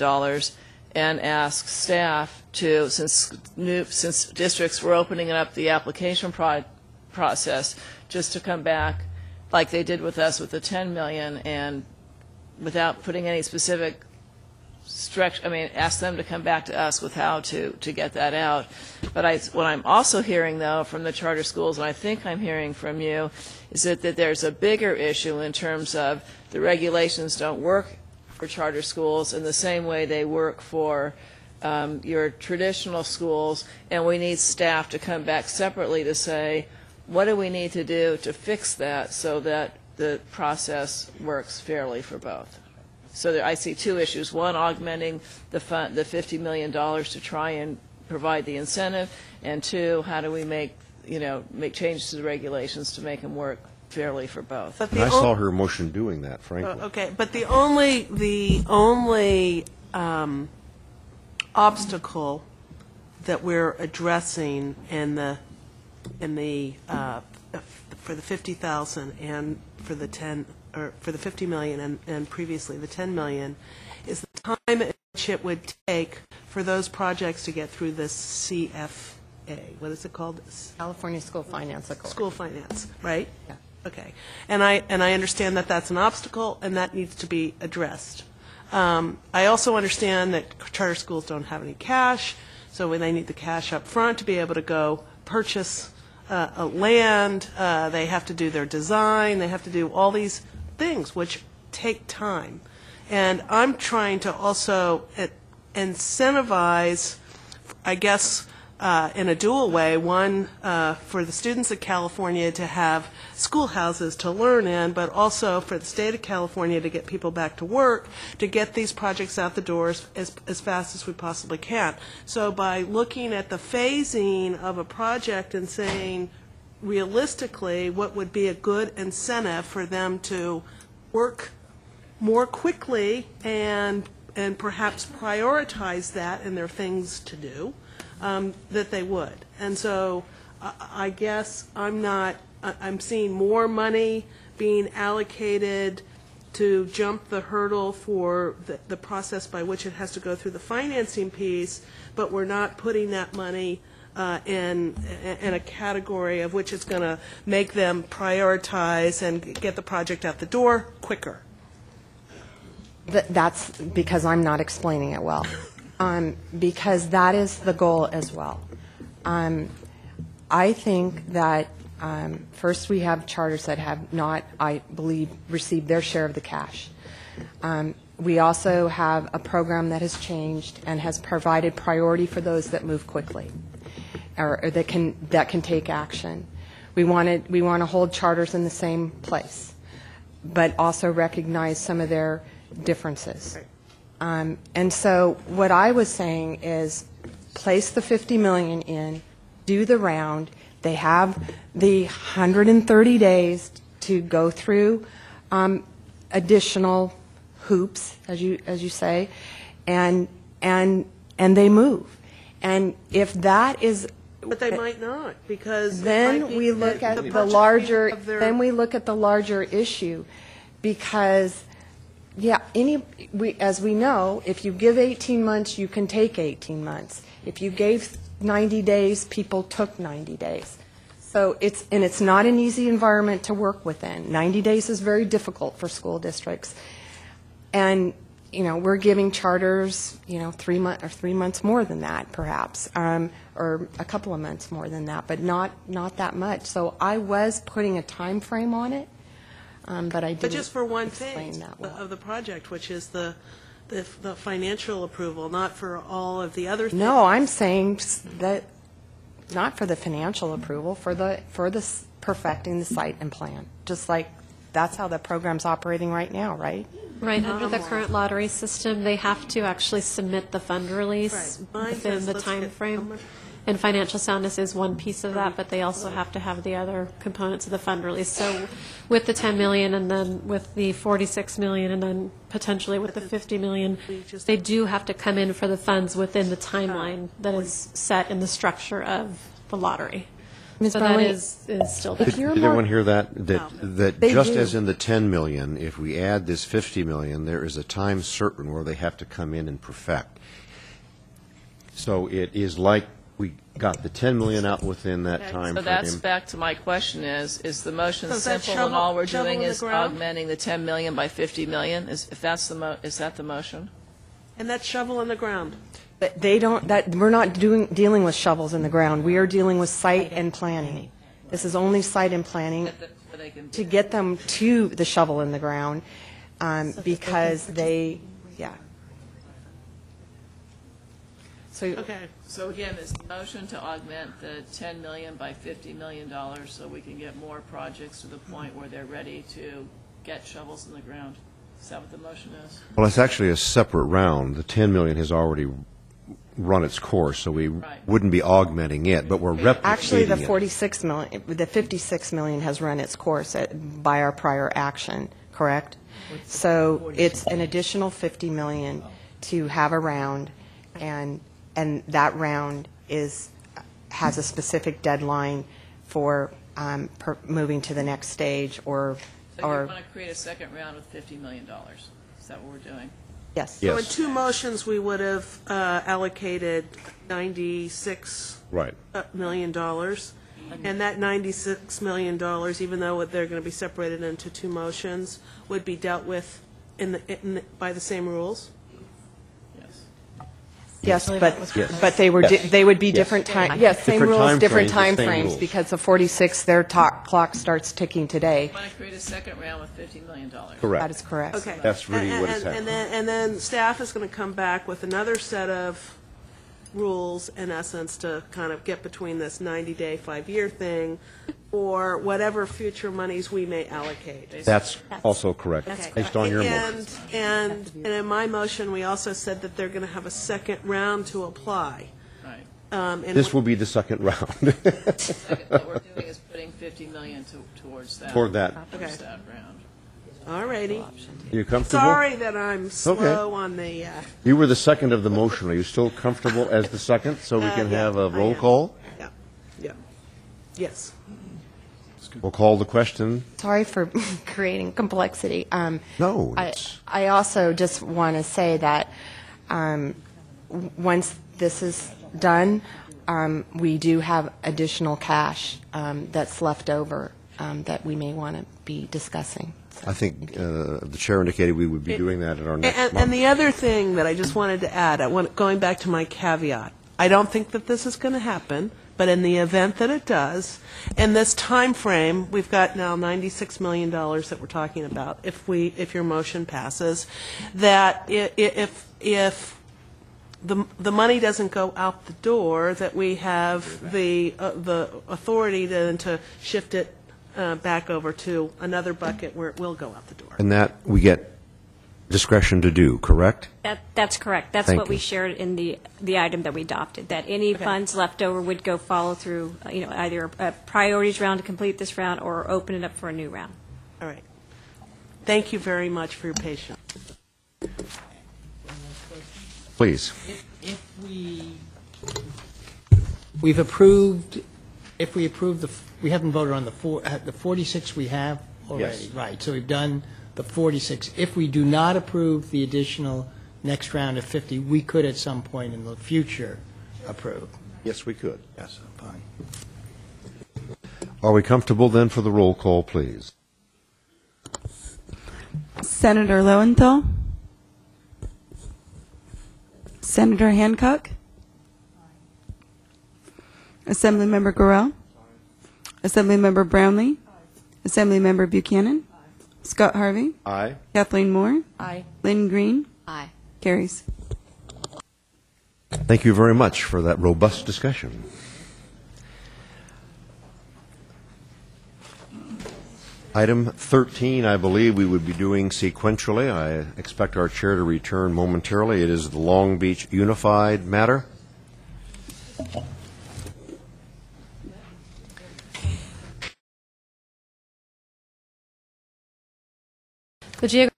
Speaker 10: and ask staff to, since districts were opening up the application process, just to come back like they did with us with the $10 million, and without putting any specific ask them to come back to us with how to get that out. But what I'm also hearing, though, from the charter schools, and I think I'm hearing from you, is that there's a bigger issue in terms of the regulations don't work for charter schools in the same way they work for your traditional schools, and we need staff to come back separately to say, what do we need to do to fix that so that the process works fairly for both? So I see two issues. One, augmenting the $50 million to try and provide the incentive, and two, how do we make changes to the regulations to make them work fairly for both?
Speaker 3: I saw her motion doing that, frankly.
Speaker 15: Okay, but the only obstacle that we're addressing for the 50,000 and for the 10, or for the 50 million and previously the 10 million, is the time in which it would take for those projects to get through this CFA. What is it called?
Speaker 18: California School Finance Accord.
Speaker 15: School Finance, right?
Speaker 18: Yeah.
Speaker 15: Okay. And I understand that that's an obstacle and that needs to be addressed. I also understand that charter schools don't have any cash, so when they need the cash up front to be able to go purchase land, they have to do their design, they have to do all these things which take time. And I'm trying to also incentivize, I guess, in a dual way, one for the students of California to have schoolhouses to learn in, but also for the state of California to get people back to work, to get these projects out the doors as fast as we possibly can. So by looking at the phasing of a project and saying, realistically, what would be a good incentive for them to work more quickly and perhaps prioritize that in their things to do, that they would. And so I guess I'm seeing more money being allocated to jump the hurdle for the process by which it has to go through the financing piece, but we're not putting that money in a category of which it's going to make them prioritize and get the project out the door quicker.
Speaker 18: That's because I'm not explaining it well. Because that is the goal as well. I think that First, we have charters that have not, I believe, received their share of the cash. We also have a program that has changed and has provided priority for those that move quickly or that can take action. We want to hold charters in the same place, but also recognize some of their differences. And so what I was saying is place the $50 million in, do the round. They have the 130 days to go through additional hoops, as you say, and they move. And if that is,
Speaker 15: But they might not, because
Speaker 18: then we look at the larger. Then we look at the larger issue, because, as we know, if you give 18 months, you can take 18 months. If you gave 90 days, people took 90 days. So it's not an easy environment to work within. 90 days is very difficult for school districts. And, we're giving charters, 3 months more than that, perhaps, or a couple of months more than that, but not that much. So I was putting a time frame on it, but I didn't.
Speaker 15: But just for one phase of the project, which is the financial approval, not for all of the other things.
Speaker 18: No, I'm saying that not for the financial approval, for the perfecting the site and plan, just like that's how the program's operating right now, right?
Speaker 6: Right, under the current lottery system, they have to actually submit the fund release within the time frame. And financial soundness is one piece of that, but they also have to have the other components of the fund release. So with the 10 million and then with the 46 million and then potentially with the 50 million, they do have to come in for the funds within the timeline that is set in the structure of the lottery.
Speaker 18: Ms.
Speaker 6: So
Speaker 18: Brownlee,
Speaker 6: that is still
Speaker 3: Did
Speaker 6: there.
Speaker 3: everyone hear that? That
Speaker 18: They
Speaker 3: just
Speaker 18: do.
Speaker 3: as in the 10 million, if we add this 50 million, there is a time certain where they have to come in and perfect. So it is like we got the 10 million out within that time
Speaker 10: So
Speaker 3: frame.
Speaker 10: that's back to my question is the motion
Speaker 15: So is that
Speaker 10: simple and all we're
Speaker 15: shovel
Speaker 10: doing
Speaker 15: in the
Speaker 10: is
Speaker 15: ground?
Speaker 10: augmenting the 10 million by 50 million? Is that the motion?
Speaker 15: And that's shovel in the ground.
Speaker 18: But we're not dealing with shovels in the ground. We are dealing with site and planning. This is only site and planning to get them to the shovel in the ground, because
Speaker 10: So again, is the motion to augment the 10 million by $50 million so we can get more projects to the point where they're ready to get shovels in the ground? Is that what the motion is?
Speaker 3: Well, it's actually a separate round. The 10 million has already run its course, so we wouldn't be augmenting it, but we're replicating
Speaker 18: actually the
Speaker 3: it.
Speaker 18: 46 million, the 56 million has run its course by our prior action, correct? So it's an additional 50 million to have a round, and that round has a specific deadline for moving to the next stage or.
Speaker 10: So you want to create a second round with $50 million. Is that what we're doing?
Speaker 18: Yes.
Speaker 15: So in two motions, we would have allocated $96 million. And that $96 million, even though they're going to be separated into two motions, would be dealt with by the same rules?
Speaker 18: Yes, but they would be different time. Yes, same rules, different time frames, because the 46, their clock starts ticking today.
Speaker 10: You want to create a second round with $50 million.
Speaker 3: Correct.
Speaker 18: That is correct.
Speaker 15: Okay.
Speaker 3: That's really what is happening.
Speaker 15: And then staff is going to come back with another set of rules, in essence, to kind of get between this 90-day, 5-year thing, or whatever future monies we may allocate.
Speaker 3: That's also correct, based on your motion.
Speaker 15: And in my motion, we also said that they're going to have a second round to apply.
Speaker 10: Right.
Speaker 3: This will be the second round.
Speaker 10: What we're doing is putting $50 million towards that.
Speaker 3: Toward that.
Speaker 10: Towards that round.
Speaker 15: All righty.
Speaker 3: You comfortable?
Speaker 15: Sorry that I'm slow on the...
Speaker 3: You were the second of the motion. Are you still comfortable as the second, so we can have a roll call?
Speaker 15: Yeah. Yes.
Speaker 3: We'll call the question.
Speaker 18: Sorry for creating complexity.
Speaker 3: No.
Speaker 18: I also just want to say that once this is done, we do have additional cash that's left over that we may want to be discussing.
Speaker 3: I think the chair indicated we would be doing that at our next month.
Speaker 15: And the other thing that I just wanted to add, going back to my caveat, I don't think that this is going to happen, but in the event that it does, in this time frame, we've got now $96 million that we're talking about, if your motion passes, that if the money doesn't go out the door, that we have the authority then to shift it back over to another bucket where it will go out the door.
Speaker 3: And that we get discretion to do, correct?
Speaker 4: That's correct. That's
Speaker 3: Thank
Speaker 4: what we
Speaker 3: you.
Speaker 4: shared in the item that we adopted, that any funds left over would go follow through, either a priorities round to complete this round or open it up for a new round.
Speaker 15: All right. Thank you very much for your patience.
Speaker 3: Please.
Speaker 20: If we've approved, we haven't voted on the 46 we have already.
Speaker 3: Yes.
Speaker 20: Right, so we've done the 46. If we do not approve the additional next round of 50, we could at some point in the future approve.
Speaker 3: Yes, we could.
Speaker 20: Yes, fine.
Speaker 3: Are we comfortable then for the roll call, please?
Speaker 2: Senator Lowenthal. Senator Hancock. Assemblymember Gorell. Assemblymember Brownlee. Assemblymember Buchanan. Scott Harvey.
Speaker 3: Aye.
Speaker 2: Kathleen Moore.
Speaker 5: Aye.
Speaker 2: Lynn Green.
Speaker 5: Aye.
Speaker 2: Carries.
Speaker 3: Thank you very much for that robust discussion. Item 13, I believe we would be doing sequentially. I expect our chair to return momentarily. It is the Long Beach Unified matter.
Speaker 6: The geographic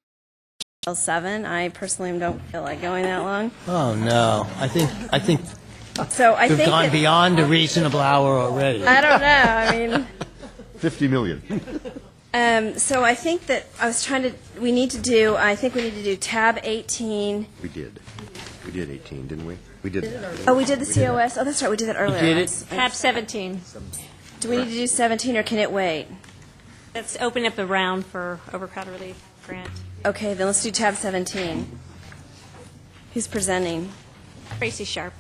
Speaker 1: 7. I personally don't feel like going that long.
Speaker 20: Oh, no. I think
Speaker 1: So I
Speaker 20: we've
Speaker 1: think
Speaker 20: gone
Speaker 1: that-
Speaker 20: beyond a reasonable hour already.
Speaker 1: I don't know. I mean,
Speaker 3: 50 million.
Speaker 1: so I think that I think we need to do tab 18.
Speaker 3: We did. We did 18, didn't we? We did.
Speaker 1: Oh, we did the COS. Oh, that's right. We did that earlier.
Speaker 20: did it?
Speaker 4: Tab 17.
Speaker 1: Do we need to do 17 or can it wait?
Speaker 4: Let's open up the round for overcrowded relief grant.
Speaker 1: Okay, then let's do tab 17. Who's presenting?
Speaker 4: Tracy Sharp.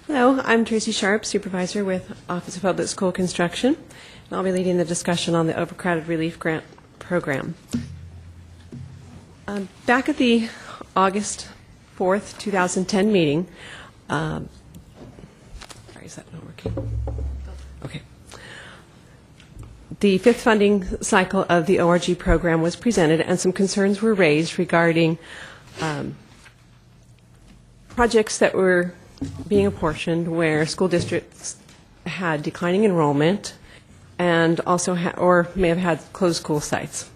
Speaker 21: Hello, I'm Tracy Sharp, Supervisor with Office of Public School Construction, and I'll be leading the discussion on the Overcrowded Relief Grant Program. Back at the August 4th, 2010 meeting, sorry, is that not working? Okay. The fifth funding cycle of the ORG program was presented, and some concerns were raised regarding projects that were being apportioned where school districts had declining enrollment and also or may have had closed school sites.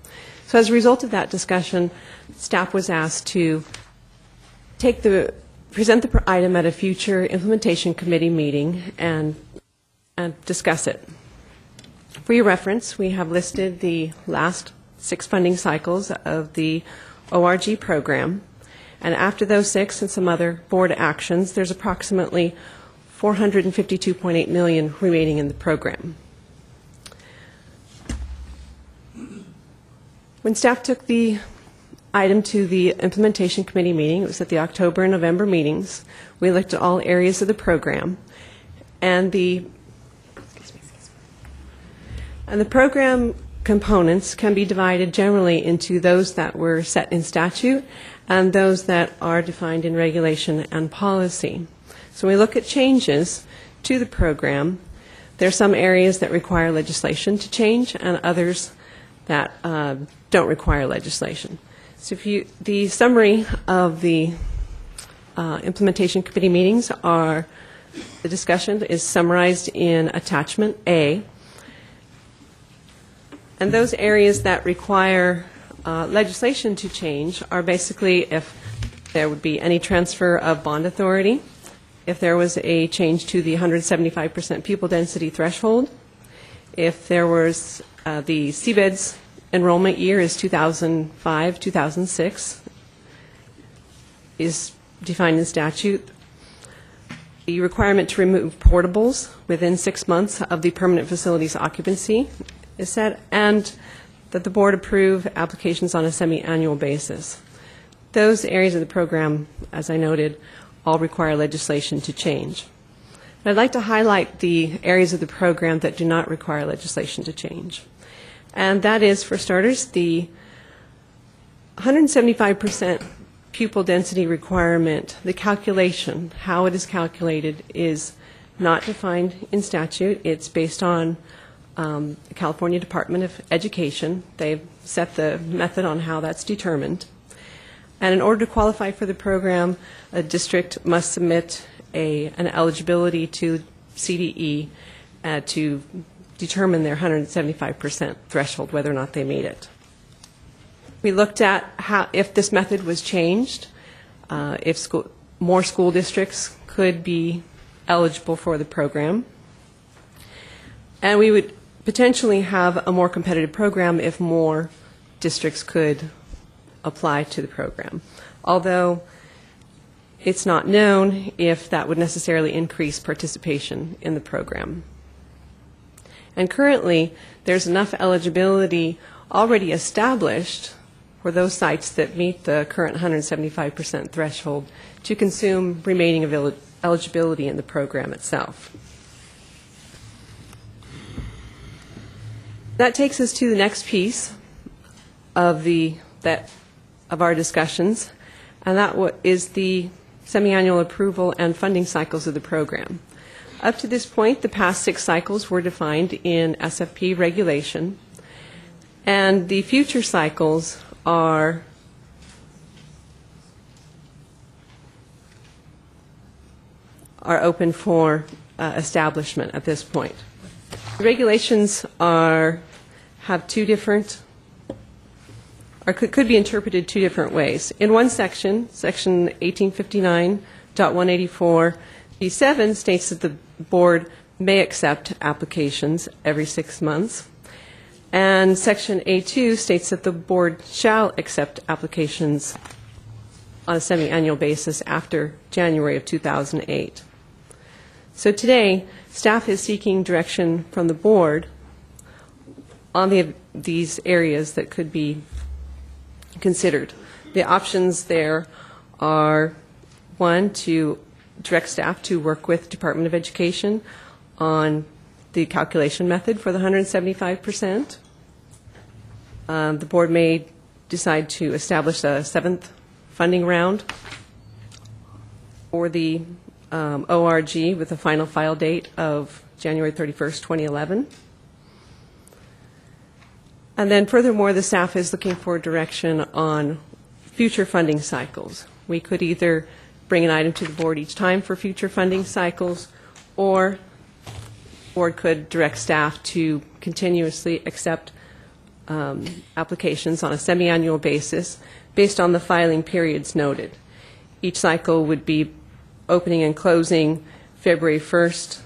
Speaker 21: So as a result of that discussion, staff was asked to present the item at a future implementation committee meeting and discuss it. For your reference, we have listed the last 6 funding cycles of the ORG program. And after those 6 and some other board actions, there's approximately $452.8 million remaining in the program. When staff took the item to the implementation committee meeting, it was at the October and November meetings, we looked at all areas of the program, and the program components can be divided generally into those that were set in statute and those that are defined in regulation and policy. So when we look at changes to the program, there are some areas that require legislation to change and others that don't require legislation. So the summary of the implementation committee meetings the discussion is summarized in attachment A. And those areas that require legislation to change are basically if there would be any transfer of bond authority, if there was a change to the 175% pupil density threshold, if there was the CBED's enrollment year is 2005, 2006, is defined in statute. The requirement to remove portables within 6 months of the permanent facility's occupancy is set, and that the board approve applications on a semi-annual basis. Those areas of the program, as I noted, all require legislation to change. But I'd like to highlight the areas of the program that do not require legislation to change. And that is, for starters, the 175% pupil density requirement. The calculation, how it is calculated, is not defined in statute. It's based on the California Department of Education. They've set the method on how that's determined. And in order to qualify for the program, a district must submit an eligibility to CDE to determine their 175% threshold, whether or not they meet it. We looked at how, if this method was changed, if more school districts could be eligible for the program. And we would potentially have a more competitive program if more districts could apply to the program. Although it's not known if that would necessarily increase participation in the program. And currently, there's enough eligibility already established for those sites that meet the current 175% threshold to consume remaining eligibility in the program itself. That takes us to the next piece of our discussions, and that is the semi-annual approval and funding cycles of the program. Up to this point, the past 6 cycles were defined in SFP regulation, and the future cycles are open for establishment at this point. The regulations have two different, or could be interpreted 2 different ways. In one section, section 1859.184B7 states that the board may accept applications every 6 months. And section A2 states that the board shall accept applications on a semi-annual basis after January of 2008. So today, staff is seeking direction from the board on these areas that could be considered. The options there are, 1, to direct staff to work with Department of Education on the calculation method for the 175%. The board may decide to establish a 7th funding round for the ORG with a final file date of January 31st, 2011. And then furthermore, the staff is looking for direction on future funding cycles. We could either bring an item to the board each time for future funding cycles, or the board could direct staff to continuously accept applications on a semi-annual basis based on the filing periods noted. Each cycle would be opening and closing. February 1st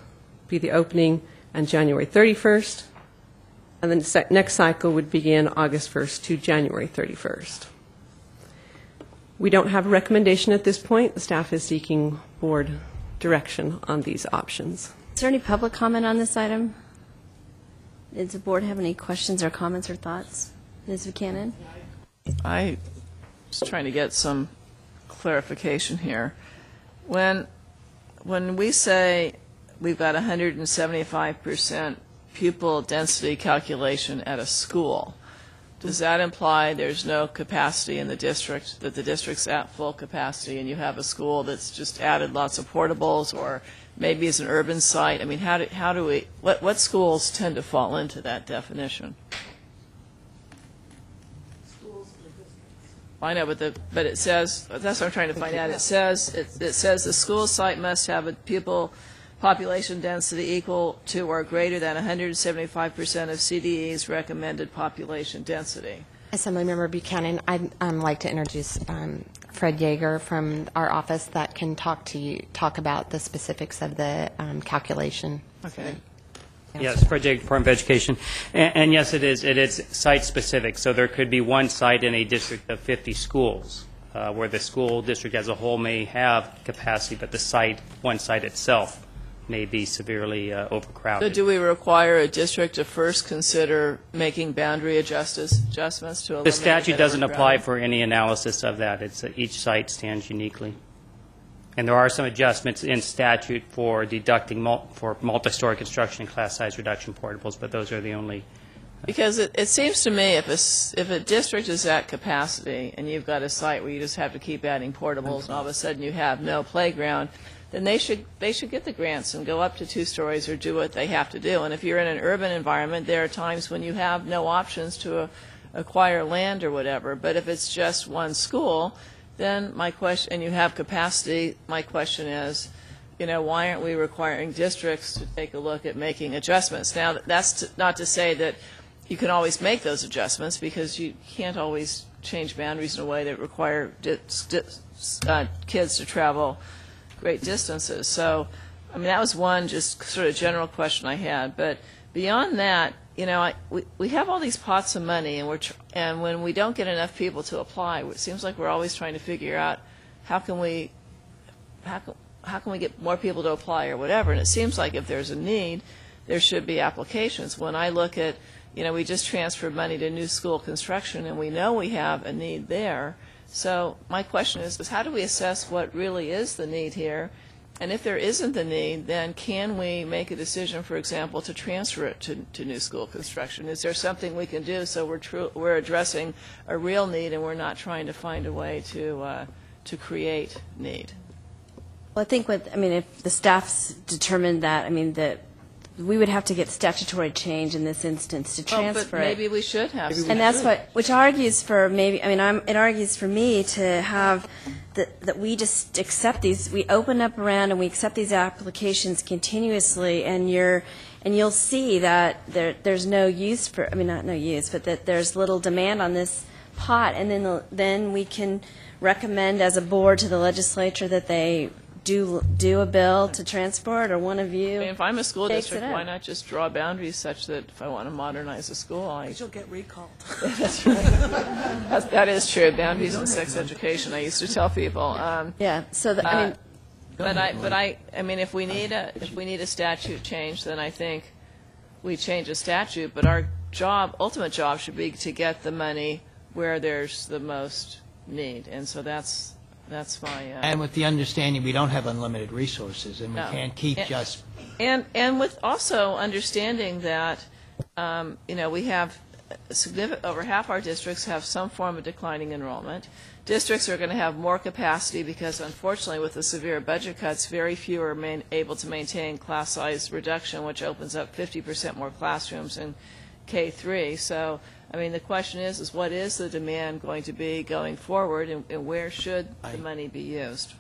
Speaker 21: be the opening, and January 31st. And then the next cycle would begin August 1st to January 31st. We don't have a recommendation at this point. The staff is seeking board direction on these options.
Speaker 1: Is there any public comment on this item? Does the board have any questions or comments or thoughts? Ms. Buchanan?
Speaker 10: I was trying to get some clarification here. When we say we've got 175% pupil density calculation at a school, does that imply there's no capacity in the district, that the district's at full capacity and you have a school that's just added lots of portables, or maybe it's an urban site? I mean, what schools tend to fall into that definition? I know, but it says, that's what I'm trying to find out. It says the school site must have a pupil population density equal to or greater than 175% of CDE's recommended population density.
Speaker 11: Assemblymember Buchanan, I'd like to introduce Fred Yeager from our office that can talk about the specifics of the calculation.
Speaker 10: Okay.
Speaker 9: Yes, Fred Yeager, Department of Education. And yes, it is site specific. So there could be one site in a district of 50 schools. where the school district as a whole may have capacity, but the site, one site itself, may be severely
Speaker 10: So
Speaker 9: overcrowded.
Speaker 10: do we require a district to first consider making boundary adjustments to eliminate
Speaker 9: The statute
Speaker 10: that
Speaker 9: doesn't apply
Speaker 10: overcrowding?
Speaker 9: for any analysis of that. It's each site stands uniquely. And there are some adjustments in statute for deducting for multi-story construction and class size reduction portables, but those are the only.
Speaker 10: Because it seems to me if a district is at capacity and you've got a site where you just have to keep adding portables and all of a sudden you have no playground, then they should get the grants and go up to 2 stories or do what they have to do. And if you're in an urban environment, there are times when you have no options to acquire land or whatever. But if it's just one school, then my question, and you have capacity, my question is, why aren't we requiring districts to take a look at making adjustments? Now, that's not to say that you can always make those adjustments, because you can't always change boundaries in a way that require kids to travel great distances. So, I mean, that was one just sort of general question I had. But beyond that, we have all these pots of money, and when we don't get enough people to apply, it seems like we're always trying to figure out how can we get more people to apply or whatever. And it seems like if there's a need, there should be applications. When I look at, we just transferred money to new school construction, and we know we have a need there. So my question is how do we assess what really is the need here? And if there isn't the need, then can we make a decision, for example, to transfer it to new school construction? Is there something we can do so we're addressing a real need and we're not trying to find a way to create need?
Speaker 1: Well, I think if the staff's determined that, that we would have to get statutory change in this instance to transfer
Speaker 10: but maybe we should have.
Speaker 1: And that's which argues for it argues for me to have that we just accept these, we open up around and we accept these applications continuously, and you'll see that there's no use for, not no use, but that there's little demand on this pot, and then we can recommend as a board to the legislature that they do a bill to transport, or one of you.
Speaker 10: If I'm a school
Speaker 1: takes
Speaker 10: district,
Speaker 1: it
Speaker 10: why
Speaker 1: up.
Speaker 10: not just draw boundaries such that if I want to modernize a school,
Speaker 15: You'll get recalled.
Speaker 10: That's right. That is true. Boundaries in sex education, I used to tell people.
Speaker 1: Yeah. So
Speaker 10: if we need a statute change, then I think we change a statute. But our ultimate job, should be to get the money where there's the most need, and so that's my.
Speaker 20: And with the understanding we don't have unlimited resources, and we
Speaker 10: No.
Speaker 20: can't keep just.
Speaker 10: And with also understanding that, we have over half our districts have some form of declining enrollment. Districts are going to have more capacity because, unfortunately, with the severe budget cuts, very few are able to maintain class size reduction, which opens up 50% more classrooms in K-3. So, the question is what is the demand going to be going forward, and where should the money be used?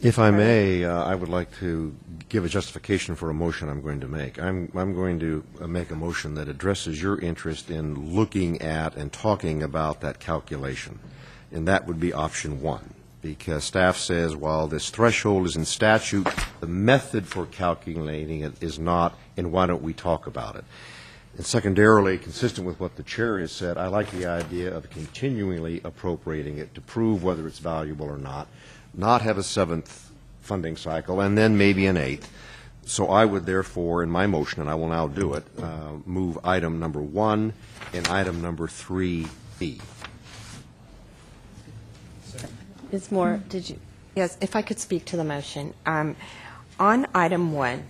Speaker 3: If I may, I would like to give a justification for a motion I'm going to make. I'm going to make a motion that addresses your interest in looking at and talking about that calculation, and that would be option 1, because staff says while this threshold is in statute, the method for calculating it is not, and why don't we talk about it? And secondarily, consistent with what the chair has said, I like the idea of continually appropriating it to prove whether it's valuable or not have a 7th funding cycle, and then maybe an 8th. So I would therefore, in my motion, and I will now do it, move item number 1 and item number 3B.
Speaker 1: Ms. Moore, did you?
Speaker 11: Yes, if I could speak to the motion. On item 1,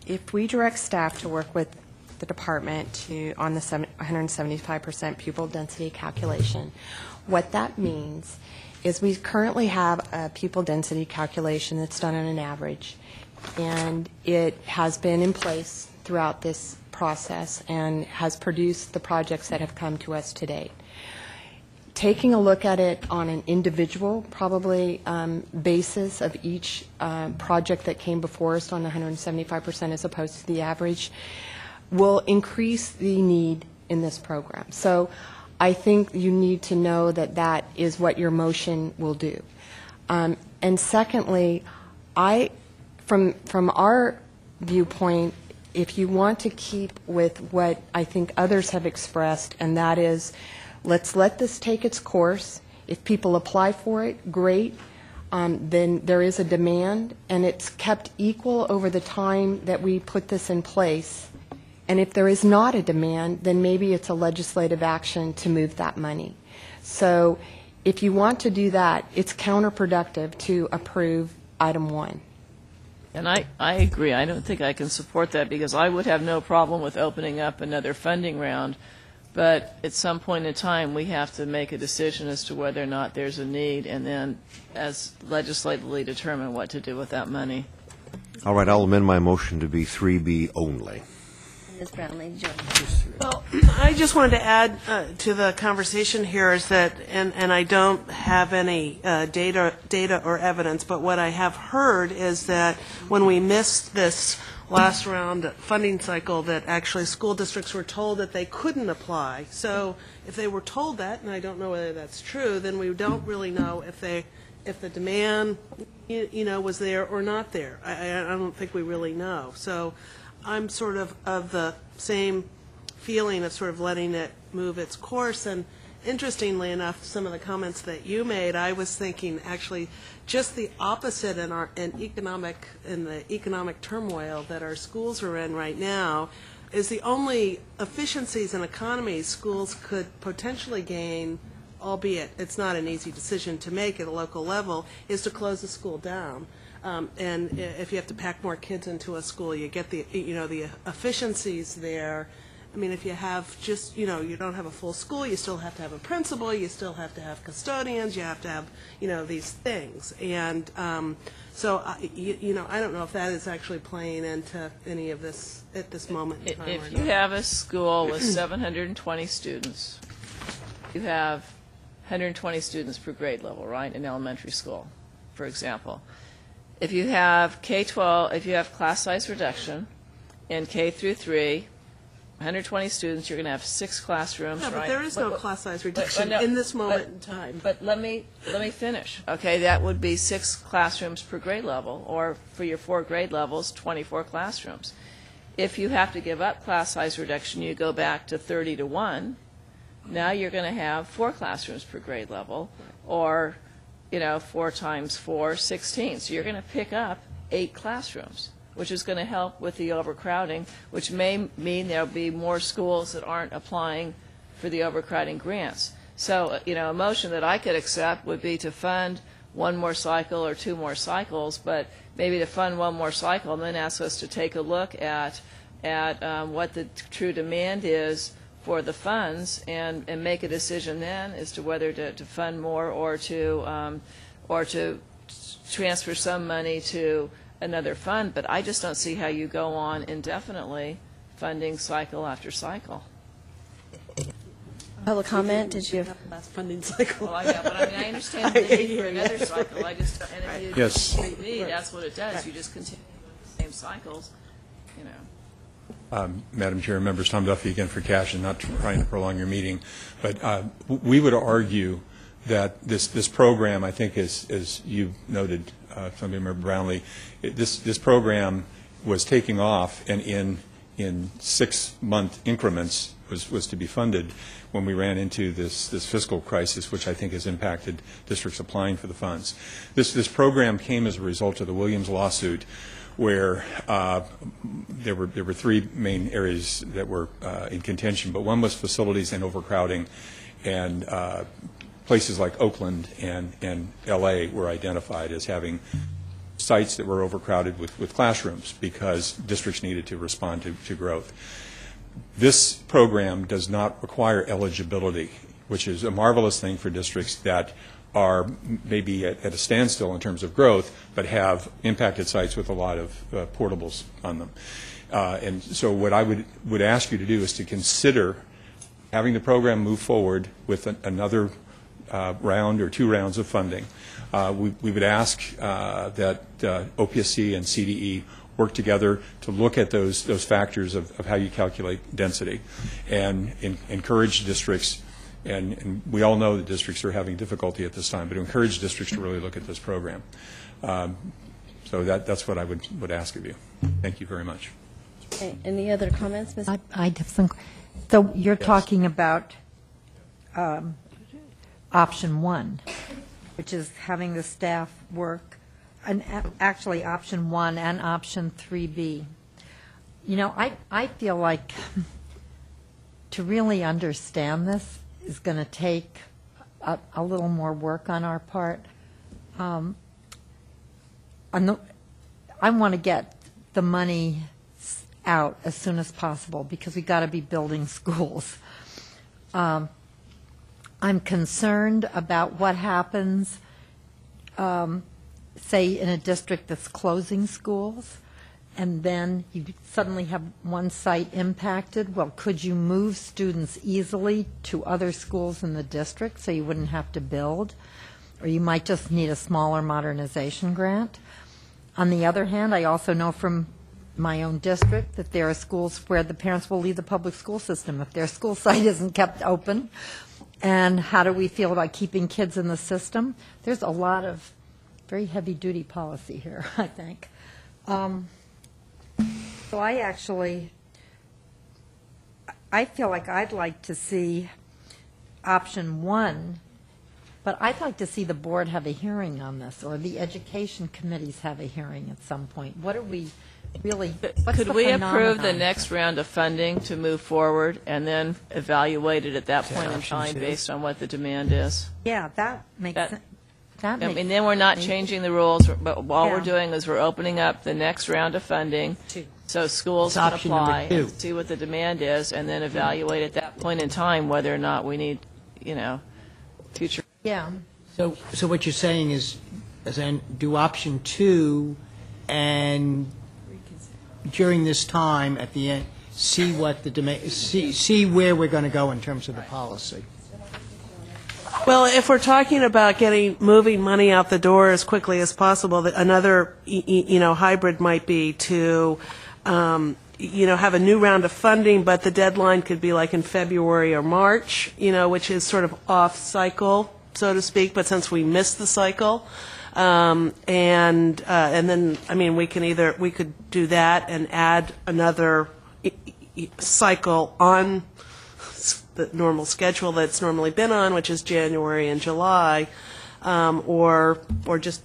Speaker 11: if we direct staff to work with the department on the 175% pupil density calculation, what that means is we currently have a pupil density calculation that's done on an average, and it has been in place throughout this process and has produced the projects that have come to us to date. Taking a look at it on an individual, probably, basis of each project that came before us on the 175% as opposed to the average will increase the need in this program. So I think you need to know that that is what your motion will do. And secondly, from our viewpoint, if you want to keep with what I think others have expressed, and that is
Speaker 18: Let's let this take its course. If people apply for it, great. Then there is a demand, and it's kept equal over the time that we put this in place. And if there is not a demand, then maybe it's a legislative action to move that money. So if you want to do that, it's counterproductive to approve item 1.
Speaker 10: And I agree. I don't think I can support that because I would have no problem with opening up another funding round. But at some point in time, we have to make a decision as to whether or not there's a need and then as legislatively determine what to do with that money.
Speaker 3: All right, I'll amend my motion to be 3B only.
Speaker 1: Ms. Brownlee, join.
Speaker 15: Well, I just wanted to add to the conversation here is that, and I don't have any data or evidence, but what I have heard is that when we missed this last round funding cycle, that actually school districts were told that they couldn't apply. So if they were told that, and I don't know whether that's true, then we don't really know if the demand, was there or not there. I don't think we really know. So I'm sort of the same feeling of sort of letting it move its course. And interestingly enough, some of the comments that you made, I was thinking actually just the opposite in the economic turmoil that our schools are in right now is the only efficiencies and economies schools could potentially gain, albeit it's not an easy decision to make at a local level, is to close the school down. And if you have to pack more kids into a school, you get the efficiencies there. I mean, if you have just, you don't have a full school, you still have to have a principal, you still have to have custodians, you have to have, these things. And so, I don't know if that is actually playing into any of this at this moment in time.
Speaker 10: If you have a school with 720 students, you have 120 students per grade level, right, in elementary school, for example. If you have K-12, if you have class size reduction in K through 3, 120 students, you're going to have 6 classrooms,
Speaker 15: Yeah, but
Speaker 10: right?
Speaker 15: there is no class size reduction in this moment in time.
Speaker 10: But let me finish. Okay, that would be 6 classrooms per grade level, or for your 4 grade levels, 24 classrooms. If you have to give up class size reduction, you go back to 30 to 1. Now you're going to have 4 classrooms per grade level, or 4 times 4, 16. So you're going to pick up 8 classrooms, which is going to help with the overcrowding, which may mean there'll be more schools that aren't applying for the overcrowding grants. So, a motion that I could accept would be to fund 1 more cycle or 2 more cycles, but maybe to fund 1 more cycle and then ask us to take a look at what the true demand is for the funds and make a decision then as to whether to fund more or to transfer some money to another fund. But I just don't see how you go on indefinitely funding cycle after cycle.
Speaker 1: Public comment? Did you have
Speaker 15: last funding cycle?
Speaker 10: Well, but I understand the need for another cycle. I just, and if you
Speaker 19: Yes.
Speaker 10: need, that's what it does. You just continue with the same cycles,
Speaker 12: Madam Chair, members, Tom Duffy again for cash and not trying to prolong your meeting. But we would argue that this program, I think, as you noted, Assembly Member Brownlee, this program was taking off, and in 6-month increments was to be funded when we ran into this fiscal crisis, which I think has impacted districts applying for the funds. This program came as a result of the Williams lawsuit, where there were 3 main areas that were in contention, but one was facilities and overcrowding, and places like Oakland and L.A. were identified as having sites that were overcrowded with classrooms because districts needed to respond to growth. This program does not require eligibility, which is a marvelous thing for districts that are maybe at a standstill in terms of growth, but have impacted sites with a lot of portables on them. And so what I would ask you to do is to consider having the program move forward with another round or 2 rounds of funding. We would ask that OPSC and CDE work together to look at those factors of how you calculate density and encourage districts. And we all know that districts are having difficulty at this time, but encourage districts to really look at this program. So that's what I would ask of you. Thank you very much.
Speaker 1: Okay. Any other comments, Ms.?
Speaker 5: I have some. So you're talking about option 1, which is having the staff work, and actually option 1 and option 3B. You know, I feel like to really understand this is going to take a little more work on our part. I want to get the money out as soon as possible because we've got to be building schools. I'm concerned about what happens, say, in a district that's closing schools, and then you suddenly have one site impacted. Well, could you move students easily to other schools in the district so you wouldn't have to build? Or you might just need a smaller modernization grant. On the other hand, I also know from my own district that there are schools where the parents will leave the public school system if their school site isn't kept open. And how do we feel about keeping kids in the system? There's a lot of very heavy-duty policy here, I think. So I feel like I'd like to see option 1, but I'd like to see the board have a hearing on this, or the education committees have a hearing at some point. What are we really, what's
Speaker 10: Could
Speaker 5: the
Speaker 10: we approve the
Speaker 5: phenomenon?
Speaker 10: next round of funding to move forward and then evaluate it at that point in time based on what the demand is?
Speaker 5: Yeah, that makes sense.
Speaker 10: I mean, then we're not changing the rules, but all we're doing is we're opening up the next round of funding so schools
Speaker 20: It's
Speaker 10: can
Speaker 20: option number
Speaker 10: apply
Speaker 20: 2.
Speaker 10: and see what the demand is and then evaluate at that point in time whether or not we need, future.
Speaker 5: Yeah.
Speaker 20: So what you're saying is then do option 2, and during this time, at the end, see what the demand, see where we're going to go in terms of the policy.
Speaker 15: Well, if we're talking about moving money out the door as quickly as possible, another hybrid might be to have a new round of funding, but the deadline could be like in February or March, which is sort of off cycle, so to speak. But since we missed the cycle, and then we could do that and add another cycle on the normal schedule that's normally been on, which is January and July, or just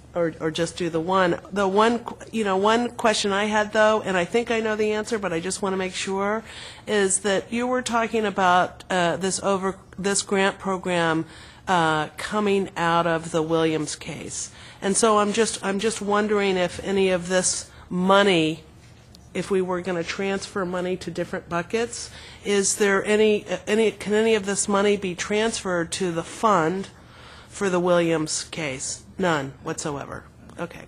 Speaker 15: do the one. The one question I had though, and I think I know the answer, but I just want to make sure, is that you were talking about this grant program coming out of the Williams case, and so I'm just wondering if any of this money, if we were going to transfer money to different buckets, is there can any of this money be transferred to the fund for the Williams case? None whatsoever. Okay.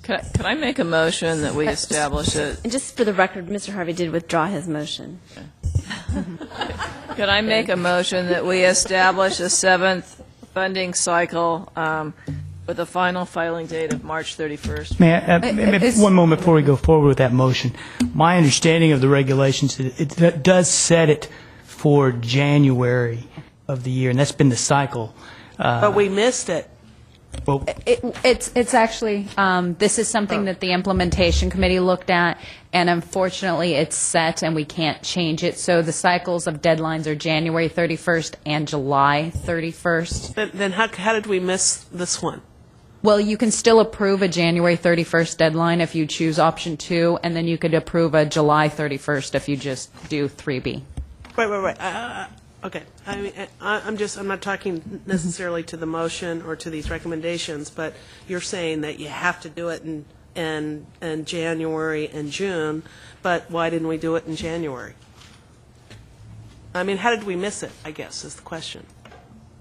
Speaker 10: Can I make a motion that we establish it?
Speaker 1: And just for the record, Mr. Harvey did withdraw his motion.
Speaker 10: Can I make a motion that we establish a 7th funding cycle with a final filing date of March 31st?
Speaker 14: One moment before we go forward with that motion. My understanding of the regulations, it does set it for January of the year, and that's been the cycle.
Speaker 15: But we missed it.
Speaker 14: Well,
Speaker 16: It's actually, this is something that the implementation committee looked at, and unfortunately, it's set and we can't change it. So the cycles of deadlines are January 31st and July 31st.
Speaker 15: Then how did we miss this one?
Speaker 16: Well, you can still approve a January 31st deadline if you choose option 2, and then you could approve a July 31st if you just do 3B.
Speaker 15: Right. Okay. I'm not talking necessarily to the motion or to these recommendations, but you're saying that you have to do it in January and June, but why didn't we do it in January? How did we miss it, I guess, is the question,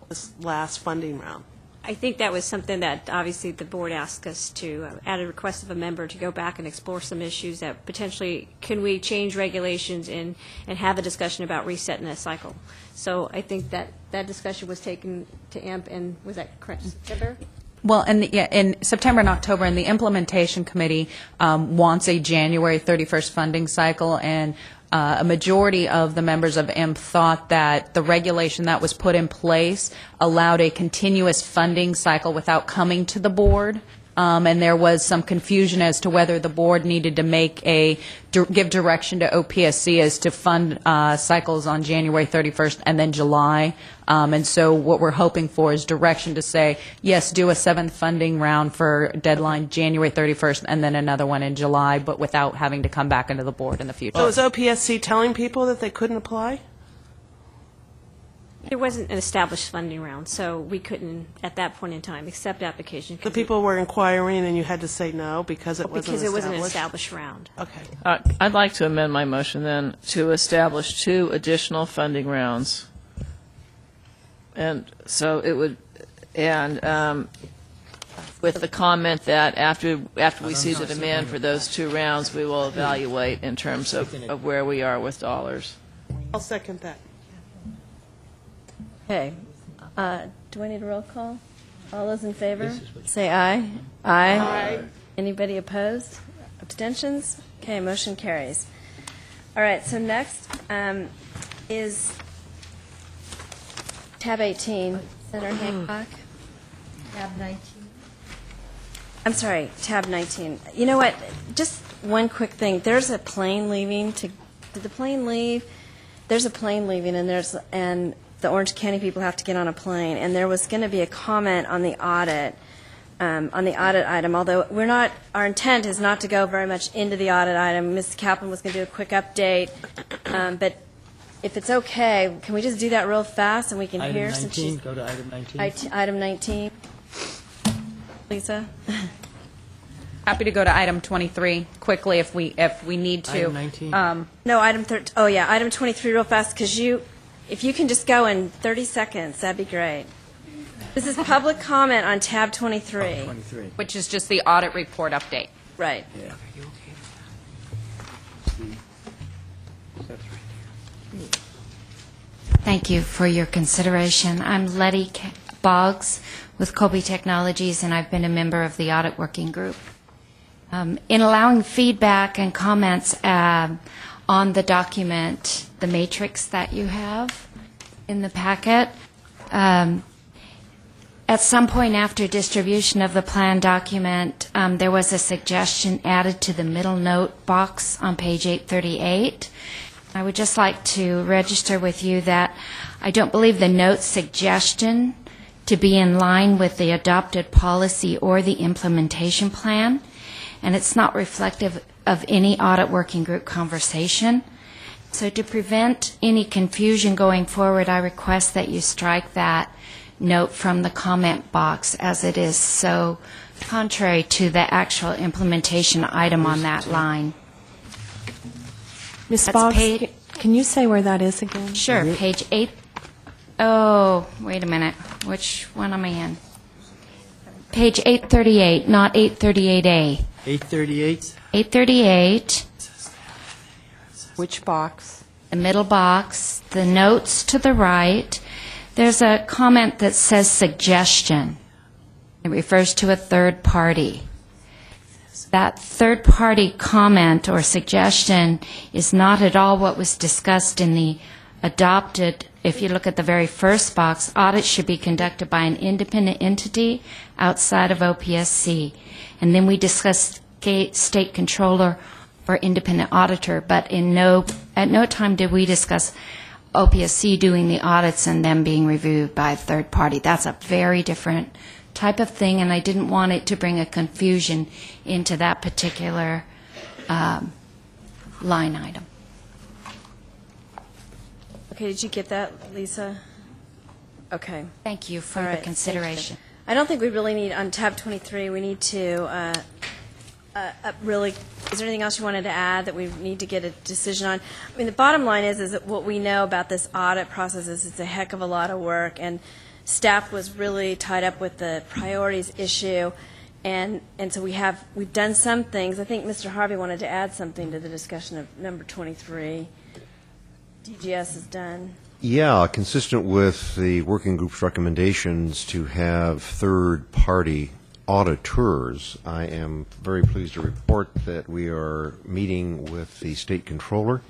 Speaker 15: this last funding round?
Speaker 4: I think that was something that obviously the board asked us to, at a request of a member, to go back and explore some issues that potentially, can we change regulations and have a discussion about resetting that cycle. So I think that discussion was taken to AMP, and was that correct, September?
Speaker 16: Well, in September and October, and the implementation committee wants a January 31st funding cycle, and a majority of the members of IMP thought that the regulation that was put in place allowed a continuous funding cycle without coming to the board. and there was some confusion as to whether the board needed to give direction to OPSC as to fund cycles on January 31st and then July. And so what we're hoping for is direction to say, yes, do a 7th funding round for deadline January 31st and then another one in July, but without having to come back into the board in the future.
Speaker 15: So is OPSC telling people that they couldn't apply?
Speaker 4: There wasn't an established funding round, so we couldn't, at that point in time, accept applications.
Speaker 15: The people were inquiring and you had to say no because it wasn't established?
Speaker 4: Because it wasn't an established round.
Speaker 15: Okay.
Speaker 10: I'd like to amend my motion then to establish 2 additional funding rounds. And so it would, and with the comment that after we see the demand for those 2 rounds, we will evaluate in terms of where we are with dollars.
Speaker 15: I'll second that.
Speaker 1: Okay. Do I need a roll call? All those in favor, say aye. Aye. Anybody opposed? Abstentions? Okay, motion carries. All right, so next is tab 18, Senator Hancock.
Speaker 5: Tab 19.
Speaker 1: I'm sorry, tab 19. You know what? Just one quick thing. There's a plane leaving. Did the plane leave? There's a plane leaving, and the Orange County people have to get on a plane. And there was going to be a comment on the audit item. Although our intent is not to go very much into the audit item. Ms. Kaplan was going to do a quick update, but if it's okay, can we just do that real fast and we can hear?
Speaker 20: Item 19, go to item 19.
Speaker 1: Item 19. Lisa?
Speaker 16: Happy to go to item 23 quickly if we need to.
Speaker 20: Item 19.
Speaker 1: No, item 13. Oh, yeah, item 23 real fast, because if you can just go in 30 seconds, that'd be great. This is public comment on tab 23.
Speaker 20: 23.
Speaker 16: Which is just the audit report update.
Speaker 1: Right.
Speaker 20: Yeah.
Speaker 8: Thank you for your consideration. I'm Letty Boggs with Colby Technologies, and I've been a member of the Audit Working Group. In allowing feedback and comments on the document, the matrix that you have in the packet, at some point after distribution of the plan document, there was a suggestion added to the middle note box on page 838. I would just like to register with you that I don't believe the note suggestion to be in line with the adopted policy or the implementation plan, and it's not reflective of any audit working group conversation. So to prevent any confusion going forward, I request that you strike that note from the comment box, as it is so contrary to the actual implementation item on that line.
Speaker 18: Ms.
Speaker 8: That's
Speaker 18: Boggs, can you say where that is again?
Speaker 8: Sure, page 8. Oh, wait a minute. Which one am I in? Page 838, not 838A.
Speaker 20: 838?
Speaker 8: 838.
Speaker 18: Which box?
Speaker 8: The middle box, the notes to the right. There's a comment that says suggestion. It refers to a third party. That third party comment or suggestion is not at all what was discussed in the adopted. If you look at the very first box, audit should be conducted by an independent entity outside of OPSC. And then we discussed state controller or independent auditor, but at no time did we discuss OPSC doing the audits and them being reviewed by a third party. That's a very different type of thing, and I didn't want it to bring a confusion into that particular line item.
Speaker 1: Okay, did you get that, Lisa? Okay.
Speaker 8: Thank you for
Speaker 1: All
Speaker 8: your
Speaker 1: right,
Speaker 8: consideration.
Speaker 1: thank you. I don't think we really need, on tab 23, we need to really, is there anything else you wanted to add that we need to get a decision on? I mean, the bottom line is that what we know about this audit process is it's a heck of a lot of work, and staff was really tied up with the priorities issue, and so we've done some things. I think Mr. Harvey wanted to add something to the discussion of number 23. DGS is done.
Speaker 3: Yeah, consistent with the working group's recommendations to have third-party auditors, I am very pleased to report that we are meeting with the state controller.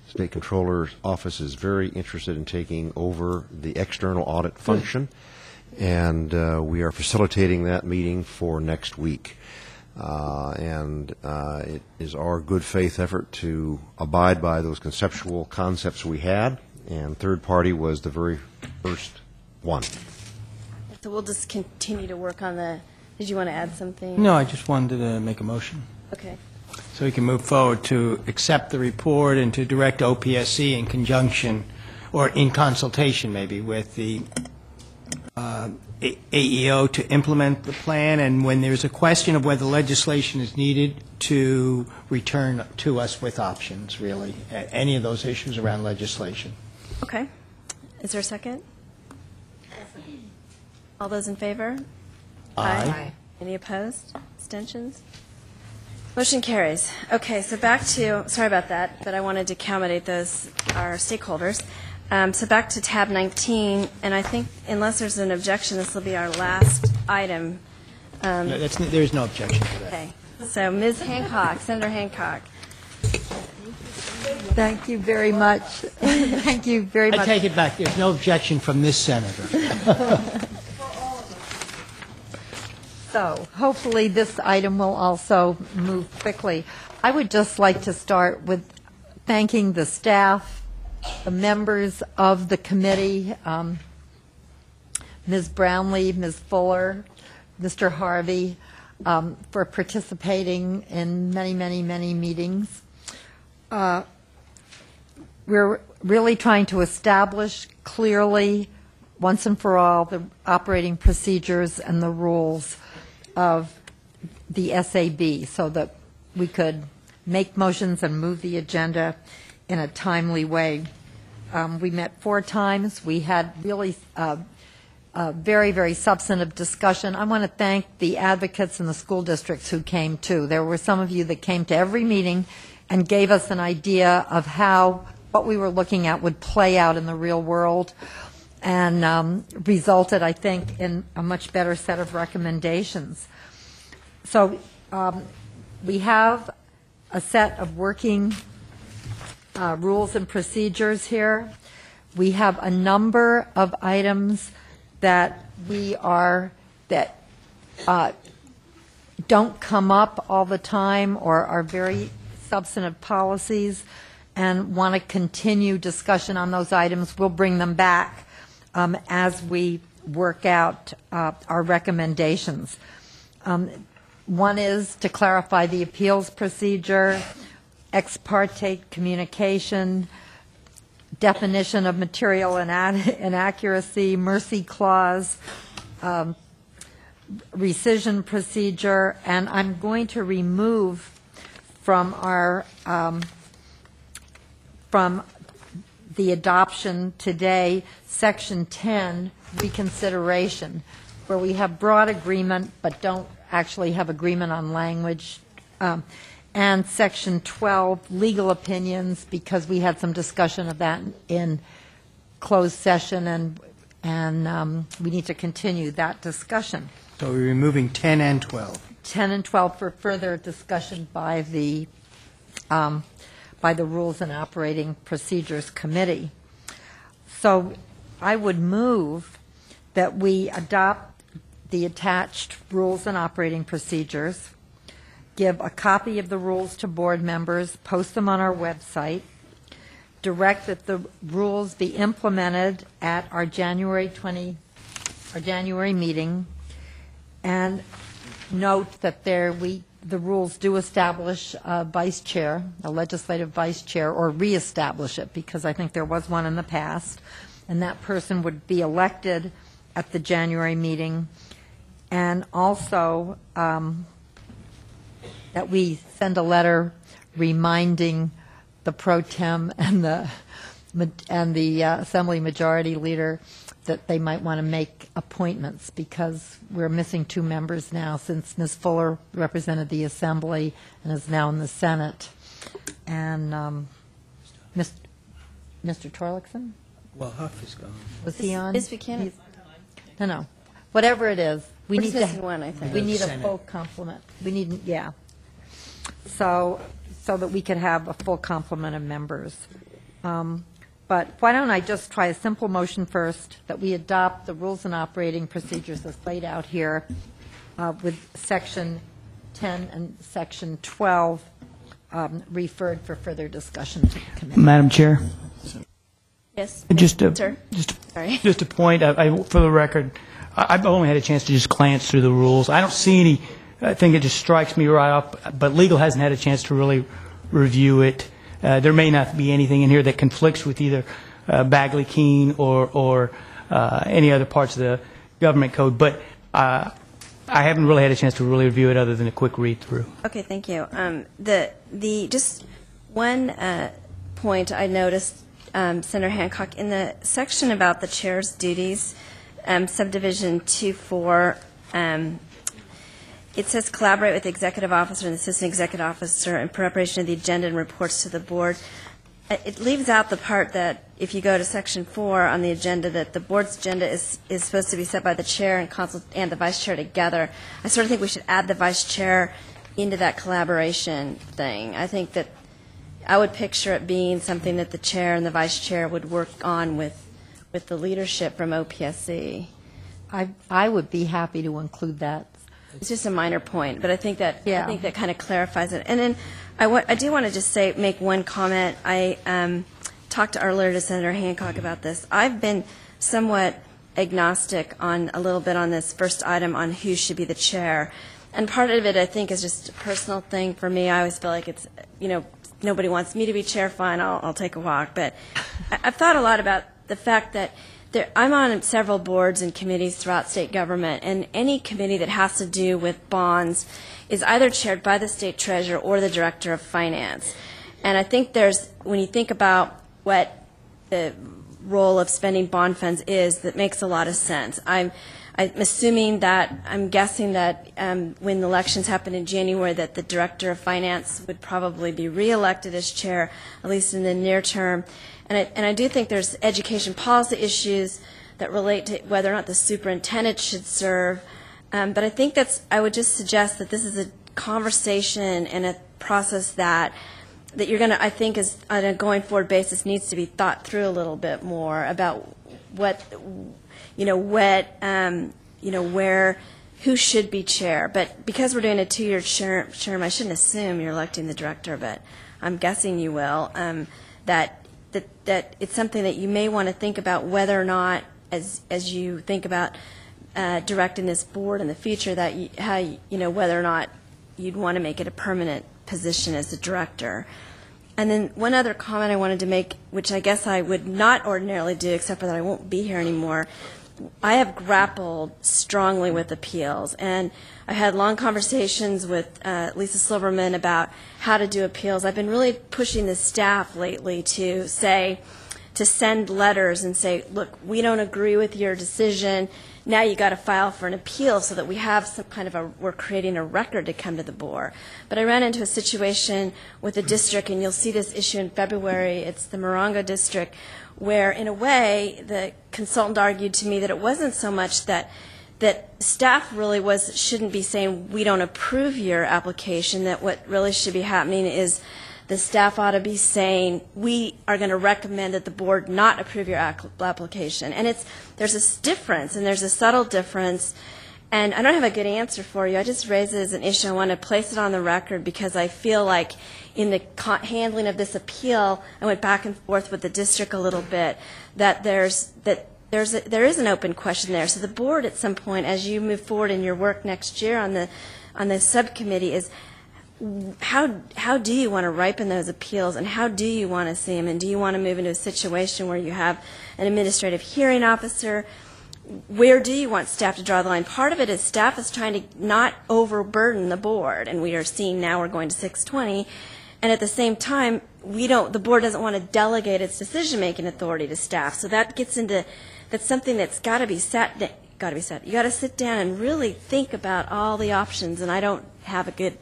Speaker 3: State Controller's office is very interested in taking over the external audit function, and we are facilitating that meeting for next week. It is our good faith effort to abide by those conceptual concepts we had, and third party was the very first one.
Speaker 1: So we'll just continue to work on the, did you want to add something?
Speaker 20: No, I just wanted to make a motion.
Speaker 1: Okay.
Speaker 20: So we can move forward to accept the report and to direct OPSC in conjunction, or in consultation maybe, with the AEO to implement the plan, and when there's a question of whether legislation is needed, to return to us with options, really, any of those issues around legislation.
Speaker 1: Okay. Is there a second? All those in favor?
Speaker 20: Aye.
Speaker 1: Any opposed? Abstentions? Motion carries. Okay, so back to, sorry about that, but I wanted to accommodate those, our stakeholders. So back to tab 19, and I think unless there's an objection, this will be our last item.
Speaker 20: There's no objection to that.
Speaker 1: Okay. So Ms. Hancock, Senator Hancock.
Speaker 5: Thank you very much. Thank you very much.
Speaker 20: I take it back. There's no objection from this senator.
Speaker 5: So hopefully this item will also move quickly. I would just like to start with thanking the staff, the members of the committee, Ms. Brownlee, Ms. Fuller, Mr. Harvey, for participating in many, many, many meetings. We're really trying to establish clearly, once and for all, the operating procedures and the rules of the SAB so that we could make motions and move the agenda in a timely way. We met 4 times. We had really a very, very substantive discussion. I want to thank the advocates in the school districts who came too. There were some of you that came to every meeting and gave us an idea of how what we were looking at would play out in the real world, and resulted, I think, in a much better set of recommendations. So we have a set of working rules and procedures here. We have a number of items that don't come up all the time or are very substantive policies, and want to continue discussion on those items. We'll bring them back as we work out our recommendations. One is to clarify the appeals procedure, ex parte communication, definition of material inaccuracy, mercy clause, rescission procedure, and I'm going to remove from our from the adoption today, Section 10, reconsideration, where we have broad agreement but don't actually have agreement on language, and Section 12, legal opinions, because we had some discussion of that in closed session, and we need to continue that discussion.
Speaker 20: So we're removing 10 and 12.
Speaker 5: 10 and 12 for further discussion by the Rules and Operating Procedures Committee. So I would move that we adopt the attached Rules and Operating Procedures, give a copy of the rules to board members, post them on our website, direct that the rules be implemented at our January meeting, and note that the rules do establish a vice chair, a legislative vice chair, or reestablish it, because I think there was one in the past, and that person would be elected at the January meeting, and also that we send a letter reminding the pro tem and the Assembly Majority Leader that they might want to make appointments, because we're missing 2 members now, since Ms. Fuller represented the Assembly and is now in the Senate. And Mr. Torlakson?
Speaker 20: Well, Huff is gone.
Speaker 5: Was he on?
Speaker 1: Ms. Buchanan.
Speaker 5: No. Whatever it is, we need to.
Speaker 1: One, I think.
Speaker 5: We need a full complement. We need, yeah. So that we could have a full complement of members. But why don't I just try a simple motion first, that we adopt the rules and operating procedures as laid out here with Section 10 and Section 12 referred for further discussion to the committee.
Speaker 14: Madam Chair?
Speaker 1: Yes.
Speaker 14: Just
Speaker 1: Sir? Sorry.
Speaker 14: just a point, for the record, I've only had a chance to just glance through the rules. I don't see any, I think it just strikes me right off, but legal hasn't had a chance to really review it. There may not be anything in here that conflicts with either Bagley-Keene or any other parts of the government code, but I haven't really had a chance to really review it other than a quick read-through.
Speaker 1: Okay, thank you. The just one point I noticed, Senator Hancock, in the section about the chair's duties, subdivision 2.4, it says collaborate with the executive officer and the assistant executive officer in preparation of the agenda and reports to the board. It leaves out the part that if you go to section 4 on the agenda, that the board's agenda is supposed to be set by the chair and the vice chair together. I sort of think we should add the vice chair into that collaboration thing. I think that I would picture it being something that the chair and the vice chair would work on with the leadership from OPSC.
Speaker 5: I would be happy to include that.
Speaker 1: It's just a minor point, but I think that kind of clarifies it. And then I do want to just make one comment. I talked earlier to Senator Hancock about this. I've been somewhat agnostic on a little bit on this first item on who should be the chair. And part of it, I think, is just a personal thing for me. I always feel like it's, nobody wants me to be chair, fine, I'll take a walk. But I've thought a lot about the fact that I'm on several boards and committees throughout state government, and any committee that has to do with bonds is either chaired by the state treasurer or the director of finance. And I think when you think about what the role of spending bond funds is, that makes a lot of sense. I'm guessing that when the elections happen in January, that the director of finance would probably be reelected as chair, at least in the near term. And I do think there's education policy issues that relate to whether or not the superintendent should serve. But I think I would just suggest that this is a conversation and a process that you're going to, I think, is on a going forward basis needs to be thought through a little bit more about who should be chair. But because we're doing a 2-year term, I shouldn't assume you're electing the director, but I'm guessing you will. That it's something that you may want to think about whether or not, as you think about directing this board in the future, whether or not you'd want to make it a permanent position as the director. And then one other comment I wanted to make, which I guess I would not ordinarily do, except for that I won't be here anymore. I have grappled strongly with appeals, and I had long conversations with Lisa Silverman about how to do appeals. I've been really pushing the staff lately to send letters and say, look, we don't agree with your decision. Now you got to file for an appeal so that we have some kind of we're creating a record to come to the board. But I ran into a situation with a district, and you'll see this issue in February. It's the Morongo district, where in a way the consultant argued to me that it wasn't so much that staff really shouldn't be saying we don't approve your application, that what really should be happening is the staff ought to be saying we are going to recommend that the board not approve your application. And there's a difference, and there's a subtle difference, and I don't have a good answer for you. I just raised it as an issue. I want to place it on the record because I feel like in the handling of this appeal, I went back and forth with the district a little bit, that there is an open question there. So the board at some point, as you move forward in your work next year on the subcommittee, is how do you want to ripen those appeals, and how do you want to see them, and do you want to move into a situation where you have an administrative hearing officer? Where do you want staff to draw the line? Part of it is staff is trying to not overburden the board, and we are seeing now we're going to 620, and at the same time, the board doesn't want to delegate its decision-making authority to staff. So that gets into, that's something that's got to be set. You got to sit down and really think about all the options, and I don't have a good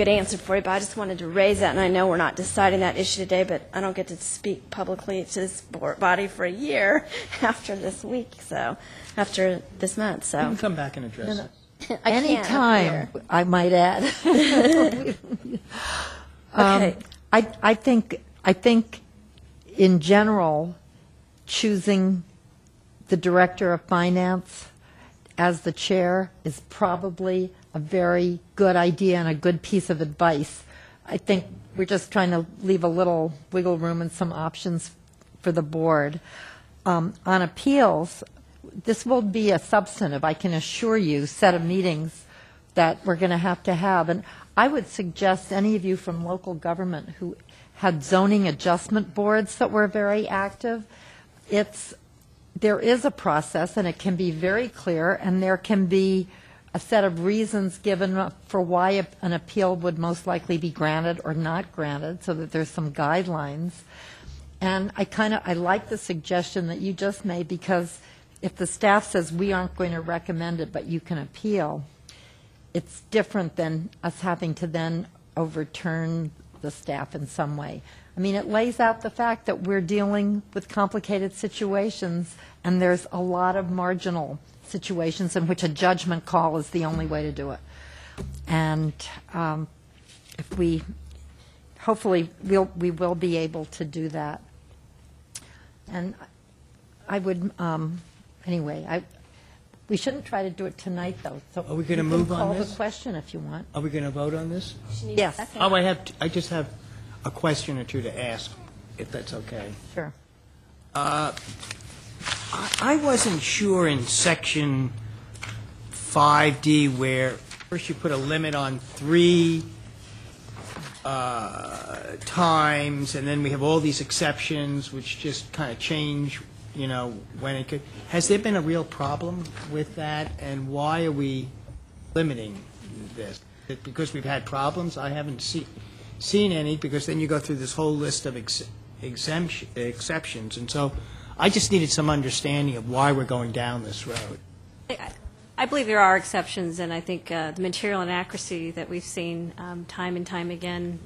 Speaker 1: answer for you, but I just wanted to raise that, and I know we're not deciding that issue today, but I don't get to speak publicly to this body for a year after this week, after this month. So
Speaker 14: You can come back and address it.
Speaker 5: Anytime, I might add.
Speaker 1: Okay.
Speaker 5: I think in general, choosing the director of finance as the chair is probably a very good idea and a good piece of advice. I think we're just trying to leave a little wiggle room and some options for the board. On appeals, this will be a substantive, I can assure you, set of meetings that we're going to have. And I would suggest any of you from local government who had zoning adjustment boards that were very active, there is a process, and it can be very clear, and there can be a set of reasons given for why an appeal would most likely be granted or not granted, so that there's some guidelines. And I like the suggestion that you just made, because if the staff says we aren't going to recommend it, but you can appeal, it's different than us having to then overturn the staff in some way. I mean, it lays out the fact that we're dealing with complicated situations, and there's a lot of marginal situations in which a judgment call is the only way to do it. And hopefully we will be able to do that. And I would, anyway, we shouldn't try to do it tonight, though. So
Speaker 20: are we going to move on
Speaker 5: call
Speaker 20: this?
Speaker 5: the question if you want.
Speaker 20: Are we going to vote on this?
Speaker 5: Yes.
Speaker 20: Oh, I just have a question or two to ask, if that's okay.
Speaker 5: Sure.
Speaker 20: I wasn't sure in section 5D where first you put a limit on 3 times, and then we have all these exceptions which just kind of change, when it could. Has there been a real problem with that, and why are we limiting this? Is it because we've had problems? I haven't seen any, because then you go through this whole list of exceptions, and so I just needed some understanding of why we're going down this road.
Speaker 4: I believe there are exceptions, and I think the material inaccuracy that we've seen time and time again,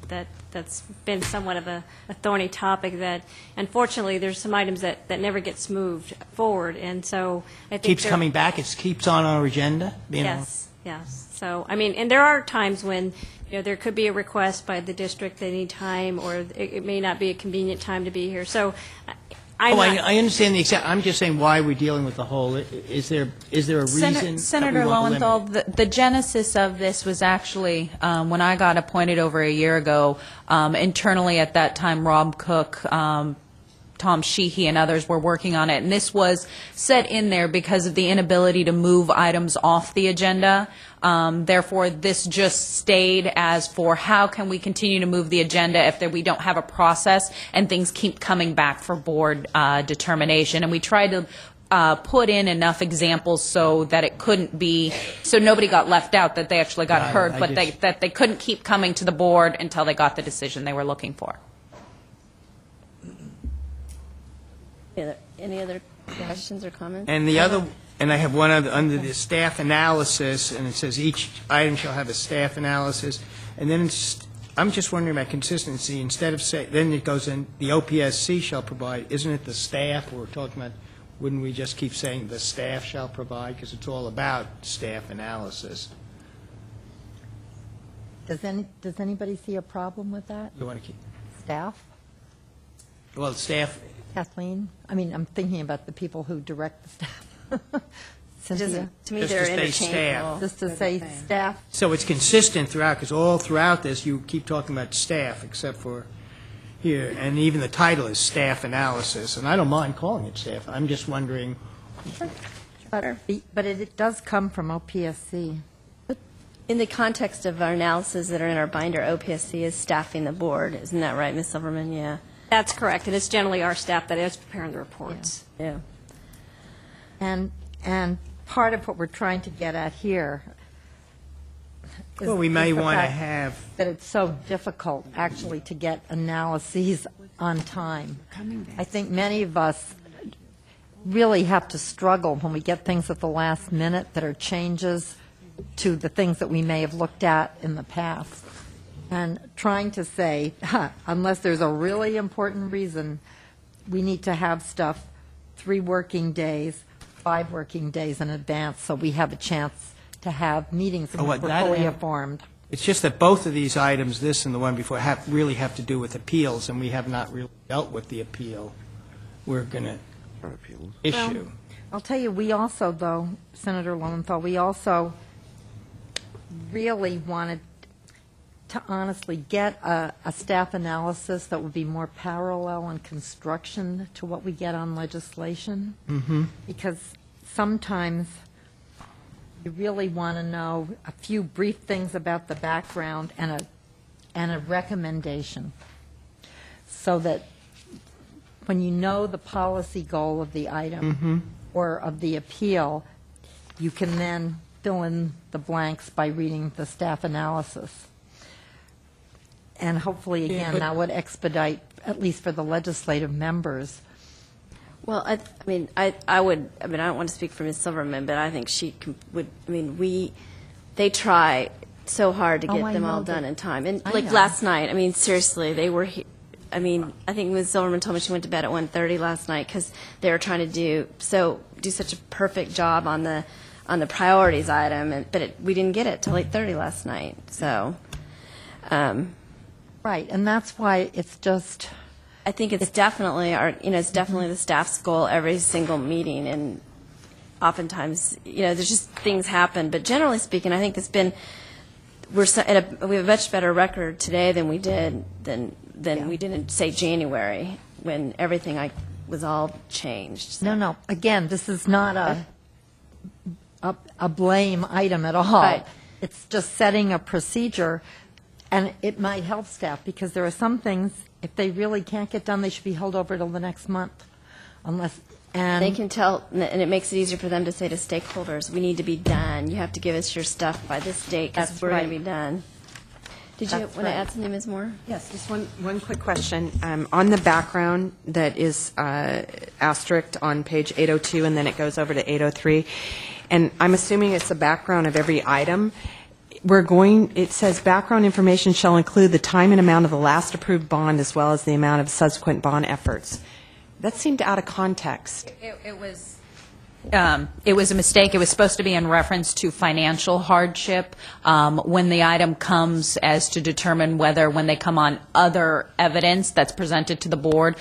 Speaker 4: that's been somewhat of a thorny topic that, unfortunately, there's some items that never gets moved forward, and so I think
Speaker 20: Keeps coming back, it keeps on our agenda?
Speaker 4: Yes. So, I mean, and there are times when, there could be a request by the district, they need time, or it may not be a convenient time to be here. So,
Speaker 20: I understand the exception. I'm just saying why we're dealing with the whole. Is there a reason?
Speaker 16: Senator Lowenthal, the genesis of this was actually when I got appointed over a year ago. Internally at that time, Rob Cook, Tom Sheehy, and others were working on it, and this was set in there because of the inability to move items off the agenda. Therefore, this just stayed as for how can we continue to move the agenda if we don't have a process and things keep coming back for board determination. And we tried to put in enough examples so that it couldn't be, so nobody got left out, that they actually got heard, but that they couldn't keep coming to the board until they got the decision they were looking for.
Speaker 1: Any other questions or comments?
Speaker 20: And I have one other, under the staff analysis, and it says each item shall have a staff analysis, and then I'm just wondering about consistency. Instead of then it goes in, the OPSC shall provide, isn't it the staff we're talking about? Wouldn't we just keep saying the staff shall provide, because it's all about staff analysis?
Speaker 5: Does anybody see a problem with that?
Speaker 20: You want to keep
Speaker 5: Staff?
Speaker 20: Well, staff.
Speaker 5: Kathleen? I mean, I'm thinking about the people who direct the staff. Cynthia?
Speaker 1: To me, they're interchangeable.
Speaker 5: Just to say staff.
Speaker 20: So it's consistent throughout, because all throughout this, you keep talking about staff, except for here, and even the title is staff analysis, and I don't mind calling it staff. I'm just wondering.
Speaker 5: But it does come from OPSC.
Speaker 1: In the context of our analysis that are in our binder, OPSC is staffing the board. Isn't that right, Ms. Silverman? Yeah.
Speaker 4: That's correct, and it's generally our staff that is preparing the reports.
Speaker 1: Yeah.
Speaker 5: And part of what we're trying to get at here is,
Speaker 20: well, we may want to have
Speaker 5: that it's so difficult actually to get analyses on time. I think many of us really have to struggle when we get things at the last minute that are changes to the things that we may have looked at in the past. And trying to say, unless there's a really important reason, we need to have stuff 3 working days, 5 working days in advance, so we have a chance to have meetings and we're fully informed.
Speaker 20: It's just that both of these items, this and the one before, really have to do with appeals, and we have not really dealt with the appeal we're going to issue.
Speaker 5: Well, I'll tell you, we also, though, Senator Lowenthal, we also really wanted to honestly get a staff analysis that would be more parallel in construction to what we get on legislation.
Speaker 20: Mm-hmm.
Speaker 5: Because sometimes you really want to know a few brief things about the background and a recommendation, so that when you know the policy goal of the item or of the appeal, you can then fill in the blanks by reading the staff analysis. And hopefully, again, that would expedite, at least for the legislative members.
Speaker 1: Well, I don't want to speak for Ms. Silverman, but I think she they try so hard to get them all done in time. And like last night, I mean, seriously, they were I think Ms. Silverman told me she went to bed at 1:30 last night because they were trying to do such a perfect job on the priorities item, but we didn't get it till 8:30 last night. So,
Speaker 5: right, and that's why it's just.
Speaker 1: I think it's definitely it's definitely the staff's goal every single meeting, and oftentimes, there's just things happen. But generally speaking, I think we have a much better record today than we did we did in, say, January, when everything was all changed. So.
Speaker 5: No. Again, this is not a blame item at all.
Speaker 1: Right.
Speaker 5: It's just setting a procedure, and it might help staff, because there are some things, if they really can't get done, they should be held over till the next month,
Speaker 1: they can tell, and it makes it easier for them to say to stakeholders, we need to be done. You have to give us your stuff by this date because we're going to be done. Did you want to add something, Ms. Moore?
Speaker 11: Yes, just one quick question. On the background that is asterisked on page 802, and then it goes over to 803, and I'm assuming it's the background of every item. It says background information shall include the time and amount of the last approved bond as well as the amount of subsequent bond efforts. That seemed out of context.
Speaker 16: It was a mistake. It was supposed to be in reference to financial hardship. When the item comes as to determine whether, when they come on other evidence that's presented to the board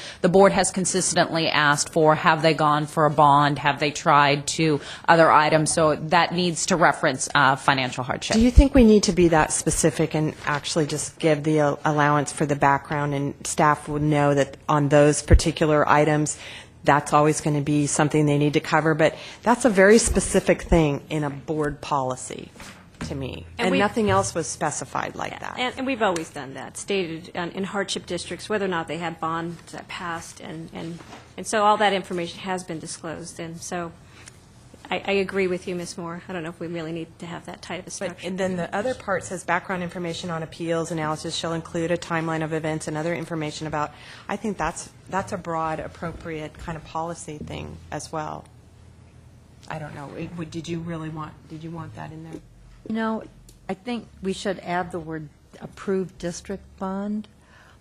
Speaker 16: has consistently asked for, have they gone for a bond, have they tried to other items, so that needs to reference financial hardship.
Speaker 11: Do you think we need to be that specific and actually just give the allowance for the background, and staff would know that on those particular items, that's always going to be something they need to cover? But that's a very specific thing in a board policy to me. And nothing else was specified like that.
Speaker 4: And we've always done that, stated in hardship districts, whether or not they had bonds that passed. And so all that information has been disclosed. And so I agree with you, Ms. Moore. I don't know if we really need to have that type of a structure.
Speaker 11: And then the other part says background information on appeals analysis shall include a timeline of events and other information about. I think that's a broad, appropriate kind of policy thing as well. I don't know. Did you want that in there?
Speaker 5: I think we should add the word approved district bond,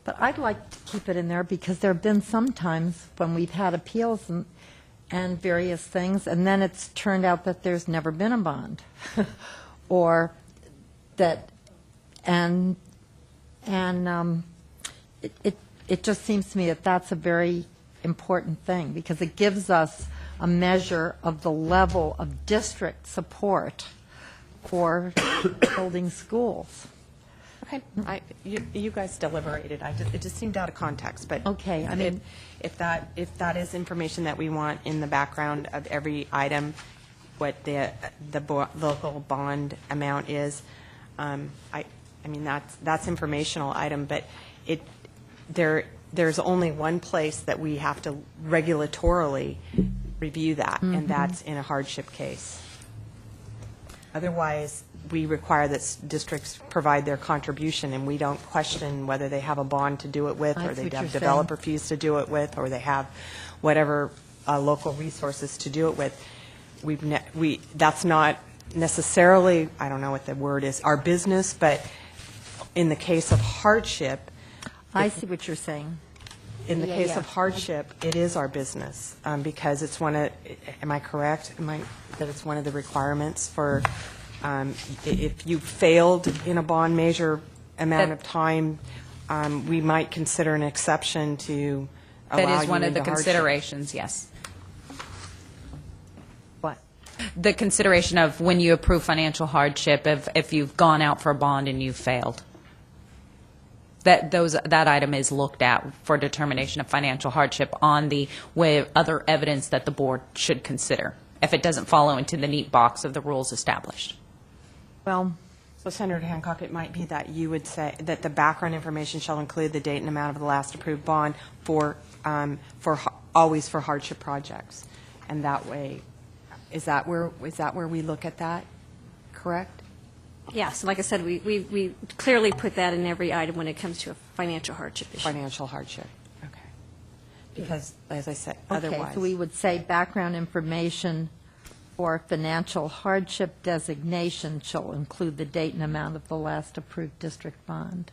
Speaker 5: but I'd like to keep it in there, because there have been some times when we've had appeals and various things, and then it's turned out that there's never been a bond, or that, and it just seems to me that that's a very important thing, because it gives us a measure of the level of district support for building schools.
Speaker 11: Okay, you guys deliberated. It just seemed out of context. But
Speaker 5: okay, I mean,
Speaker 11: if that is information that we want in the background of every item, what the local bond amount is, I mean that's informational item. But there's only one place that we have to regulatorily review that, and that's in a hardship case. Otherwise, we require that districts provide their contribution, and we don't question whether they have a bond to do it with, or they have developer fees to do it with, or they have whatever local resources to do it with. That's not necessarily, I don't know what the word is, our business, but in the case of hardship.
Speaker 5: I see what you're saying.
Speaker 11: In the case of hardship, it is our business, because it's one of, am I correct? That it's one of the requirements for
Speaker 18: If you failed in a bond measure amount of time, we might consider an exception to allow
Speaker 16: That is
Speaker 18: you
Speaker 16: one of
Speaker 18: into
Speaker 16: the
Speaker 18: hardship.
Speaker 16: considerations, yes.
Speaker 5: What?
Speaker 16: The consideration of when you approve financial hardship, if you've gone out for a bond and you've failed. That item is looked at for determination of financial hardship on the way of other evidence that the board should consider, if it doesn't follow into the neat box of the rules established.
Speaker 5: Well,
Speaker 18: so Senator Hancock, it might be that you would say that the background information shall include the date and amount of the last approved bond always for hardship projects, and that way, is that where we look at that? Correct?
Speaker 4: Yes, like I said, we clearly put that in every item when it comes to a financial hardship issue.
Speaker 18: Financial hardship, okay. Because, as I said,
Speaker 5: okay,
Speaker 18: otherwise.
Speaker 5: so we would say background information for financial hardship designation shall include the date and amount of the last approved district bond.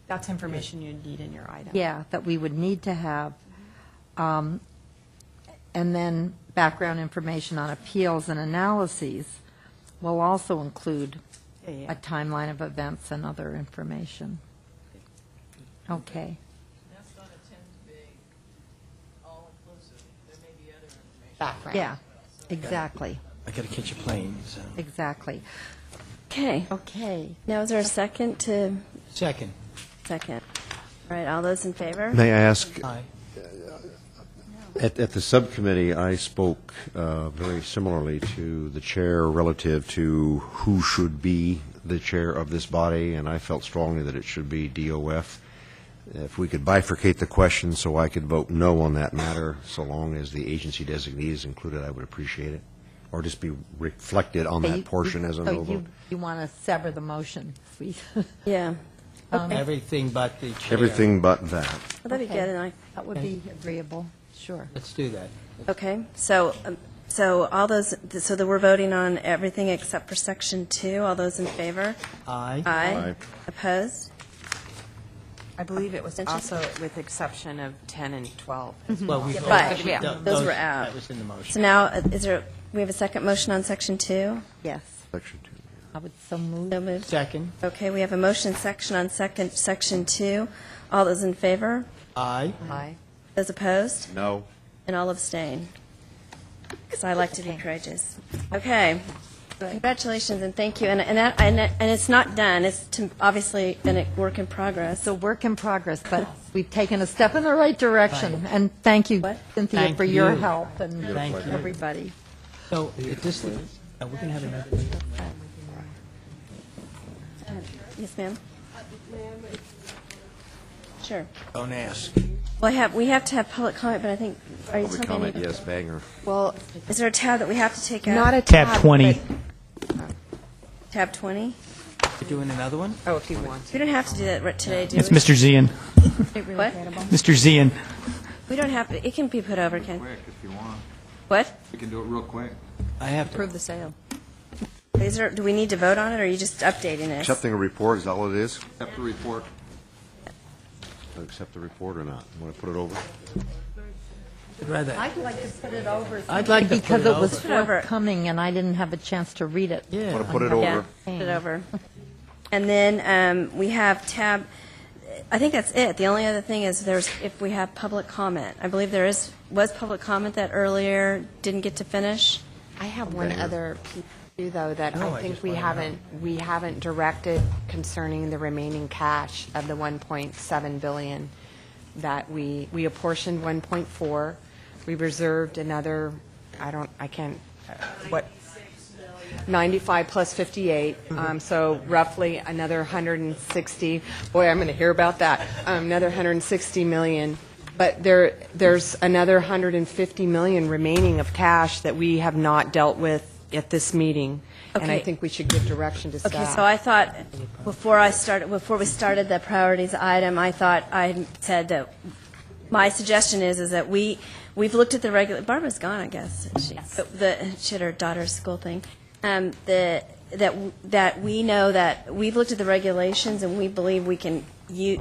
Speaker 18: That's information you need in your item.
Speaker 5: Yeah, that we would need to have. And then background information on appeals and analyses will also include a timeline of events and other information. Okay.
Speaker 10: That's going to tend to be all-inclusive. There may be other information.
Speaker 5: Background. Yeah, exactly.
Speaker 20: I got to catch a plane, so.
Speaker 5: Exactly.
Speaker 1: Okay.
Speaker 5: Okay.
Speaker 1: Now, is there a second to?
Speaker 20: Second.
Speaker 1: Second. All right, all those in favor?
Speaker 3: May I ask,
Speaker 20: Aye.
Speaker 3: at the subcommittee, I spoke very similarly to the chair relative to who should be the chair of this body, and I felt strongly that it should be DOF. If we could bifurcate the question so I could vote no on that matter, so long as the agency designee is included, I would appreciate it. Or just be reflected on that portion as a no vote.
Speaker 5: You want to sever the motion?
Speaker 1: Yeah.
Speaker 20: Everything but the chair.
Speaker 3: Everything but that.
Speaker 1: Well, that'd be good, and
Speaker 5: That would be agreeable, sure.
Speaker 20: Let's do that.
Speaker 1: Okay, so all those, so that we're voting on everything except for section 2. All those in favor?
Speaker 20: Aye.
Speaker 1: Aye. Opposed?
Speaker 18: I believe it was also with exception of 10 and 12.
Speaker 20: Well, we
Speaker 1: But, yeah, those were out.
Speaker 20: That was in the motion.
Speaker 1: So now, we have a second motion on section 2?
Speaker 5: Yes.
Speaker 3: Section 2.
Speaker 5: I would so move.
Speaker 1: No move.
Speaker 20: Second.
Speaker 1: Okay, we have a motion section on section 2. All those in favor?
Speaker 20: Aye.
Speaker 18: Aye.
Speaker 1: Those opposed?
Speaker 3: No.
Speaker 1: And all abstain. Because I like to be courageous. Okay. Congratulations and thank you. And it's not done. It's obviously a work in progress.
Speaker 5: It's a work in progress, but we've taken a step in the right direction. And thank you, Cynthia,
Speaker 20: Thank
Speaker 5: for your
Speaker 20: you.
Speaker 5: help and
Speaker 20: Thank you.
Speaker 5: everybody.
Speaker 20: So, at this, we're going to have another meeting.
Speaker 1: Yes, ma'am? Sure.
Speaker 20: Don't ask.
Speaker 1: Well, we have to have public comment, but I think, are you
Speaker 3: Public
Speaker 1: telling me?
Speaker 3: comment, yes, Banger.
Speaker 18: Well,
Speaker 1: Is there a tab that we have to take out?
Speaker 18: not a
Speaker 14: Tab
Speaker 18: tab.
Speaker 14: 20.
Speaker 1: Tab 20?
Speaker 20: You're doing another one?
Speaker 18: Oh, if you want.
Speaker 1: We don't have to do that right today, do we?
Speaker 14: It's Mr. Zian.
Speaker 1: What?
Speaker 14: Mr. Zian.
Speaker 1: We don't have, it can be put over, Ken.
Speaker 13: Quick, if you want.
Speaker 1: What?
Speaker 13: We can do it real quick.
Speaker 20: I have to.
Speaker 16: Approve the sale.
Speaker 1: Do we need to vote on it, or are you just updating this?
Speaker 3: Accepting a report, is that what it is?
Speaker 13: Accept the report.
Speaker 3: Accept the report or not? Want to put it over?
Speaker 20: I'd rather.
Speaker 5: I'd like to put it over.
Speaker 20: I'd like to put
Speaker 5: Because
Speaker 20: it
Speaker 5: it was
Speaker 1: over. Put it over.
Speaker 5: forthcoming and I didn't have a chance to read it.
Speaker 20: Yeah.
Speaker 3: Want to put it
Speaker 1: Yeah,
Speaker 3: over?
Speaker 1: put it over. And then we have tab, I think that's it. The only other thing is if we have public comment. I believe there was public comment that earlier didn't get to finish.
Speaker 18: I have one other piece too, though, that
Speaker 20: No,
Speaker 18: I
Speaker 20: I
Speaker 18: think
Speaker 20: just
Speaker 18: we
Speaker 20: wanna
Speaker 18: haven't directed concerning the remaining cash of the 1.7 billion that we apportioned 1.4. We reserved another, I can't, what? 95 plus 58, so roughly another 160. Boy, I'm going to hear about that. Another 160 million. But there's another 150 million remaining of cash that we have not dealt with at this meeting. And I
Speaker 1: Okay.
Speaker 18: think we should give direction to staff.
Speaker 1: Okay, so I thought, before we started the priorities item, I thought I said that my suggestion is that we've looked at the regular, Barbara's gone, I guess. She had her daughter's school thing. That we know that we've looked at the regulations and we believe we can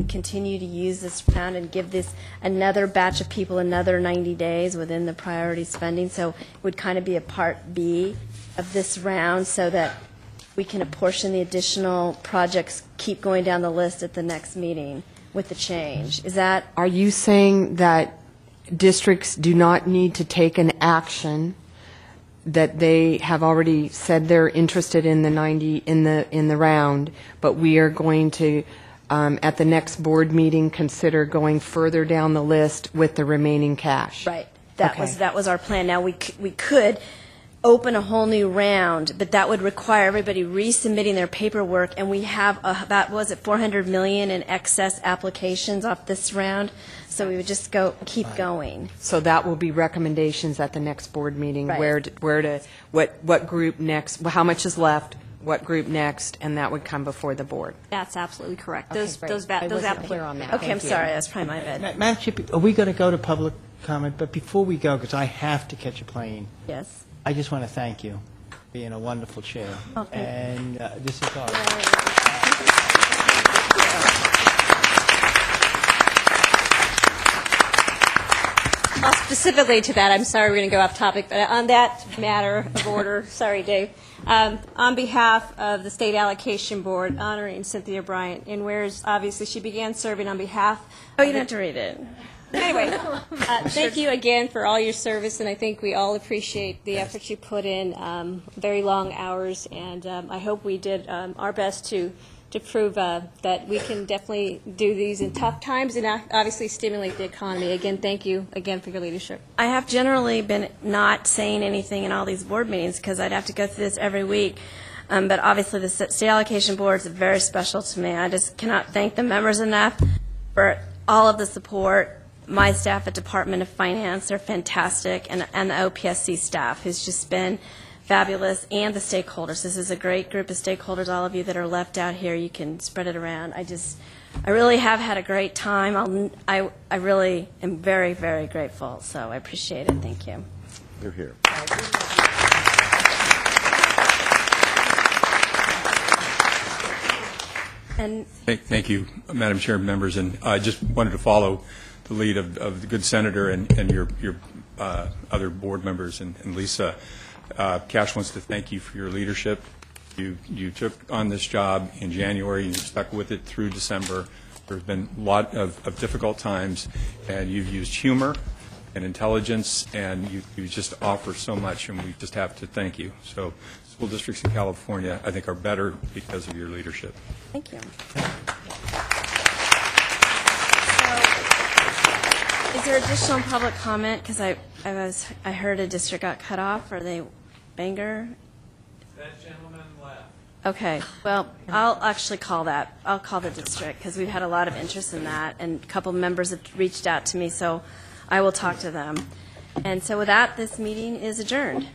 Speaker 1: continue to use this round and give this another batch of people another 90 days within the priority spending. So it would kind of be a part B of this round so that we can apportion the additional projects, keep going down the list at the next meeting with the change. Is that?
Speaker 11: Are you saying that districts do not need to take an action, that they have already said they're interested in the 90 in the round, but we are going to at the next board meeting consider going further down the list with the remaining cash?
Speaker 1: Right. That was our plan. Now we could open a whole new round, but that would require everybody resubmitting their paperwork, and we have about, was it $400 million in excess applications off this round, so we would just keep going.
Speaker 11: So that will be recommendations at the next board meeting,
Speaker 1: Right.
Speaker 11: what group next, how much is left, what group next, and that would come before the board.
Speaker 4: That's absolutely correct.
Speaker 11: Okay,
Speaker 4: Those
Speaker 11: great.
Speaker 4: those
Speaker 11: I wasn't
Speaker 4: applications.
Speaker 11: clear on that.
Speaker 1: Okay, I'm sorry. That's probably my bad.
Speaker 20: Madam Chair, are we going to go to public comment? But before we go, because I have to catch a plane,
Speaker 1: Yes.
Speaker 20: I just want to thank you for being a wonderful chair.
Speaker 1: Oh, thank you.
Speaker 20: And this is ours.
Speaker 4: Well, specifically to that, I'm sorry we're going to go off topic, but on that matter of order, sorry, Dave, on behalf of the State Allocation Board honoring Cynthia Bryant, and whereas obviously she began serving on behalf.
Speaker 1: Oh, you don't have to read it.
Speaker 4: Anyway, thank you again for all your service, and I think we all appreciate the effort you put in, very long hours, and I hope we did our best to prove that we can definitely do these in tough times and obviously stimulate the economy. Again, thank you again for your leadership.
Speaker 1: I have generally been not saying anything in all these board meetings because I'd have to go through this every week. But obviously the State Allocation Board is very special to me. I just cannot thank the members enough for all of the support. My staff at Department of Finance, they're fantastic, and the OPSC staff, who's just been fabulous, and the stakeholders. This is a great group of stakeholders, all of you that are left out here. You can spread it around. I really have had a great time. I really am very, very grateful, so I appreciate it. Thank you.
Speaker 3: You're here.
Speaker 1: And
Speaker 12: Thank you, Madam Chair, members, and I just wanted to follow the lead of the good senator and your other board members, and Lisa. Cash wants to thank you for your leadership. You took on this job in January and you stuck with it through December. There's been a lot of difficult times, and you've used humor and intelligence, and you just offer so much, and we just have to thank you. So school districts in California, I think, are better because of your leadership.
Speaker 1: thank you. So, is there additional public comment? Because I heard a district got cut off. Are they Bangor?
Speaker 17: That gentleman left.
Speaker 1: Okay, well, I'll actually call that. I'll call the district because we've had a lot of interest in that, and a couple members have reached out to me, so I will talk to them. And so with that, this meeting is adjourned.